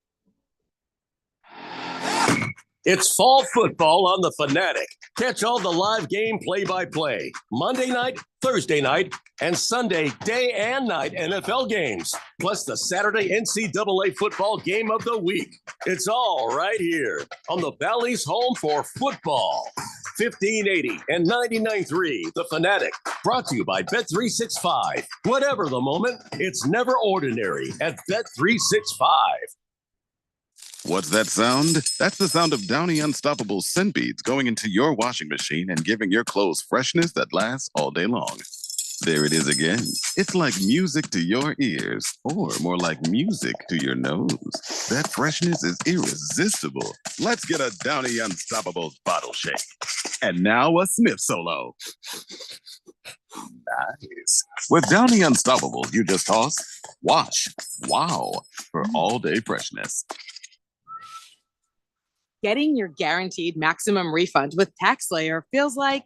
It's fall football on The Fanatic. Catch all the live game play-by-play. Monday night, Thursday night, and Sunday day and night NFL games. Plus the Saturday NCAA football game of the week. It's all right here on the Valley's home for football. 1580 and 99.3, The Fanatic. Brought to you by Bet365. Whatever the moment, it's never ordinary at Bet365. What's that sound? That's the sound of Downy Unstoppable scent beads going into your washing machine and giving your clothes freshness that lasts all day long. There it is again. It's like music to your ears, or more like music to your nose. That freshness is irresistible. Let's get a Downy Unstoppable bottle shake. And now a sniff solo. Nice. With Downy Unstoppable, you just toss, wash, wow, for all day freshness. Getting your guaranteed maximum refund with TaxSlayer feels like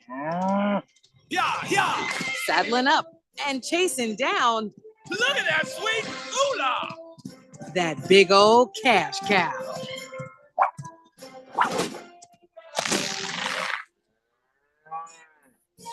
saddling up and chasing down. Look at that sweet moolah! That big old cash cow.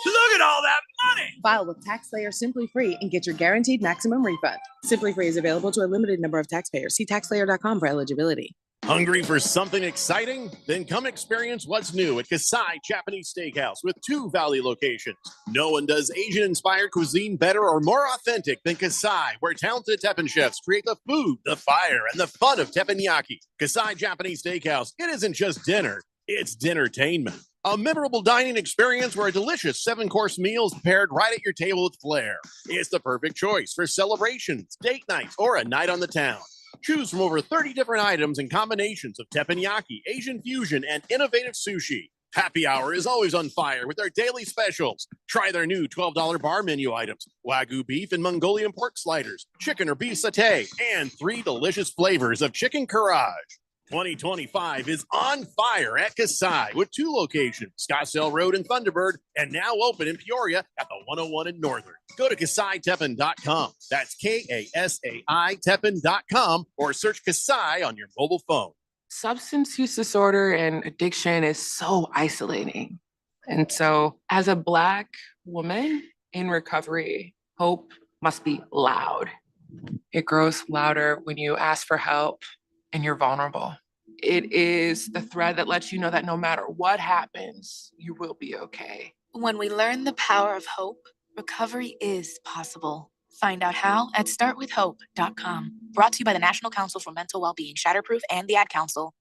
Look at all that money! File with TaxSlayer Simply Free and get your guaranteed maximum refund. Simply Free is available to a limited number of taxpayers. See taxslayer.com for eligibility. Hungry for something exciting? Then come experience what's new at Kasai Japanese Steakhouse with 2 Valley locations. No one does Asian-inspired cuisine better or more authentic than Kasai, where talented Teppanyaki chefs create the food, the fire, and the fun of teppanyaki. Kasai Japanese Steakhouse, it isn't just dinner, it's dinnertainment. A memorable dining experience where a delicious 7-course meal is prepared right at your table with flair. It's the perfect choice for celebrations, date nights, or a night on the town. Choose from over 30 different items and combinations of teppanyaki, Asian fusion, and innovative sushi. Happy hour is always on fire with their daily specials. Try their new $12 bar menu items, Wagyu beef and Mongolian pork sliders, chicken or beef satay, and 3 delicious flavors of chicken karaage. 2025 is on fire at Kasai with 2 locations, Scottsdale Road and Thunderbird, and now open in Peoria at the 101 in Northern. Go to KasaiTeppen.com. That's KASAI Teppen.com or search Kasai on your mobile phone. Substance use disorder and addiction is so isolating. And so as a Black woman in recovery, hope must be loud. It grows louder when you ask for help and you're vulnerable. It is the thread that lets you know that no matter what happens, you will be okay. When we learn the power of hope, recovery is possible. Find out how at startwithhope.com. Brought to you by the National Council for Mental Wellbeing, Shatterproof, and the Ad Council.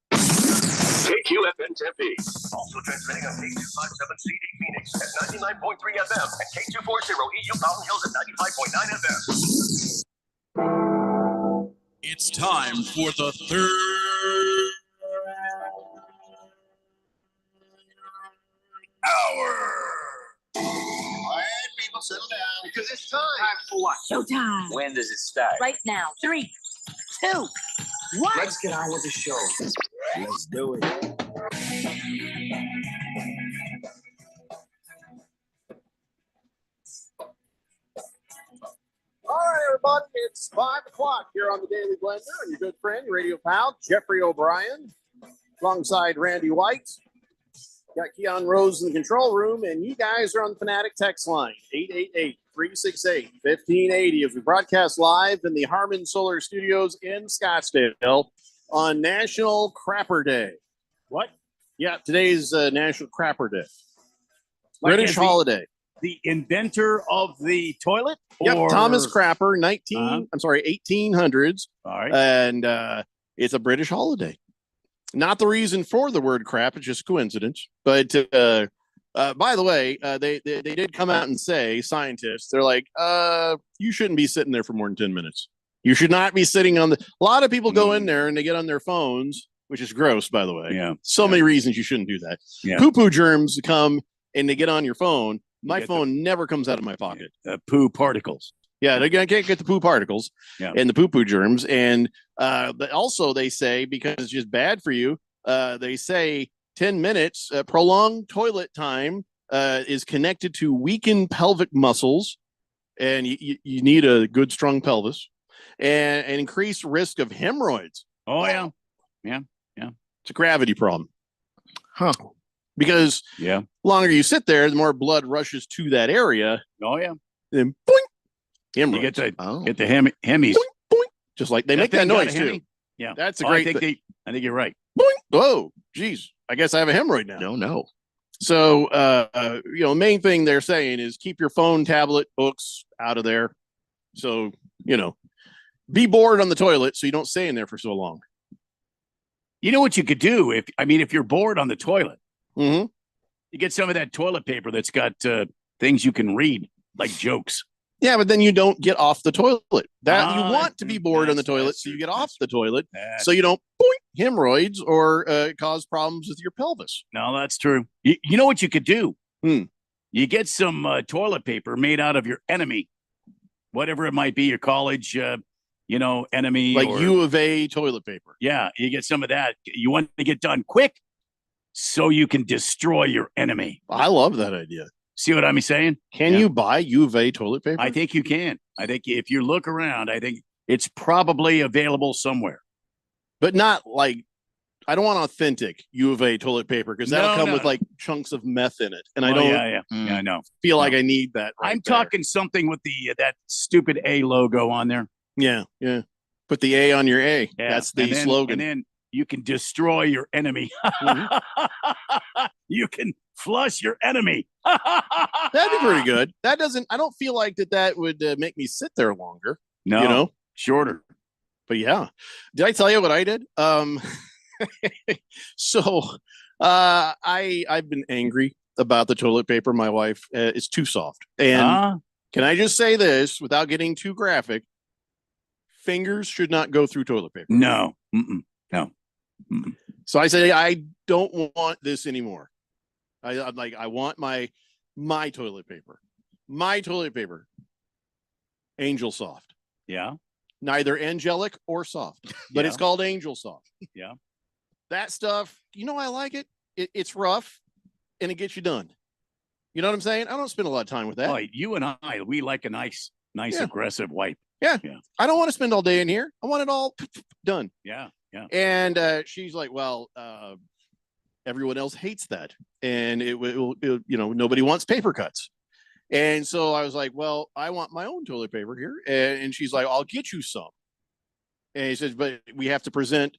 KQFN Tempe. Also transmitting on K257CD Phoenix at 99.3 FM and K240 EU Mountain Hills at 95.9 FM. It's time for the third hour. All right, people, settle down because it's time. For what? Showtime. When does it start? Right now. 3, 2, 1. Let's get on with the show. Let's do it. All right, everybody, it's 5 o'clock here on the Daily Blender, and your good friend, your radio pal, Jeffrey O'Brien, alongside Randy White. Got Keon Rose in the control room, and you guys are on the Fanatic text line, 888-368-1580, as we broadcast live in the Harmon Solar Studios in Scottsdale on National Crapper Day. What? Yeah, today's National Crapper Day. British holiday. The inventor of the toilet? Yep, Thomas Crapper, 1800s. All right. And it's a British holiday. Not the reason for the word crap, it's just coincidence. But by the way, they did come out and say, scientists, they're like, you shouldn't be sitting there for more than 10 minutes. You should not be sitting on a lot of people go in there and they get on their phones, which is gross, by the way. Yeah. So many reasons you shouldn't do that. Yeah. Poo-poo germs come and they get on your phone. My phone never comes out of my pocket. Poo particles. Yeah, they can't get the poo particles and the poo-poo germs. And but also they say, because it's just bad for you, they say 10 minutes, prolonged toilet time is connected to weakened pelvic muscles. And you need a good, strong pelvis and increased risk of hemorrhoids. Oh, yeah. Yeah. It's a gravity problem. Huh. Because the longer you sit there, the more blood rushes to that area. Oh, yeah. Then boink, hemorrhoids. You get the hemis. Boink, boink. Just like they make that noise too. Yeah. That's a great I think you're right. Boink. Whoa, geez. I guess I have a hemorrhoid now. No. So, main thing they're saying is keep your phone, tablet, books out of there. So, be bored on the toilet so you don't stay in there for so long. You know what you could do if you're bored on the toilet, you get some of that toilet paper that's got things you can read, like jokes. Yeah, but then you don't get off the toilet. You want to be bored on the toilet, so you get off the toilet, so you don't boink, hemorrhoids or cause problems with your pelvis. No, that's true. You know what you could do? You get some toilet paper made out of your enemy, whatever it might be, your college, enemy. Like U of A toilet paper. Yeah, you get some of that. You want to get done quick so you can destroy your enemy. I love that idea. See what I'm saying? Can you buy U of A toilet paper? I think you can. I think if you look around, I think it's probably available somewhere. But not like, I don't want authentic U of A toilet paper because that'll come with like chunks of meth in it. And I don't Yeah, I know. Feel like I need that. I'm talking something with that stupid A logo on there. Yeah. Put the A on your A. Yeah. That's the slogan. And then you can destroy your enemy. You can flush your enemy. That'd be pretty good. I don't feel like that would make me sit there longer. No, shorter. But yeah. Did I tell you what I did? So I've been angry about the toilet paper. My wife is too soft. And can I just say this without getting too graphic? Fingers should not go through toilet paper. No. No. So I say, I don't want this anymore. I want my toilet paper. My toilet paper. Angel Soft. Yeah. Neither angelic or soft, but it's called Angel Soft. Yeah. That stuff, I like it. It's rough and it gets you done. You know what I'm saying? I don't spend a lot of time with that. Oh, you and we like a nice aggressive wipe. Yeah. I don't want to spend all day in here. I want it all done. Yeah. And she's like, well, everyone else hates that. And it will, nobody wants paper cuts. And so I was like, well, I want my own toilet paper here. And she's like, I'll get you some. And he says, but we have to present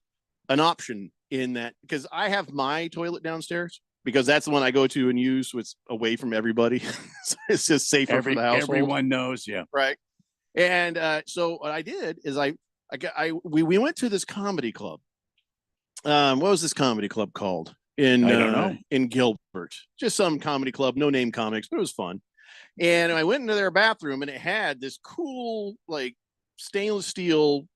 an option in that, because I have my toilet downstairs because that's the one I go to and use. So it's away from everybody. So it's just safer for the household. Everyone knows. Yeah. Right. And so what I did is we went to this comedy club What was this comedy club called? In I don't know. In Gilbert. Just some comedy club, no name comics, but it was fun. And I went into their bathroom and it had this cool, like, stainless steel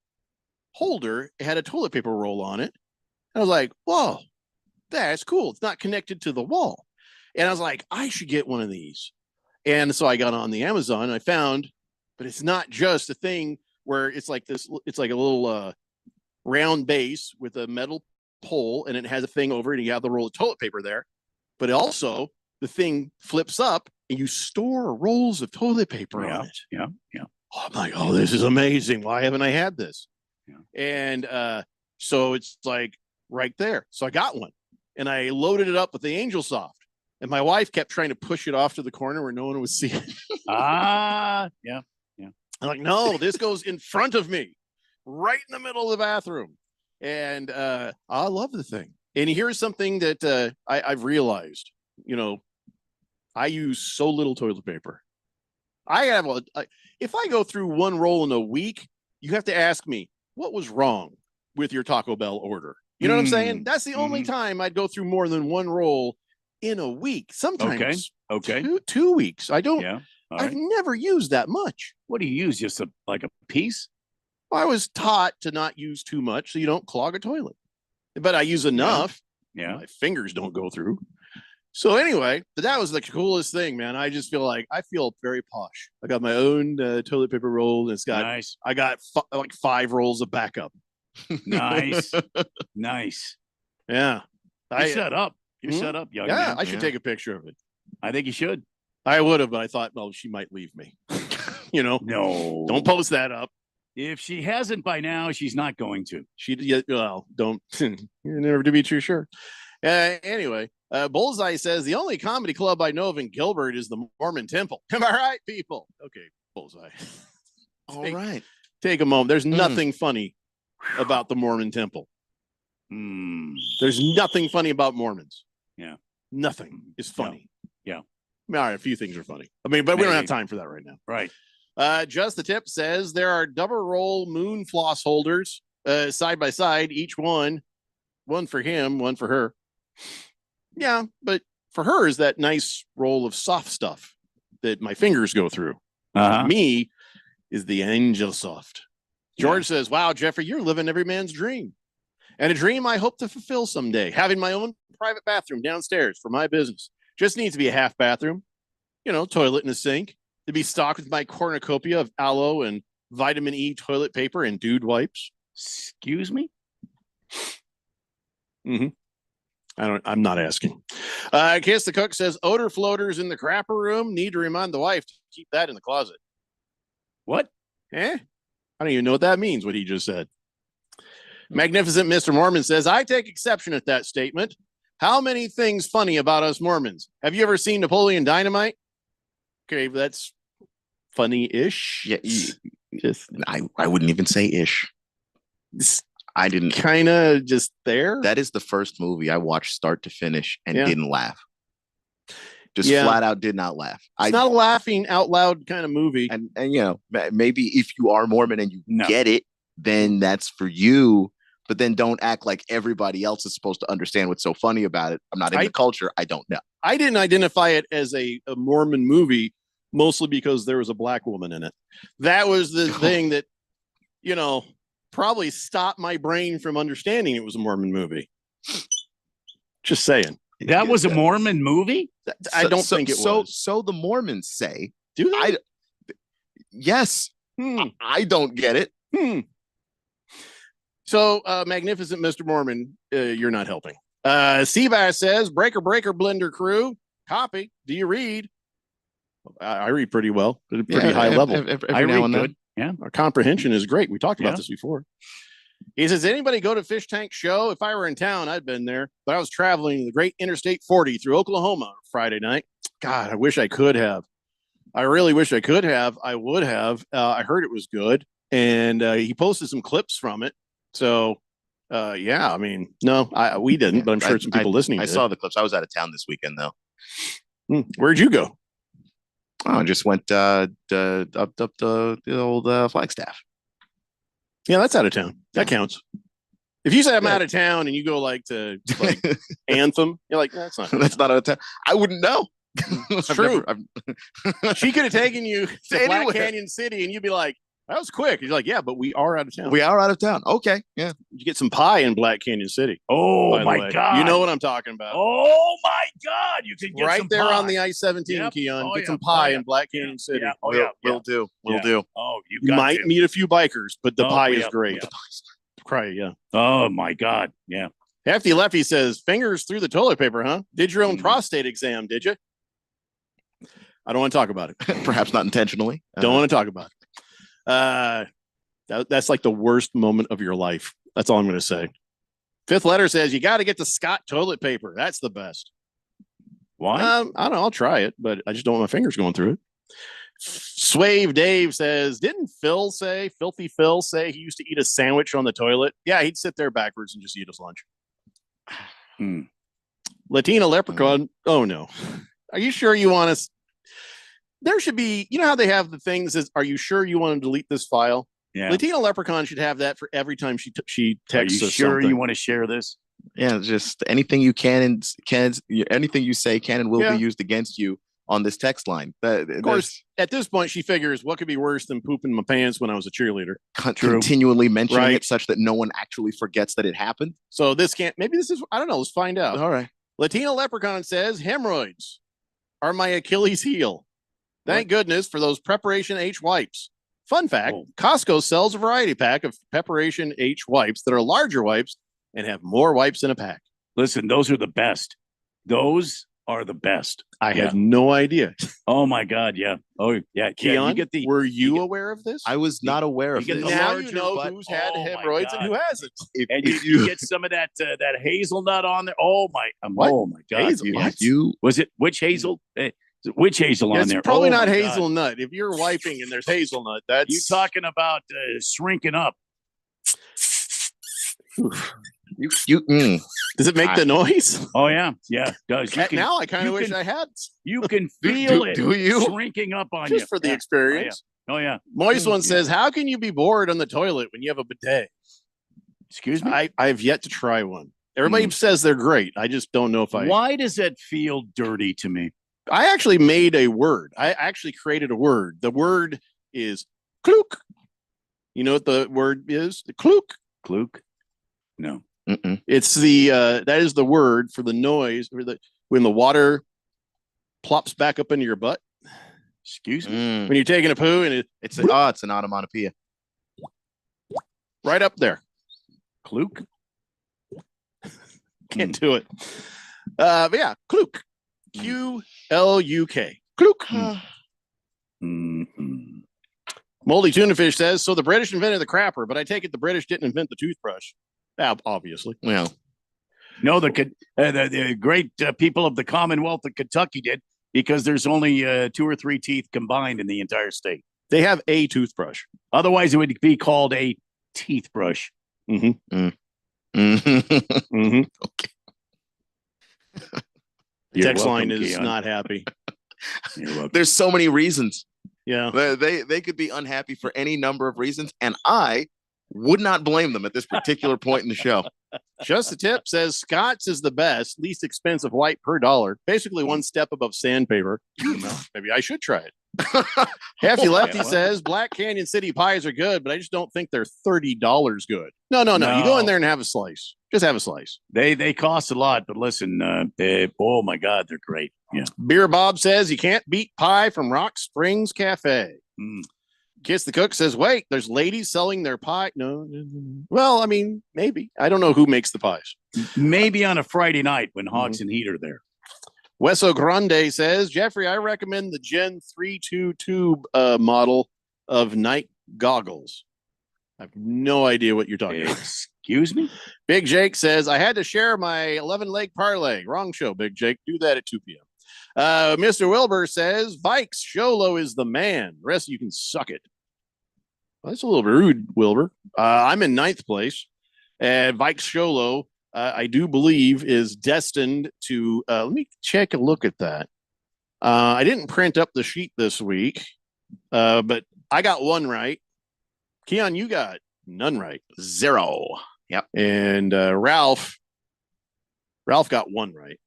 holder. It had a toilet paper roll on it. I was like, whoa, that's cool. It's not connected to the wall. And I was like, I should get one of these. And so I got on the Amazon and I found, but it's not just a thing where it's like this, it's like a little round base with a metal pole and it has a thing over it and you have the roll of toilet paper there. But also the thing flips up and you store rolls of toilet paper on it. Yeah. Oh, I'm like, oh, this is amazing. Why haven't I had this? And so it's like right there. So I got one and I loaded it up with the Angel Soft. And my wife kept trying to push it off to the corner where no one would see it. Yeah. I'm like, no, this goes in front of me, right in the middle of the bathroom. And I love the thing. And here's something that I've realized, I use so little toilet paper. If I go through one roll in a week, you have to ask me, what was wrong with your Taco Bell order? You know what I'm saying? That's the only time I'd go through more than one roll in a week. Sometimes Okay. 2 weeks. I don't. Yeah. All I've right. never used that much. What do you use? Just like a piece? I was taught to not use too much so you don't clog a toilet. But I use enough. Yeah. My fingers don't go through. So anyway, but that was the coolest thing, man. I just feel like I feel very posh. I got my own toilet paper roll. And it's got Nice. I got like 5 rolls of backup. Nice. Nice. Yeah. You set up. You're set up, young Yeah, man. I should take a picture of it. I think you should. I would have, but I thought, well, she might leave me. No. Don't post that up. If she hasn't by now, she's not going to. Don't. You're never to be too sure. Anyway, Bullseye says the only comedy club I know of in Gilbert is the Mormon Temple. Am I right, people? Okay, Bullseye. All right. Take a moment. There's nothing funny about the Mormon Temple. There's nothing funny about Mormons. Yeah. Nothing is funny. Yeah. All right, a few things are funny. I mean, but we don't have time for that right now. Right. Just the Tip says there are double roll moon floss holders side by side, each one for him, one for her. Yeah, but for her is that nice roll of soft stuff that my fingers go through. Me is the Angel Soft. George says, wow, Jeffrey, you're living every man's dream. And a dream I hope to fulfill someday, having my own private bathroom downstairs for my business. Just needs to be a half bathroom, toilet and a sink, to be stocked with my cornucopia of aloe and vitamin E toilet paper and dude wipes. Excuse me? I'm not asking. Kiss the Cook says odor floaters in the crapper room. Need to remind the wife to keep that in the closet. What? I don't even know what that means, what he just said. Magnificent Mr. Mormon says, I take exception at that statement. How many things funny about us Mormons? Have you ever seen Napoleon Dynamite? Okay, that's funny-ish. Yeah, I wouldn't even say ish. I didn't kind of just there. That is the first movie I watched start to finish and didn't laugh. Just Yeah. flat out did not laugh. It's not a laughing out loud kind of movie. And maybe if you are Mormon and you get it, then that's for you. But then don't act like everybody else is supposed to understand what's so funny about it. I'm not in the culture. I don't know. I didn't identify it as a Mormon movie, mostly because there was a black woman in it. That was the thing that, probably stopped my brain from understanding it was a Mormon movie. Just saying. That was a Mormon movie? I don't think it was. So the Mormons say. Do they? Yes. I don't get it. So, Magnificent Mr. Mormon, you're not helping. Seabass says, Breaker Blender crew, copy. Do you read? I read pretty well, at a pretty high level. I read good. Yeah. Our comprehension is great. We talked about this before. He says, anybody go to Fish Tank Show? If I were in town, I'd been there. But I was traveling the great Interstate 40 through Oklahoma Friday night. God, I wish I could have. I really wish I could have. I would have. I heard it was good. And he posted some clips from it. So, yeah, I mean, no, we didn't, but I'm sure some people listening I did. saw the clips. I was out of town this weekend, though. Where'd you go? Oh, I just went up the old Flagstaff. Yeah, that's out of town. That counts. If you say I'm out of town and you go like to like Anthem, you're like, that's not. That's not out of town. I wouldn't know. It's true. She could have taken you to Black Canyon City, and you'd be like, "That was quick." And you're like, "Yeah, but we are out of town. We are out of town." Okay, yeah. You get some pie in Black Canyon City. Oh by the my way. God! You know what I'm talking about. Oh my God! You can get right some there pie. on the I-17, Yep. Keon. Oh, Get yeah. some pie Oh, yeah. in Black Canyon City. Yeah. Oh yeah. We'll do. We'll do. Oh, you You might meet a few bikers, but the pie is yeah. great. Yeah. Right, yeah. Oh my God! Yeah. Hefty Lefty says, fingers through the toilet paper, huh? Did your own prostate exam, did you? I don't want to talk about it. Perhaps not intentionally. Don't want to talk about it. That's like the worst moment of your life. That's all I'm going to say. Fifth letter says, you got to get the Scott toilet paper. That's the best. Why? I don't know. I'll try it, but I just don't want my fingers going through it. Swave Dave says, didn't Filthy Phil say he used to eat a sandwich on the toilet? Yeah, he'd sit there backwards and just eat his lunch. Latina Leprechaun. Oh, no. Are you sure you want to? There should be, you know how they have the things is, are you sure you want to delete this file? Yeah. Latina Leprechaun should have that for every time she texts Are you us sure something. you want to share this? Yeah, just anything you anything you say can and will be used against you on this text line. Of course, at this point, she figures what could be worse than pooping my pants when I was a cheerleader. Continually mentioning Right. it such that no one actually forgets that it happened. So this can't, maybe this is, I don't know. Let's find out. All right. Latina Leprechaun says hemorrhoids are my Achilles heel. Thank goodness for those Preparation H wipes. Fun fact, Costco sells a variety pack of Preparation H wipes that are larger wipes and have more wipes in a pack. Listen, those are the best. Those are the best. I had no idea. Oh my God! Yeah. Oh yeah. Keon, you get the. were you aware of this? I was not aware of get this. the Now larger you know butt. who's had Oh, my hemorrhoids and God. who hasn't. And you get some of that that hazelnut on there. Oh my! What? Oh my God! Hazelnut? Was it which hazel? Which hazel on It's there? probably Oh, not my God. hazelnut. If you're wiping and there's hazelnut, that's You talking about shrinking up? Does it make the noise? Oh yeah, yeah, it does. You can- Now I kind you of wish can- I had. You can feel it. do you? shrinking up on you Just for the Yeah. experience. Oh yeah. Moist one says, how can you be bored on the toilet when you have a bidet? Excuse me. I've yet to try one. Everybody says they're great. I just don't know if I. Why does it feel dirty to me? I actually made a word. I actually created a word. The word is kluk. You know what the word is? The kluk. Kluk? No. It's the that is the word for the noise or when the water plops back up into your butt. Excuse me. When you're taking a poo and it's an onomatopoeia. Right up there. Kluk? Can't do it. But yeah, kluk. Q-L-U-K. Kluk. Moldy Tuna Fish says, so the British invented the crapper, but I take it the British didn't invent the toothbrush. Obviously. Yeah. No, the great people of the Commonwealth of Kentucky did because there's only 2 or 3 teeth combined in the entire state. They have a toothbrush. Otherwise, it would be called a teeth brush. Okay. You're Text welcome, line is Keon. not happy. There's so many reasons. Yeah. They could be unhappy for any number of reasons, and I would not blame them at this particular point in the show. Just a tip says Scott's is the best, least expensive white per dollar. Basically one step above sandpaper. Maybe I should try it. Hefty Lefty Yeah, well. says Black Canyon City pies are good, but I just don't think they're $30 good. No. You go in there and have a slice. Just have a slice. They cost a lot, but listen, oh my God, they're great. Yeah. Beer Bob says you can't beat pie from Rock Springs Cafe. Mm. Kiss the Cook says, wait, there's ladies selling their pie. No. Well, I mean, maybe. I don't know who makes the pies. Maybe on a Friday night when Hogs and Heat are there. Weso Grande says, Jeffrey, I recommend the Gen 3.2 tube model of night goggles. I have no idea what you're talking about. Excuse me? Big Jake says, I had to share my 11-leg parlay. Wrong show, Big Jake. Do that at 2 p.m. Mr. Wilbur says, Vikes, Sholo is the man. The rest of you can suck it. Well, that's a little bit rude, Wilbur. I'm in 9th place. And Vikes Sholo, I do believe, is destined to, let me check a look at that. I didn't print up the sheet this week, but I got one right. Keon, you got none right. 0. Yep. And Ralph got one right.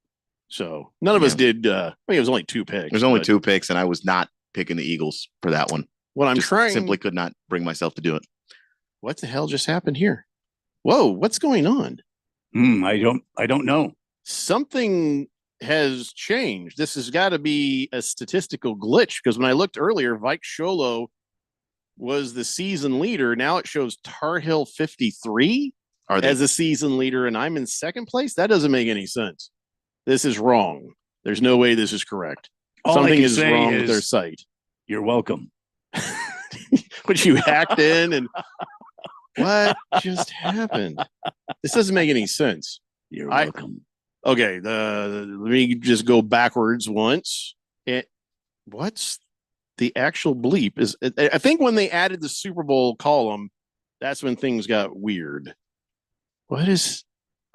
So none of us did. I mean, it was only 2 picks. There's only 2 picks, and I was not picking the Eagles for that one. What I'm simply could not bring myself to do it. What the hell just happened here? Whoa, what's going on? I don't know. Something has changed. This has got to be a statistical glitch, because when I looked earlier, Vike Sholo was the season leader. Now it shows Tar Heel 53 as a season leader, and I'm in second place. That doesn't make any sense. This is wrong. There's no way this is correct. Something is wrong with their site. You're welcome. But you hacked in, and what just happened? This doesn't make any sense. You're welcome. Okay, let me just go backwards once. What's the actual bleep? I think when they added the Super Bowl column, that's when things got weird.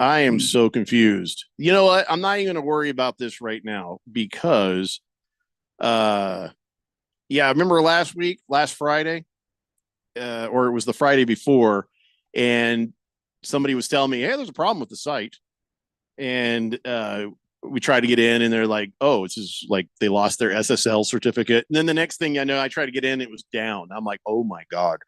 I am so confused. You know what? I'm not even going to worry about this right now, because, I remember last Friday, or it was the Friday before, and somebody was telling me, hey, there's a problem with the site. And we tried to get in, and they're like, oh, it's just like they lost their SSL certificate. And then the next thing I know, I tried to get in, it was down. I'm like, oh my God.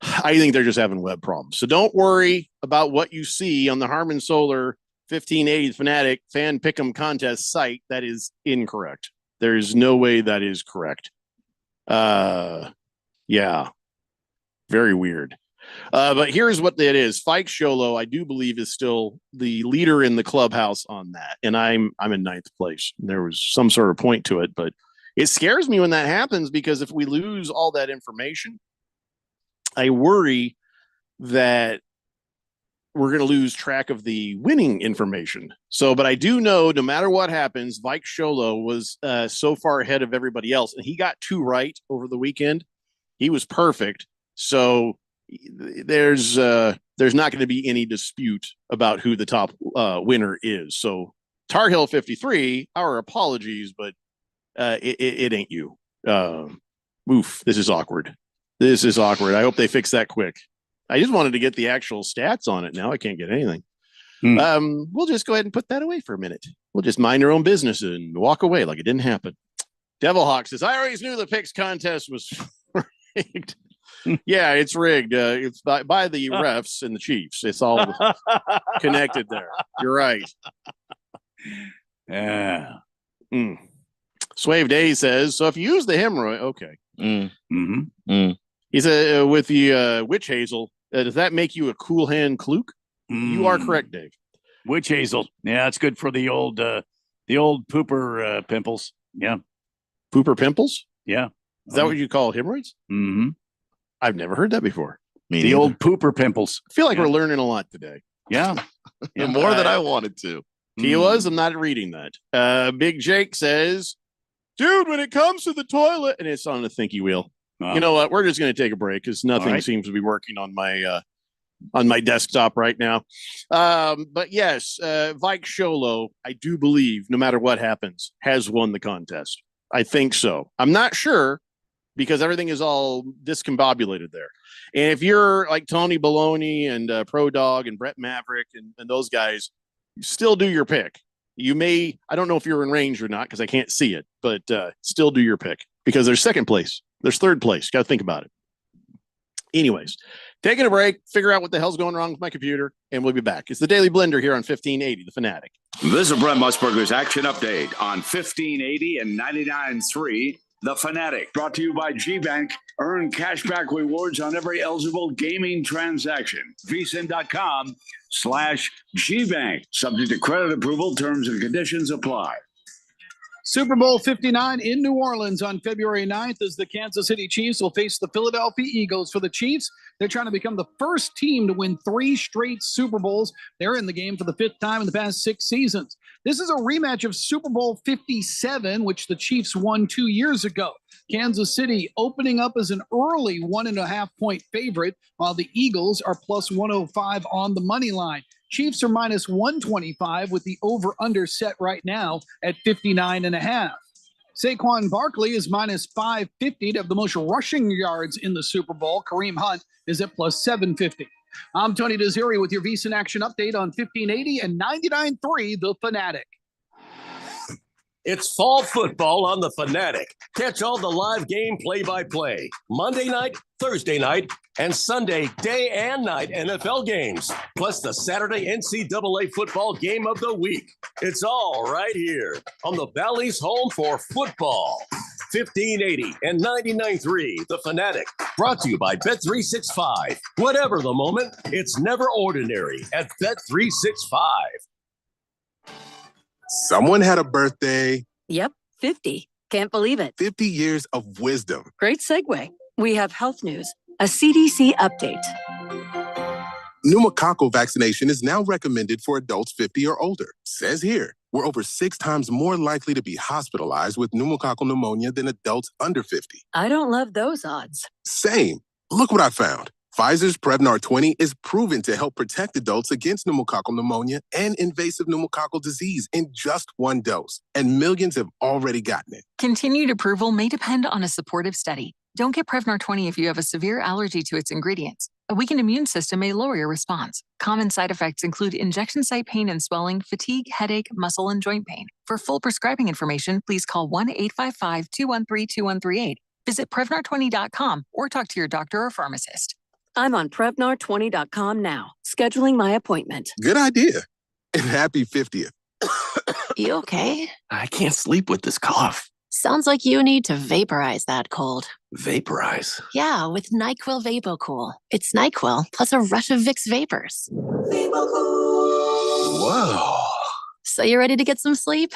I think they're just having web problems. So don't worry about what you see on the Harman Solar 1580 Fanatic Fan Pick'em Contest site. That is incorrect. There is no way that is correct. Very weird. But here's what it is. Vike Sholo, I do believe, is still the leader in the clubhouse on that. And I'm in 9th place. There was some sort of point to it, but it scares me when that happens, because if we lose all that information, I worry that we're going to lose track of the winning information. So, but I do know no matter what happens, Vike Sholo was so far ahead of everybody else, and he got 2 right over the weekend. He was perfect. So there's not going to be any dispute about who the top winner is. So Tar Heel 53, our apologies, but it ain't you. This is awkward. I hope they fix that quick. I just wanted to get the actual stats on it. Now I can't get anything. We'll just go ahead and put that away for a minute. We'll just mind our own business and walk away like it didn't happen. Devilhawk says, I always knew the picks contest was rigged. Yeah, it's rigged. It's by the refs and the Chiefs. It's all connected there. You're right. Yeah. Swave Day says, so if you use the hemorrhoid, okay. He said, with the witch hazel, does that make you a cool hand Kluke? You are correct, Dave. Witch hazel. Yeah, it's good for the old pooper pimples. Yeah. Pooper pimples? Yeah. Is that what you call hemorrhoids? I've never heard that before. The old pooper pimples. I feel like we're learning a lot today. Yeah. More than I wanted to. I'm not reading that. Big Jake says, dude, when it comes to the toilet, and it's on the thinky wheel. You know what? We're just going to take a break, because nothing seems to be working on my desktop right now. But yes, Vike Sholo, I do believe, no matter what happens, has won the contest. I think so. I'm not sure, because everything is all discombobulated there. And if you're like Tony Baloney and Pro Dog and Brett Maverick and those guys, you still do your pick. You may, I don't know if you're in range or not, because I can't see it, but still do your pick, because there's second place. There's third place. Got to think about it. Anyways, taking a break, figure out what the hell's going wrong with my computer, and we'll be back. It's the Daily Blender here on 1580, The Fanatic. This is Brent Musburger's Action Update on 1580 and 99.3, The Fanatic. Brought to you by G-Bank. Earn cashback rewards on every eligible gaming transaction. vsin.com/GBank. Subject to credit approval. Terms and conditions apply. Super Bowl 59 in New Orleans on February 9th as the Kansas City Chiefs will face the Philadelphia Eagles. For the Chiefs, they're trying to become the first team to win 3 straight Super Bowls. They're in the game for the 5th time in the past 6 seasons. This is a rematch of Super Bowl 57, which the Chiefs won 2 years ago. Kansas City opening up as an early 1.5-point favorite, while the Eagles are plus 105 on the money line. Chiefs are minus 125 with the over-under set right now at 59.5. Saquon Barkley is minus 550 to have the most rushing yards in the Super Bowl. Kareem Hunt is at plus 750. I'm Tony Desiri with your VSiN Action Update on 1580 and 99.3 The Fanatic. It's fall football on the Fanatic. Catch all the live game play-by-play, Monday night, Thursday night, and Sunday day and night NFL games, plus the Saturday NCAA football game of the week. It's all right here on the Valley's home for football. 1580 and 99.3 The Fanatic, brought to you by Bet365. Whatever the moment, it's never ordinary at Bet365. Someone had a birthday. Yep, 50. Can't believe it. 50 years of wisdom. Great segue. We have health news, a CDC update. Pneumococcal vaccination is now recommended for adults 50 or older. Says here, we're over 6 times more likely to be hospitalized with pneumococcal pneumonia than adults under 50. I don't love those odds. Same. Look what I found. Pfizer's Prevnar 20 is proven to help protect adults against pneumococcal pneumonia and invasive pneumococcal disease in just 1 dose, and millions have already gotten it. Continued approval may depend on a supportive study. Don't get Prevnar 20 if you have a severe allergy to its ingredients. A weakened immune system may lower your response. Common side effects include injection site pain and swelling, fatigue, headache, muscle, and joint pain. For full prescribing information, please call 1-855-213-2138. Visit Prevnar20.com or talk to your doctor or pharmacist. I'm on Prevnar20.com now, scheduling my appointment. Good idea. And happy 50th. You okay? I can't sleep with this cough. Sounds like you need to vaporize that cold. Vaporize? Yeah, with NyQuil VapoCool. It's NyQuil plus a rush of Vicks vapors. Whoa. So you ready to get some sleep?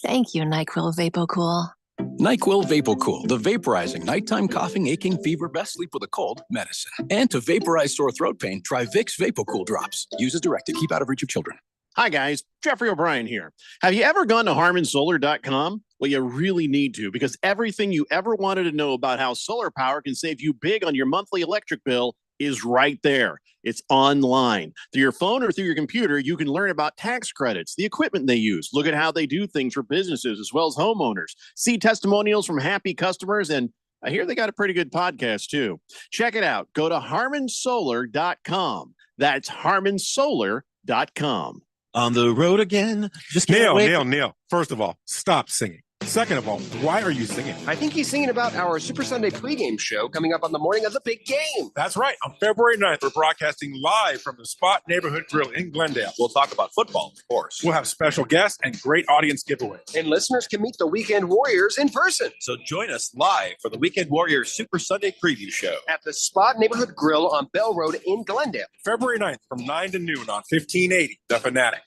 Thank you, NyQuil VapoCool. NyQuil VapoCool, the vaporizing nighttime coughing, aching, fever, best sleep with a cold medicine. And to vaporize sore throat pain, try Vicks VapoCool drops. Use as directed. Keep out of reach of children. Hi, guys. Jeffrey O'Brien here. Have you ever gone to HarmonSolar.com? Well, you really need to, because everything you ever wanted to know about how solar power can save you big on your monthly electric bill is right there. It's online. Through your phone or through your computer, you can learn about tax credits, the equipment they use, look at how they do things for businesses as well as homeowners, see testimonials from happy customers, and I hear they got a pretty good podcast too. Check it out. Go to HarmonSolar.com. That's HarmonSolar.com. On the road again. Just Neil. First of all, stop singing. Second of all, why are you singing? I think he's singing about our Super Sunday pregame show coming up on the morning of the big game. That's right. On February 9th, we're broadcasting live from the Spot Neighborhood Grill in Glendale. We'll talk about football, of course. We'll have special guests and great audience giveaways. And listeners can meet the Weekend Warriors in person. So join us live for the Weekend Warriors Super Sunday preview show at the Spot Neighborhood Grill on Bell Road in Glendale. February 9th from 9 to noon on 1580, The Fanatic.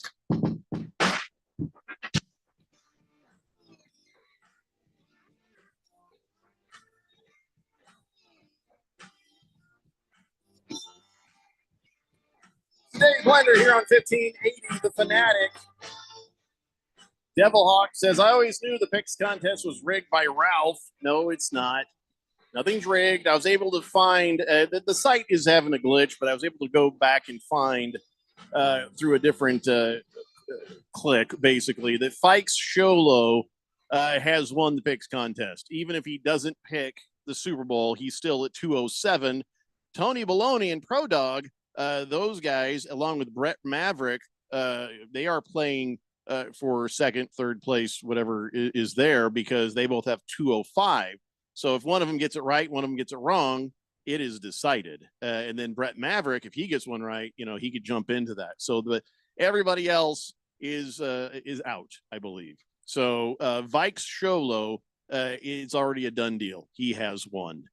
Dave Blender here on 1580, The Fanatic. Devil Hawk says, I always knew the picks contest was rigged by Ralph. No, it's not. Nothing's rigged. I was able to find the site is having a glitch, but I was able to go back and find through a different click, basically, that Fikes Sholo has won the picks contest. Even if he doesn't pick the Super Bowl, he's still at 207. Tony Baloney and Pro Dog, those guys, along with Brett Maverick, they are playing for second, third place, whatever is there, because they both have 205. So if one of them gets it right, one of them gets it wrong, it is decided. And then Brett Maverick, if he gets one right, he could jump into that. So everybody else is out, I believe. So Vikes Sholo is already a done deal. He has won.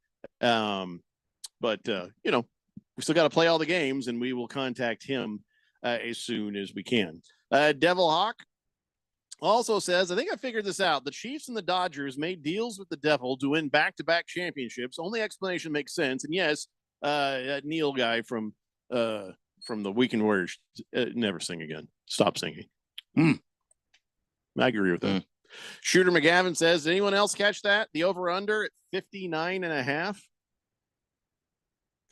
But we still got to play all the games, and we will contact him as soon as we can. Devil Hawk also says, I think I figured this out. The Chiefs and the Dodgers made deals with the Devil to win back-to-back championships. Only explanation makes sense. And yes, that Neil guy from the Weekend Warriors, never sing again. Stop singing. I agree with that. Shooter McGavin says, did anyone else catch that? The over-under at 59.5?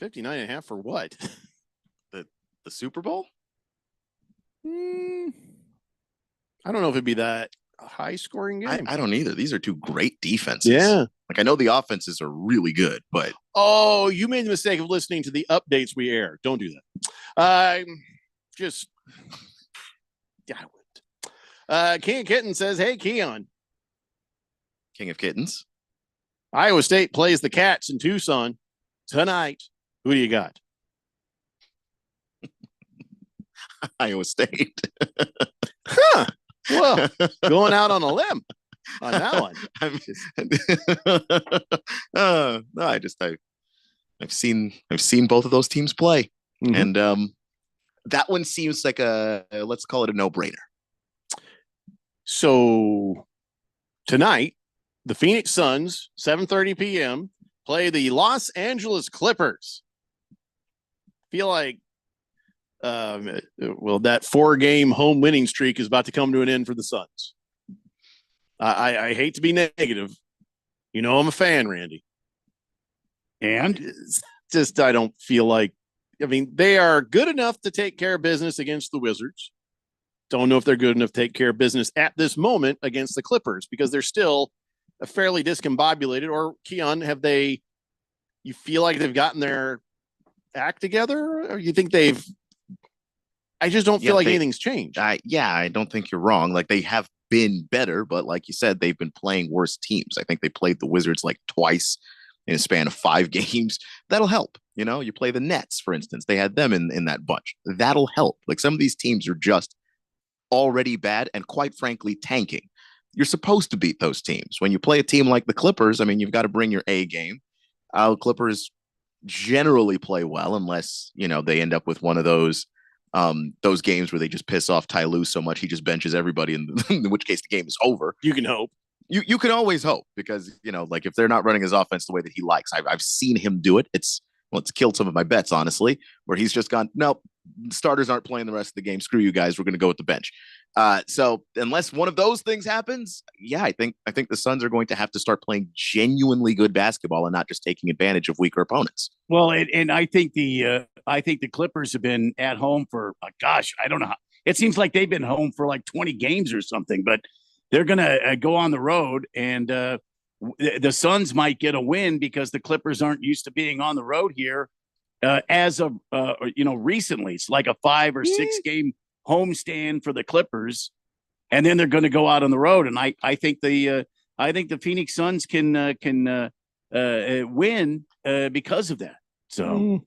59.5 for what? The Super Bowl? I don't know if it'd be that high scoring game. I don't either. These are two great defenses. Yeah. Like, I know the offenses are really good, but Oh, you made the mistake of listening to the updates we air. Don't do that. Just, yeah, I wouldn't. King of Kitten says, hey, Keon. King of Kittens. Iowa State plays the Cats in Tucson tonight. Who do you got? Iowa State. Huh. Well, going out on a limb on that one. No, I've seen both of those teams play, and that one seems like let's call it a no-brainer. So tonight, the Phoenix Suns, 7:30 p.m., play the Los Angeles Clippers. Feel like that 4-game home winning streak is about to come to an end for the Suns. I hate to be negative. You know I'm a fan, Randy. And it's just I don't feel like – I mean, they are good enough to take care of business against the Wizards. Don't know if they're good enough to take care of business at this moment against the Clippers because they're still a fairly discombobulated. Or, Keon, you feel like they've gotten their act together? Or you think they've – I just don't feel like anything's changed. I don't think you're wrong. Like, they have been better, but like you said, they've been playing worse teams. I think they played the Wizards like twice in a span of 5 games. That'll help. You know, you play the Nets, for instance. They had them in that bunch. That'll help. Like, some of these teams are just already bad and, quite frankly, tanking. You're supposed to beat those teams. When you play a team like the Clippers, I mean, you've got to bring your A game. Clippers generally play well unless, you know, they end up with one of those games where they just piss off Ty Lue so much he just benches everybody, in which case the game is over. You can hope. You can always hope because, you know, like if they're not running his offense the way that he likes, I've seen him do it. It's killed some of my bets, honestly, where he's just gone, nope, starters aren't playing the rest of the game. Screw you guys. We're going to go with the bench. So unless one of those things happens, yeah, I think the Suns are going to have to start playing genuinely good basketball and not just taking advantage of weaker opponents. Well, and I think the Clippers have been at home for, I don't know how. It seems like they've been home for like 20 games or something, but they're going to go on the road, and the Suns might get a win because the Clippers aren't used to being on the road here as of recently. It's like a 5 or 6 game homestand for the Clippers, and then they're going to go out on the road. And I think the Phoenix Suns can win because of that. So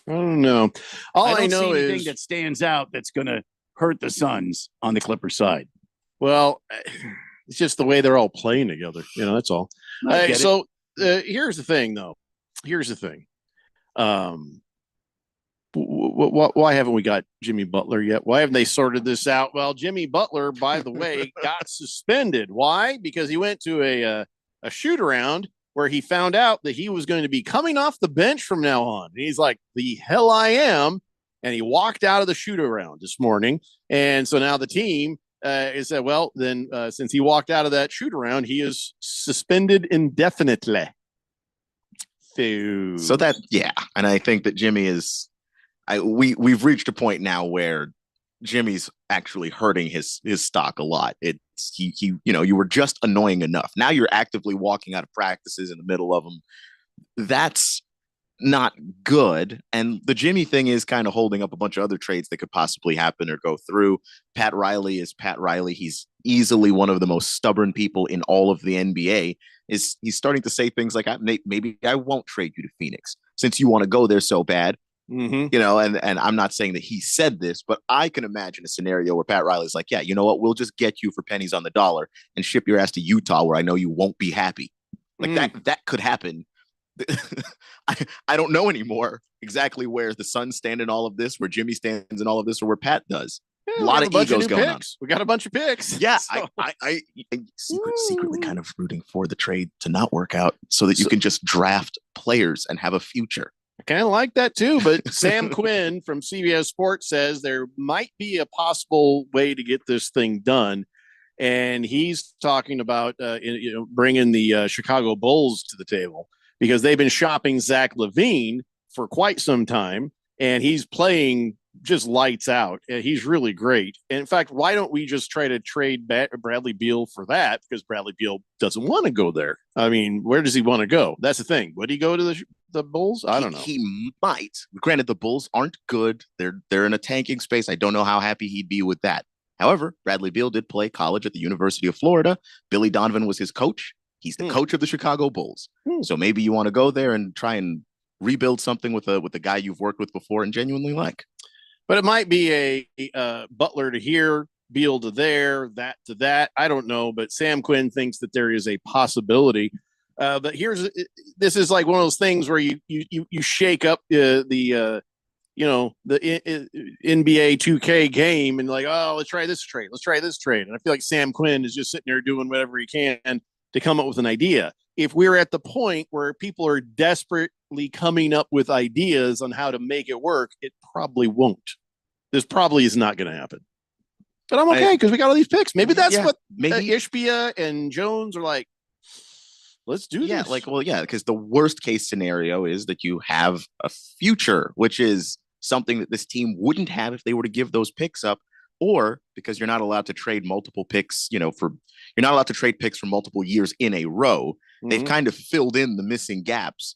I don't know. I know see anything that stands out that's going to hurt the Suns on the Clipper side. Well, it's just the way they're all playing together. You know, that's all. So here's the thing, though. Here's the thing. Why haven't we got Jimmy Butler yet? Why haven't they sorted this out? Well, Jimmy Butler, by the way, got suspended. Why? Because he went to a shoot around where he found out that he was going to be coming off the bench from now on. And he's like, the hell I am. And he walked out of the shoot around this morning. And so now the team is said, well, then since he walked out of that shoot around, he is suspended indefinitely. So that, yeah. And I think that Jimmy is, we've reached a point now where Jimmy's actually hurting his stock a lot. It's you were just annoying enough. Now you're actively walking out of practices in the middle of them. That's not good. And the Jimmy thing is kind of holding up a bunch of other trades that could possibly happen or go through. Pat Riley is Pat Riley. He's easily one of the most stubborn people in all of the NBA. He's starting to say things like, maybe I won't trade you to Phoenix since you want to go there so bad. Mm-hmm. You know, and I'm not saying that he said this, but I can imagine a scenario where Pat Riley's like, yeah, you know what? We'll just get you for pennies on the dollar and ship your ass to Utah where I know you won't be happy. Like that could happen. I don't know anymore exactly where the Suns stand in all of this, where Jimmy stands in all of this, or where Pat does. Yeah, a lot of egos going on. We got a bunch of picks. Yeah, so. I secretly kind of rooting for the trade to not work out so that you can just draft players and have a future. I kind of like that too, but Sam Quinn from CBS Sports says there might be a possible way to get this thing done. And he's talking about bringing the Chicago Bulls to the table because they've been shopping Zach LaVine for quite some time, and he's playing just lights out. He's really great. And in fact, why don't we just try to trade Bradley Beal for that? Because Bradley Beal doesn't want to go there. I mean, where does he want to go? That's the thing. Would he go to the Bulls? I don't know. He might. Granted, the Bulls aren't good. They're in a tanking space. I don't know how happy he'd be with that. However, Bradley Beal did play college at the University of Florida. Billy Donovan was his coach. He's the coach of the Chicago Bulls. So maybe you want to go there and try and rebuild something with a guy you've worked with before and genuinely like. But it might be a Butler to here, Beal to there, that to that. I don't know, but Sam Quinn thinks that there is a possibility. But this is like one of those things where you shake up the NBA 2K game and like, oh, let's try this trade. And I feel like Sam Quinn is just sitting there doing whatever he can to come up with an idea. If we're at the point where people are desperately coming up with ideas on how to make it work, it probably won't. This probably is not going to happen. But I'm okay because we got all these picks. Maybe that's what Ishbia and Jones are like. Let's do this. Because the worst case scenario is that you have a future, which is something that this team wouldn't have if they were to give those picks up, or because you're not allowed to trade multiple picks, you're not allowed to trade picks for multiple years in a row. Mm-hmm. They've kind of filled in the missing gaps.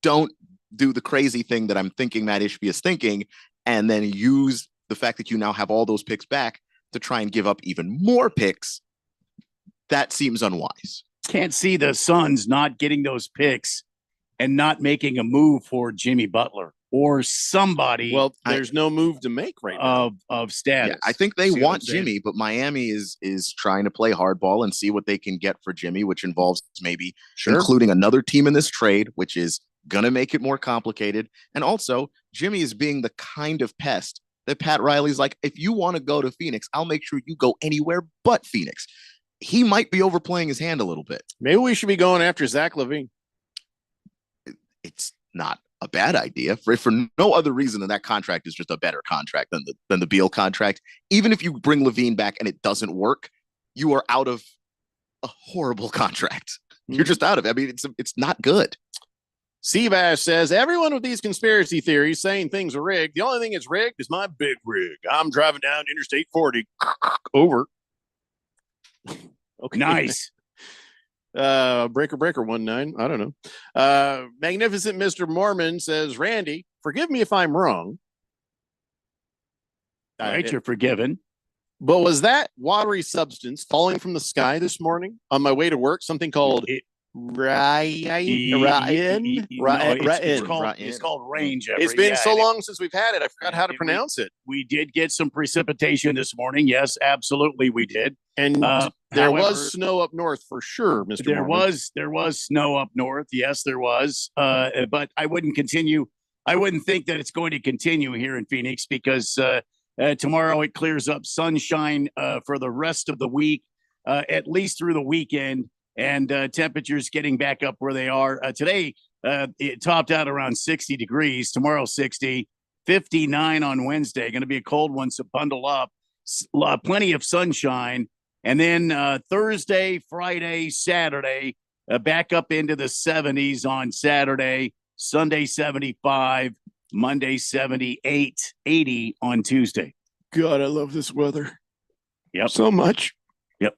Don't do the crazy thing that I'm thinking Matt Ishbia is thinking, and then use the fact that you now have all those picks back to try and give up even more picks. That seems unwise. Can't see the Suns not getting those picks and not making a move for Jimmy Butler or somebody. Well, there's no move to make right now of status. Yeah, I think they want Jimmy, but Miami is trying to play hardball and see what they can get for Jimmy, which involves maybe including another team in this trade, which is going to make it more complicated. And also, Jimmy is being the kind of pest that Pat Riley's like, if you want to go to Phoenix, I'll make sure you go anywhere but Phoenix. He might be overplaying his hand a little bit. Maybe we should be going after Zach LaVine. It's not a bad idea for no other reason than that contract is just a better contract than the Beal contract. Even if you bring LaVine back and it doesn't work, you are out of a horrible contract. You're just out of it. I mean, it's not good. Seabass says, everyone with these conspiracy theories saying things are rigged. The only thing that's rigged is my big rig. I'm driving down Interstate 40. Over. Okay. Nice. Breaker 19. I don't know. Magnificent Mr. Mormon says, Randy, forgive me if I'm wrong. Right, you're forgiven. But was that watery substance falling from the sky this morning on my way to work? Something called It's called rain, Jeffrey. It's been so long since we've had it. I forgot how to pronounce it. We did get some precipitation this morning. Yes, absolutely, we did. And there was snow up north for sure, Mr. There was snow up north. Yes, there was. But I wouldn't continue. I wouldn't think that it's going to continue here in Phoenix because tomorrow it clears up, sunshine for the rest of the week, at least through the weekend. And temperatures getting back up where they are. Today, it topped out around 60 degrees. Tomorrow, 60, 59 on Wednesday. Going to be a cold one, so bundle up. Plenty of sunshine. And then Thursday, Friday, Saturday, back up into the 70s on Saturday. Sunday, 75. Monday, 78, 80 on Tuesday. God, I love this weather. Yep. So much. Yep.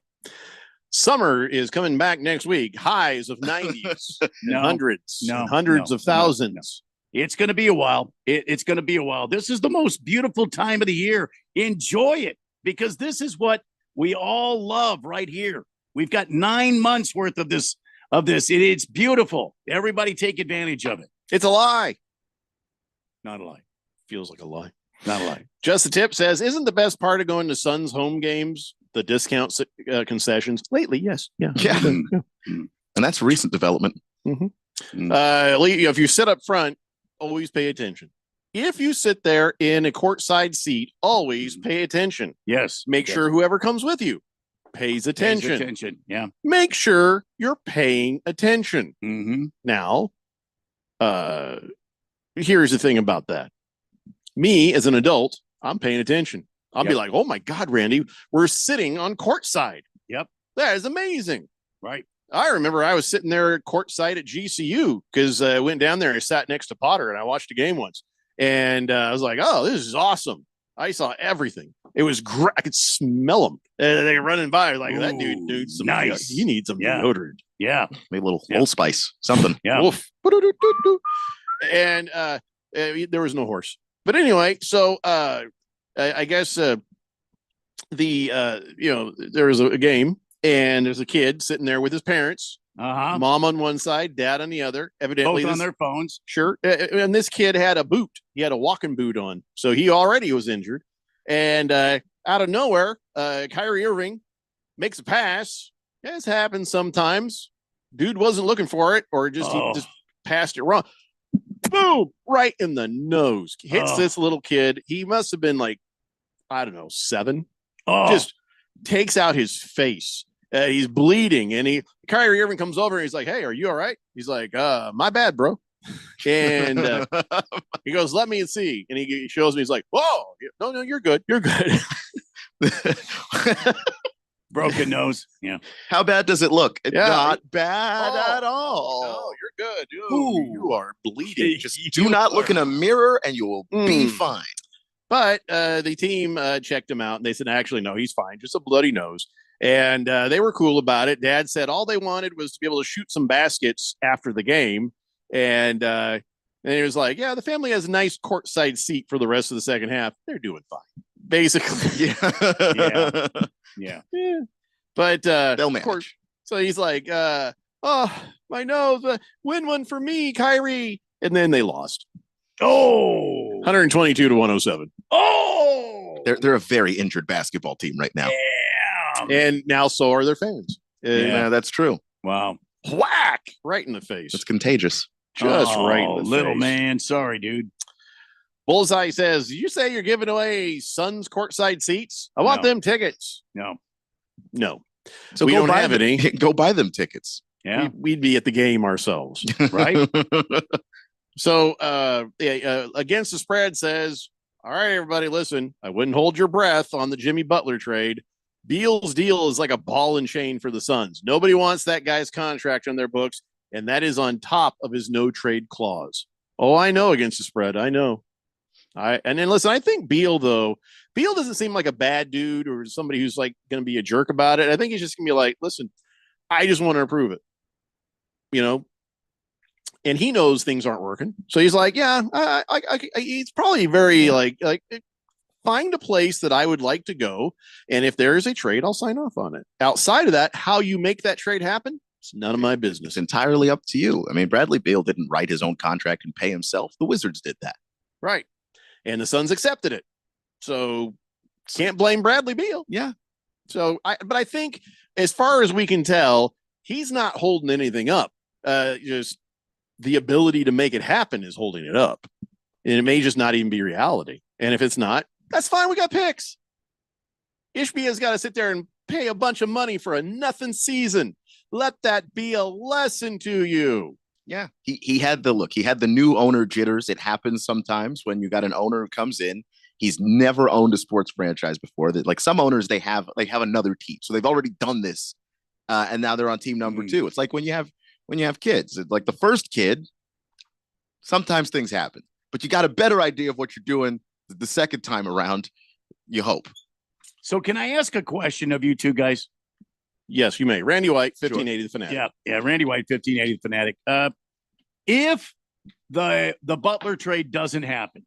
Summer is coming back next week. Highs of 90s, hundreds of thousands. No. It's going to be a while. It's going to be a while. This is the most beautiful time of the year. Enjoy it because this is what we all love right here. We've got 9 months worth of this. It's beautiful. Everybody take advantage of it. It's a lie. Not a lie. Feels like a lie. Not a lie. Just the Tip says, isn't the best part of going to Suns home games the discount concessions? Lately, yes. Yeah. And that's recent development. Mm-hmm. If you sit up front, always pay attention. If you sit there in a courtside seat, always pay attention. Yes. Make sure whoever comes with you pays attention. Yeah. Make sure you're paying attention. Mm-hmm. Now, here's the thing about that. Me as an adult, I'm paying attention. I'll be like, oh my God, Randy, we're sitting on courtside. Yep. That is amazing. Right. I remember I was sitting there courtside at GCU because I went down there and sat next to Potter and I watched a game once. And I was like, oh, this is awesome. I saw everything. It was great. I could smell them. They were running by like, that dude needs some nice. He needs some deodorant. Yeah. Maybe a little Old Spice, something. Yeah. Woof. And there was no horse. But anyway, so I guess there was a game, and there's a kid sitting there with his parents. Mom on one side, dad on the other. Evidently, both on their phones. Sure. And this kid had a boot. He had a walking boot on, so he already was injured. And out of nowhere, Kyrie Irving makes a pass. This happens sometimes. Dude wasn't looking for it, or he just passed it wrong. Boom! Right in the nose. Hits this little kid. He must have been like, I don't know, 7. Just takes out his face. He's bleeding, and Kyrie Irving comes over and he's like, "Hey, are you all right?" He's like, "My bad, bro." And he goes, "Let me see." And he shows me. He's like, "Whoa, no, you're good. You're good." Broken nose. Yeah. How bad does it look? It's Yeah. not bad at all. No, you're good. You are bleeding. Just do not look in a mirror and you will be fine. But the team checked him out, and they said, actually, no, he's fine. Just a bloody nose. And they were cool about it. Dad said all they wanted was to be able to shoot some baskets after the game. And he was like, yeah, the family has a nice courtside seat for the rest of the second half. They're doing fine. Basically. Yeah. But they'll manage. Of course, so he's like, oh, my nose, win one for me, Kyrie. And then they lost. 122 to 107. They're a very injured basketball team right now. And now so are their fans. Yeah, that's true. Wow. Whack right in the face. It's contagious. Just right in the little face. man. Sorry, dude. Bullseye says, you say you're giving away Suns courtside seats? I want them tickets. No. So we go don't buy have them. any. Go buy them tickets. Yeah. We'd be at the game ourselves. Right? So Against the Spread says, all right, everybody, listen, I wouldn't hold your breath on the Jimmy Butler trade. Beal's deal is like a ball and chain for the Suns. Nobody wants that guy's contract on their books, and that is on top of his no trade clause. Oh, I know, Against the Spread. I know. And then listen, I think Beal doesn't seem like a bad dude or somebody who's like going to be a jerk about it. I think he's just going to be like, listen, I just want to approve it, and he knows things aren't working. So he's like, yeah, he's probably very like find a place that I would like to go. And if there is a trade, I'll sign off on it. Outside of that, how you make that trade happen, it's none of my business. It's entirely up to you. I mean, Bradley Beal didn't write his own contract and pay himself. The Wizards did that. Right. And the Suns accepted it. So can't blame Bradley Beal. Yeah. So I think as far as we can tell, he's not holding anything up. Just the ability to make it happen is holding it up. And it may just not even be reality. And if it's not, that's fine. We got picks. Ishbia's got to sit there and pay a bunch of money for a nothing season. Let that be a lesson to you. Yeah, he had the new owner jitters. It happens sometimes when you got an owner who comes in. He's never owned a sports franchise before. That, like some owners, they have another team, so they've already done this, and now they're on team number 2. It's like when you have kids. It's like the first kid, sometimes things happen, but you got a better idea of what you're doing the second time around. You hope. So, can I ask a question of you two guys? Yes, you may. Randy White, 1580 The Fanatic. Yeah, Randy White, 1580 The Fanatic. If the Butler trade doesn't happen,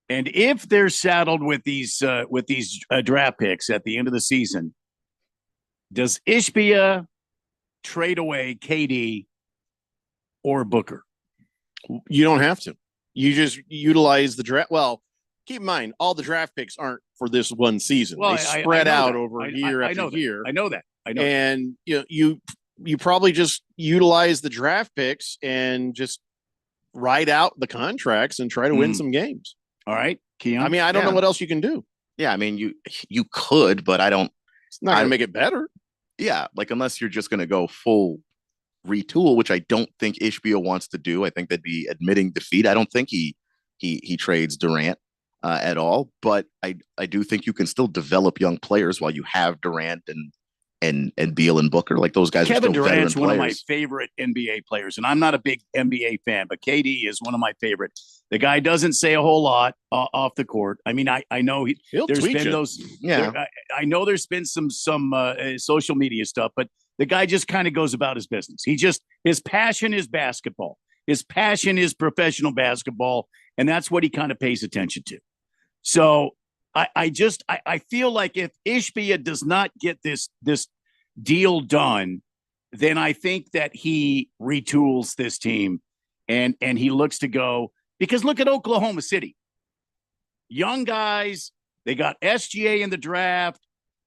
and if they're saddled with these draft picks at the end of the season, does Ishbia trade away KD or Booker? You don't have to. You just utilize the draft. Well, keep in mind, all the draft picks aren't for this one season. Well, they spread out over year I after know year. I know that. And you probably just utilize the draft picks and just ride out the contracts and try to win some games. All right, Keon. I mean, I don't know what else you can do. Yeah, I mean, you could, but I don't. It's not going to make it better. Yeah, like unless you're just going to go full retool, which I don't think Ishbia wants to do. I think that'd be admitting defeat. I don't think he trades Durant at all, but I do think you can still develop young players while you have Durant and Beal and Booker. Like those guys. Kevin are still Durant's veteran one players. of my favorite NBA players, and I'm not a big NBA fan, but KD is one of my favorite. The guy doesn't say a whole lot off the court. I mean, I know there's been you. those. Yeah, I know there's been some social media stuff, but the guy just kind of goes about his business. His passion is basketball. His passion is professional basketball, and that's what he kind of pays attention to. So I feel like if Ishbia does not get this deal done, then I think that he retools this team and he looks to go, because look at Oklahoma City. Young guys, they got SGA in the draft.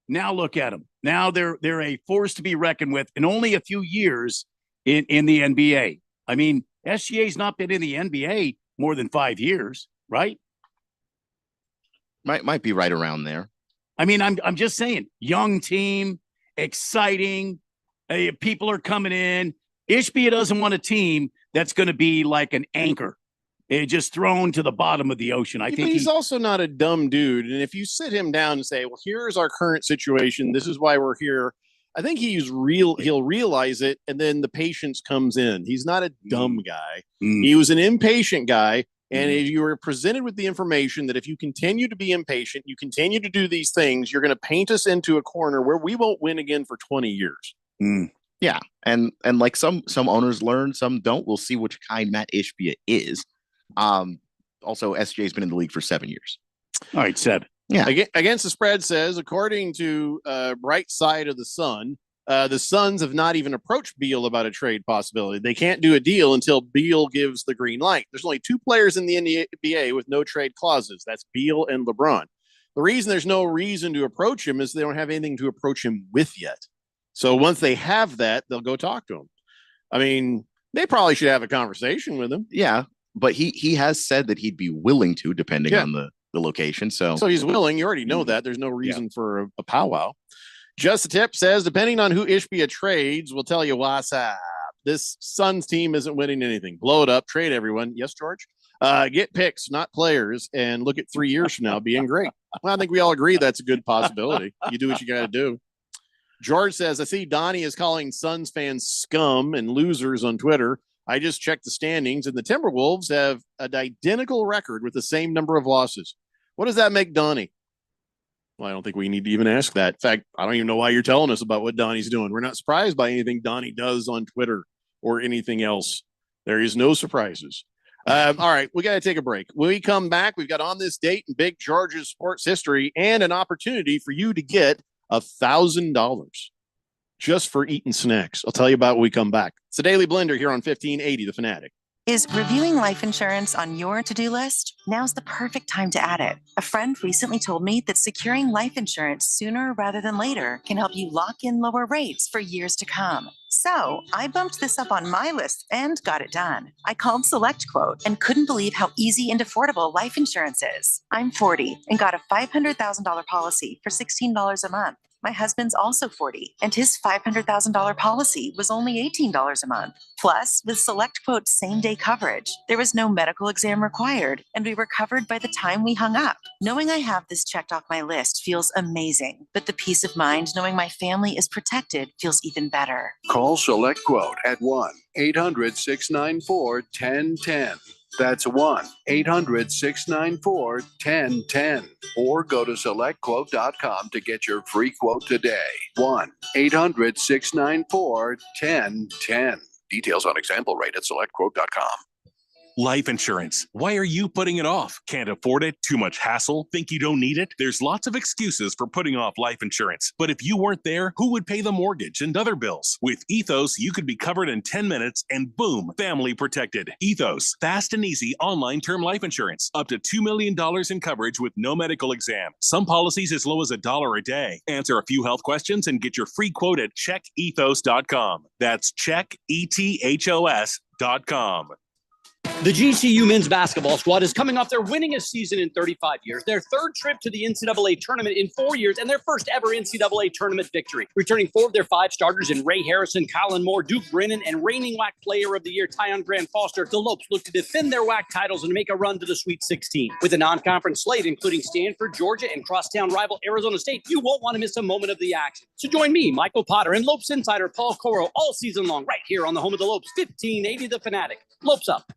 Now look at them. Now they're a force to be reckoned with in only a few years in the NBA. I mean, SGA's not been in the NBA more than 5 years, right? Might be right around there. I mean, I'm just saying, young team, exciting. People are coming in. Ishbia doesn't want a team that's going to be like an anchor, just thrown to the bottom of the ocean. I think he's also not a dumb dude. And if you sit him down and say, well, here's our current situation, this is why we're here, I think he'll realize it, and then the patience comes in. He's not a dumb guy. He was an impatient guy. And if you were presented with the information that if you continue to be impatient, you continue to do these things, you're going to paint us into a corner where we won't win again for 20 years. Yeah. And like some owners learn, some don't. We'll see which kind Matt Ishbia is. Also, SJ's been in the league for 7 years. All right, 7. Yeah. Against the Spread says, according to Bright Side of the Sun, the Suns have not even approached Beal about a trade possibility. They can't do a deal until Beal gives the green light. There's only 2 players in the NBA with no trade clauses. That's Beal and LeBron. The reason there's no reason to approach him is they don't have anything to approach him with yet. So once they have that, they'll go talk to him. I mean, they probably should have a conversation with him. Yeah, but he has said that he'd be willing to, depending on the location. So he's willing. You already know that. There's no reason for a powwow. Just a Tip says, depending on who Ishbia trades, we'll tell you what's up. This Suns team isn't winning anything. Blow it up. Trade everyone. Yes, George? Get picks, not players, and look at 3 years from now being great. Well, I think we all agree that's a good possibility. You do what you got to do. George says, I see Donnie is calling Suns fans scum and losers on Twitter. I just checked the standings, and the Timberwolves have an identical record with the same number of losses. What does that make Donnie? Well, I don't think we need to even ask that. In fact, I don't even know why you're telling us about what Donnie's doing. We're not surprised by anything Donnie does on Twitter or anything else. There is no surprises. All right, we got to take a break. When we come back, we've got On This Date in Big George's sports history and an opportunity for you to get $1,000 just for eating snacks. I'll tell you about when we come back. It's the Daily Blender here on 1580 The Fanatic. Is reviewing life insurance on your to-do list? Now's the perfect time to add it. A friend recently told me that securing life insurance sooner rather than later can help you lock in lower rates for years to come. So I bumped this up on my list and got it done. I called SelectQuote and couldn't believe how easy and affordable life insurance is. I'm 40 and got a $500,000 policy for $16 a month. My husband's also 40, and his $500,000 policy was only $18 a month. Plus, with SelectQuote's same-day coverage, there was no medical exam required, and we were covered by the time we hung up. Knowing I have this checked off my list feels amazing, but the peace of mind knowing my family is protected feels even better. Call SelectQuote at 1-800-694-1010. That's 1-800-694-1010. Or go to SelectQuote.com to get your free quote today. 1-800-694-1010. Details on example rate at SelectQuote.com. Life insurance. Why are you putting it off? Can't afford it? Too much hassle? Think you don't need it? There's lots of excuses for putting off life insurance. But if you weren't there, who would pay the mortgage and other bills? With Ethos, you could be covered in 10 minutes and boom, family protected. Ethos, fast and easy online term life insurance. Up to $2 million in coverage with no medical exam. Some policies as low as $1 a day. Answer a few health questions and get your free quote at checkethos.com. That's checkethos.com. The GCU men's basketball squad is coming off their winningest season in 35 years, their third trip to the NCAA tournament in 4 years, and their first ever NCAA tournament victory. Returning 4 of their 5 starters in Ray Harrison, Colin Moore, Duke Brennan, and reigning WAC Player of the Year, Tyon Grant Foster, the Lopes look to defend their WAC titles and make a run to the Sweet 16. With a non-conference slate, including Stanford, Georgia, and crosstown rival Arizona State, you won't want to miss a moment of the action. So join me, Michael Potter, and Lopes insider Paul Coro all season long right here on the home of the Lopes, 1580 The Fanatic. Lopes up.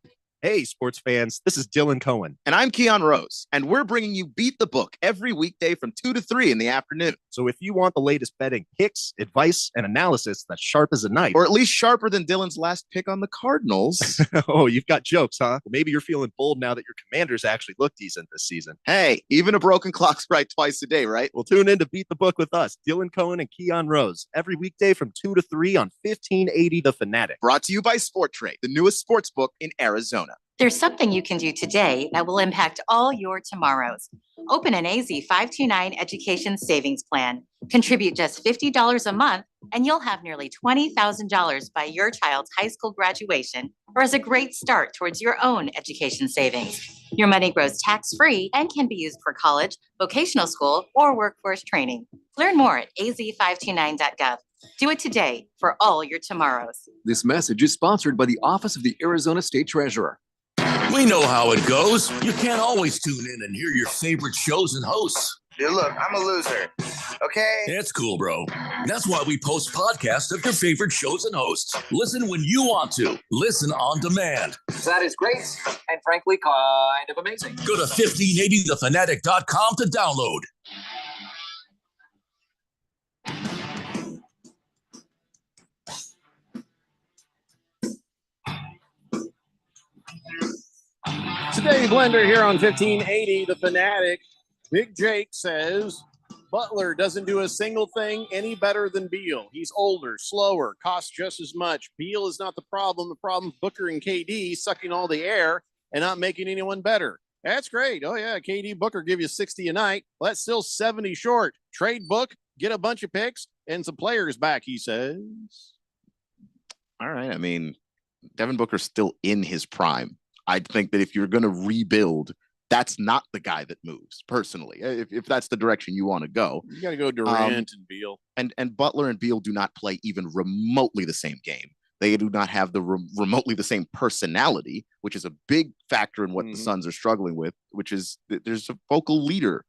Hey, sports fans, this is Dylan Cohen. And I'm Keon Rose, and we're bringing you Beat the Book every weekday from 2 to 3 in the afternoon. So if you want the latest betting picks, advice, and analysis that's sharp as a knife, or at least sharper than Dylan's last pick on the Cardinals. Oh, you've got jokes, huh? Well, maybe you're feeling bold now that your Commanders actually look decent this season. Hey, even a broken clock's right twice a day, right? Well, tune in to Beat the Book with us, Dylan Cohen and Keon Rose, every weekday from 2 to 3 on 1580 The Fanatic. Brought to you by Sport Trade, the newest sports book in Arizona. There's something you can do today that will impact all your tomorrows. Open an AZ 529 Education Savings Plan. Contribute just $50 a month, and you'll have nearly $20,000 by your child's high school graduation, or as a great start towards your own education savings. Your money grows tax-free and can be used for college, vocational school, or workforce training. Learn more at az529.gov. Do it today for all your tomorrows. This message is sponsored by the Office of the Arizona State Treasurer. We know how it goes. You can't always tune in and hear your favorite shows and hosts. Dude, look, I'm a loser. Okay? It's cool, bro. That's why we post podcasts of your favorite shows and hosts. Listen when you want to. Listen on demand. That is great and frankly kind of amazing. Go to 1580thefanatic.com to download. Today, Blender here on 1580 The Fanatic. Big Jake says Butler doesn't do a single thing any better than Beal. He's older, slower, costs just as much. Beal is not the problem. The problem is Booker and KD sucking all the air and not making anyone better. That's great. Oh, yeah, KD Booker give you 60 a night. Well, that's still 70 short. Trade Book, get a bunch of picks and some players back, he says. All right. I mean, Devin Booker's still in his prime. I think that if you're going to rebuild, that's not the guy that moves, personally, if that's the direction you want to go. You got to go Durant and Beal. And Butler and Beal do not play even remotely the same game. They do not have the remotely the same personality, which is a big factor in what the Suns are struggling with, which is that there's a vocal leader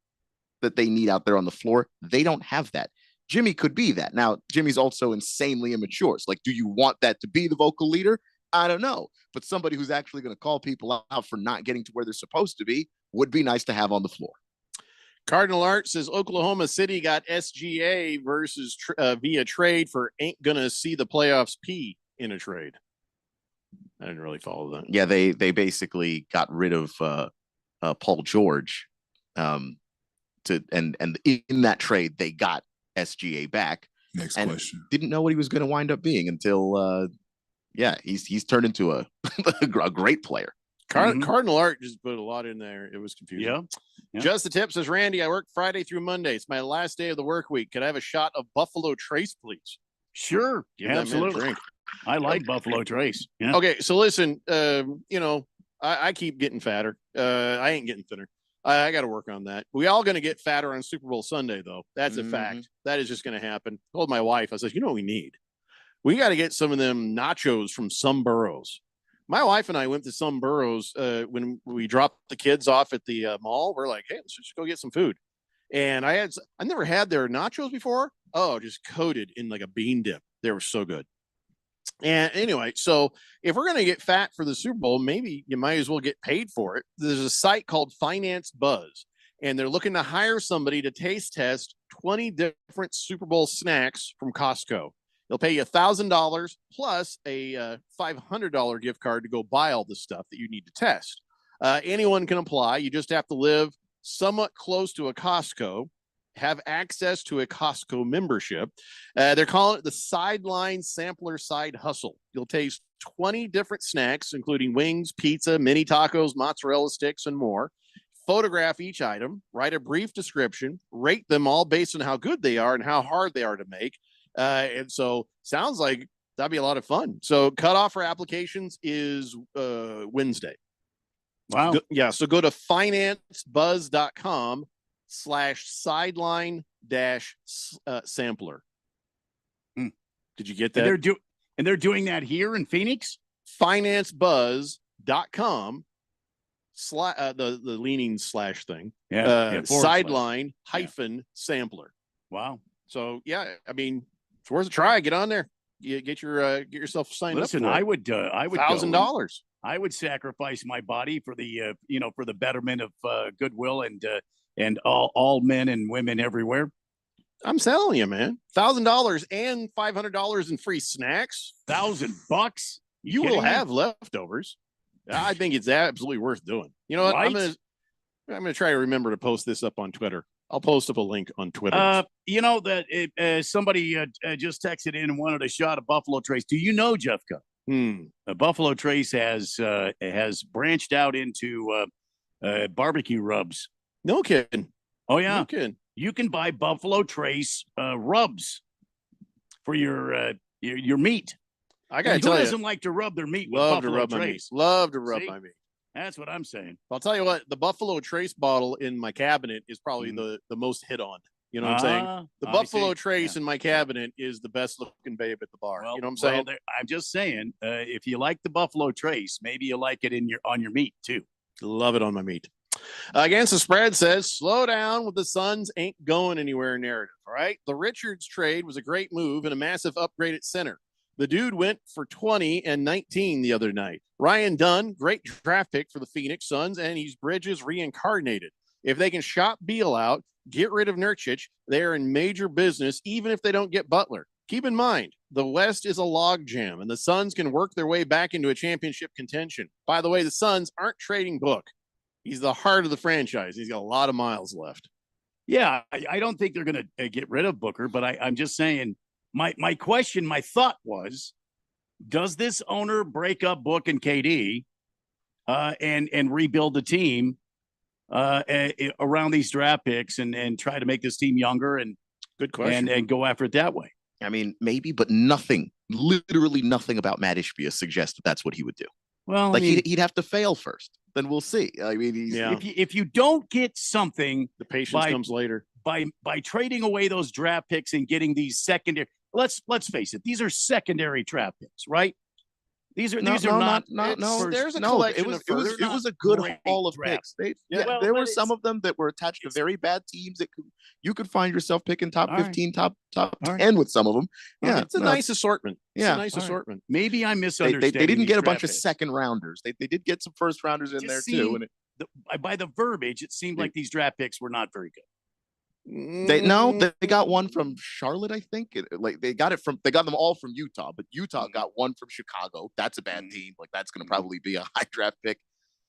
that they need out there on the floor. They don't have that. Jimmy could be that. Now, Jimmy's also insanely immature. So, like, do you want that to be the vocal leader? I don't know. But somebody who's actually going to call people out for not getting to where they're supposed to be would be nice to have on the floor. Cardinal Art says Oklahoma City got SGA versus via trade for ain't going to see the playoffs P in a trade. I didn't really follow that. Yeah, they basically got rid of Paul George and in that trade, they got SGA back. Next question. Didn't know what he was going to wind up being until he's turned into a great player. Cardinal Art just put a lot in there. It was confusing. Yeah. Just the tip says, Randy, I work Friday through Monday. It's my last day of the work week. Could I have a shot of Buffalo Trace, please? Sure. Give that man a Absolutely. drink. I like Buffalo Trace. Yeah. Okay, so listen, I keep getting fatter. I ain't getting thinner. I got to work on that. We all going to get fatter on Super Bowl Sunday, though. That's a fact. That is just going to happen. I told my wife, I said, you know what we need? We got to get some of them nachos from Some Burrows. My wife and I went to Some Burrows when we dropped the kids off at the mall. We're like, hey, let's just go get some food. And I never had their nachos before. Oh, just coated in like a bean dip. They were so good. And anyway, so if we're going to get fat for the Super Bowl, maybe you might as well get paid for it. There's a site called Finance Buzz, and they're looking to hire somebody to taste test 20 different Super Bowl snacks from Costco. They'll pay you $1,000 plus a $500 gift card to go buy all the stuff that you need to test. Anyone can apply. You just have to live somewhat close to a Costco, have access to a Costco membership. They're calling it the Sideline Sampler Side Hustle. You'll taste 20 different snacks, including wings, pizza, mini tacos, mozzarella sticks, and more. Photograph each item, write a brief description, rate them all based on how good they are and how hard they are to make. And so sounds like that'd be a lot of fun. So cutoff for applications is Wednesday. Wow. So go to financeBuzz.com/sideline-sampler. Did you get that? And they're doing that here in Phoenix? Financebuzz.com the leaning slash thing. Sideline hyphen sampler. Wow. So yeah, I mean, it's worth a try. Get on there. You get yourself signed up. Listen, I would $1,000. I would sacrifice my body for the for the betterment of goodwill and all men and women everywhere. I'm telling you, man, $1,000 and $500 in free snacks. $1,000. You will have leftovers. I think it's absolutely worth doing. You know what? Right? I'm gonna try to remember to post this up on Twitter. I'll post up a link on Twitter. Somebody just texted in and wanted a shot of Buffalo Trace. Do you know, Jeffco? Buffalo Trace has branched out into barbecue rubs. No kidding. Oh yeah, no kidding. You can buy Buffalo Trace rubs for your meat. I gotta Who tell you, doesn't like to rub their meat with love to Buffalo rub my meat. Trace? Love to rub See? my meat. That's what I'm saying. I'll tell you what, the Buffalo Trace bottle in my cabinet is probably the most hit on. You know what I'm saying? The Buffalo Trace in my cabinet is the best looking babe at the bar. You know what I'm saying? I'm just saying, if you like the Buffalo Trace, maybe you like it on your meat too. Love it on my meat. Against the spread says, slow down with the Suns ain't going anywhere narrative. All right. The Richards trade was a great move and a massive upgrade at center. The dude went for 20 and 19 the other night. Ryan Dunn, great draft pick for the Phoenix Suns, and he's Bridges reincarnated. If they can shop Beal out, get rid of Nurkic, they are in major business, even if they don't get Butler. Keep in mind, the West is a logjam, and the Suns can work their way back into a championship contention. By the way, the Suns aren't trading Book. He's the heart of the franchise. He's got a lot of miles left. Yeah, I don't think they're going to get rid of Booker, but I'm just saying, my thought was, does this owner break up Book and KD and rebuild the team around these draft picks and try to make this team younger and good question and go after it that way? I mean, maybe, but literally nothing about Matt Ishbia suggests that that's what he would do. Well, like he'd have to fail first. Then we'll see. I mean, if you don't get something, the patience comes later. By trading away those draft picks and getting these secondary. Let's face it. These are secondary draft picks, right? These are not. There's a collection. It was a good haul of picks. There were some of them that were attached to very bad teams that you could find yourself picking top 15, top 10 with some of them. Yeah, it's a nice assortment. It's a nice assortment. Maybe I'm misunderstanding. They didn't get a bunch of second rounders. They did get some first rounders in there too. And by the verbiage, it seemed like these draft picks were not very good. They got one from Charlotte, I think. They got them all from Utah, but Utah got one from Chicago. That's a bad team. Like that's going to probably be a high draft pick.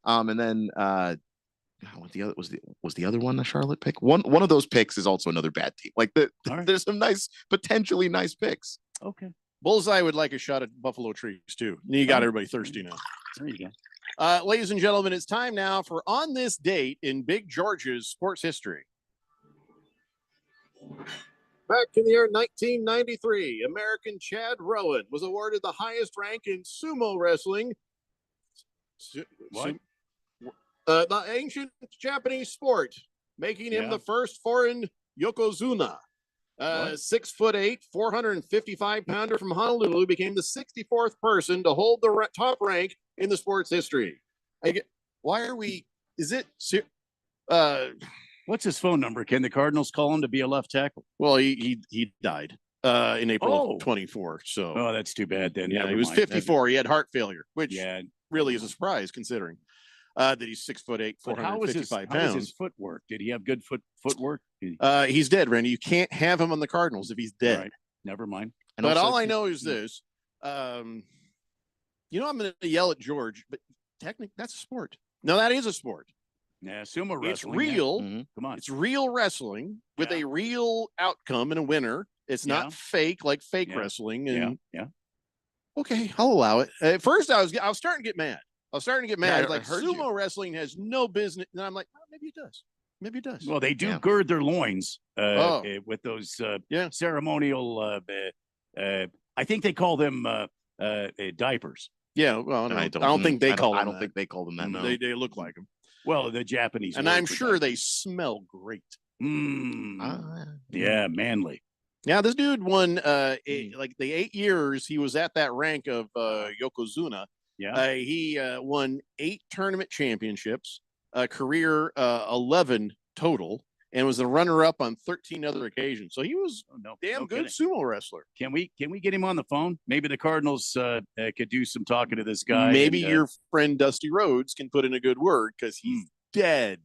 And then what was the other one the Charlotte pick? One of those picks is also another bad team. Like there's some potentially nice picks. Okay. Bullseye would like a shot at Buffalo Trees too. You got everybody thirsty now. There you go. Ladies and gentlemen, it's time now for On This Date in Big George's sports history. Back in the year 1993, American Chad Rowan was awarded the highest rank in sumo wrestling. What? The ancient Japanese sport, making him the first foreign yokozuna. 6'8", 455-pounder from Honolulu became the 64th person to hold the top rank in the sport's history. Why are we? Is it? What's his phone number? Can the Cardinals call him to be a left tackle? Well, he died in April of 24. So that's too bad then. Yeah, he was 54. He had heart failure, which really is a surprise considering that he's 6'8", 455 pounds. How was his footwork? Did he have good footwork? He's dead, Randy. You can't have him on the Cardinals if he's dead. Right. Never mind. But all I know is this. I'm going to yell at George, but technically that's a sport. No, that is a sport. Yeah, sumo wrestling. It's real. Yeah. Come on. It's real wrestling with a real outcome and a winner. It's not fake like fake wrestling. And okay, I'll allow it. At first, I was starting to get mad. I was like, sumo wrestling has no business. And I'm like, oh, maybe it does. Maybe it does. Well, they do gird their loins with those ceremonial. I think they call them diapers. Yeah, well, no, I don't think they call them. I don't think they call them that. No. They look like them. Well, the Japanese, and I'm sure they smell great. Yeah, manly. Yeah, this dude won like the 8 years he was at that rank of yokozuna. Yeah, he won 8 tournament championships, a career 11 total, and was a runner-up on 13 other occasions. So he was damn no good kidding. sumo wrestler. Can we get him on the phone? Maybe the Cardinals could do some talking to this guy. Maybe and, your friend Dusty Rhodes can put in a good word because he's dead.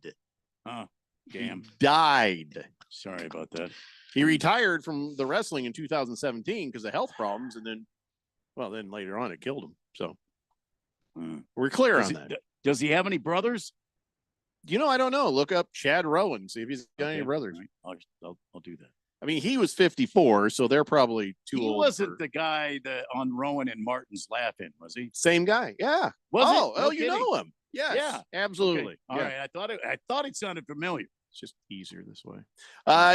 Oh, damn. He died. Sorry about that. He retired from the wrestling in 2017 because of health problems, and then later on it killed him. So we're clear on that. Does he have any brothers? I don't know. Look up Chad Rowan. See if he's got any brothers. I'll do that. I mean, he was 54, so they're probably too old. He wasn't the guy on Rowan and Martin's Laughing, was he? Same guy. Yeah. Was it? You know him. Yes. Yeah. Absolutely. Okay. All right. I thought it sounded familiar. It's just easier this way.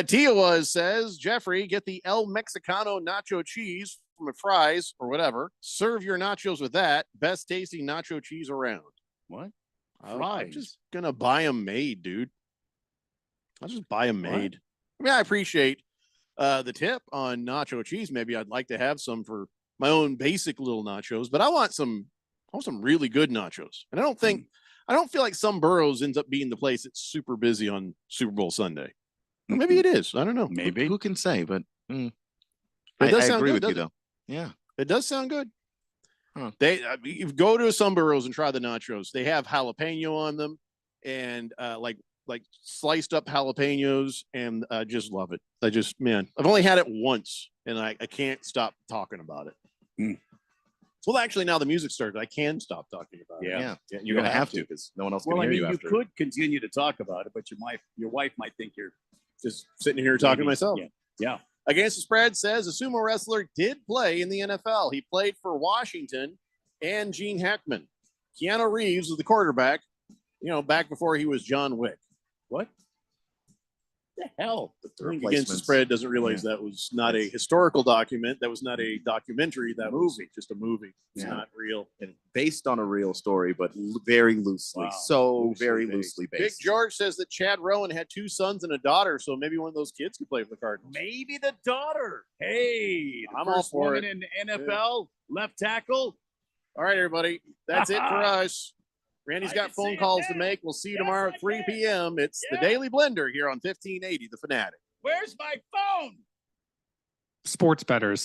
Tia says, Jeffrey, get the El Mexicano nacho cheese from a Fry's or whatever. Serve your nachos with that. Best tasting nacho cheese around. What? I'm Fry's? just going to buy them made, dude. I'll just buy them made. I mean, I appreciate the tip on nacho cheese. Maybe I'd like to have some for my own basic little nachos, but I want some really good nachos. And I don't feel like Some Burros ends up being the place that's super busy on Super Bowl Sunday. Or maybe it is. I don't know. Maybe. Who can say? But It I does sound agree good, with you, doesn't though. Yeah. it does sound good. Huh. You go to Some Burros and try the nachos. They have jalapeno on them and like sliced up jalapenos, and I just love it. I've only had it once and I can't stop talking about it. Well, actually, now the music started. I can stop talking about it. Yeah. You're gonna have to because no one else can hear you after. You could continue to talk about it, but your wife might think you're just sitting here talking to myself. Yeah. Against the Spread says a sumo wrestler did play in the NFL. He played for Washington and Gene Hackman. Keanu Reeves was the quarterback, back before he was John Wick. What the hell? Against the Spread doesn't realize that was not a historical document. That was not a documentary. That was just a movie. It's not real. And based on a real story, but very loosely. Wow. Very loosely Big based. George says that Chad Rowan had 2 sons and a daughter, so maybe one of those kids could play for the Cardinals. Maybe the daughter. Hey, I'm all for woman it. in NFL, left tackle. All right, everybody. That's it for us. Randy's got phone calls to make. We'll see you tomorrow at 3 p.m. It's the Daily Blender here on 1580 The Fanatic. Where's my phone? Sports bettors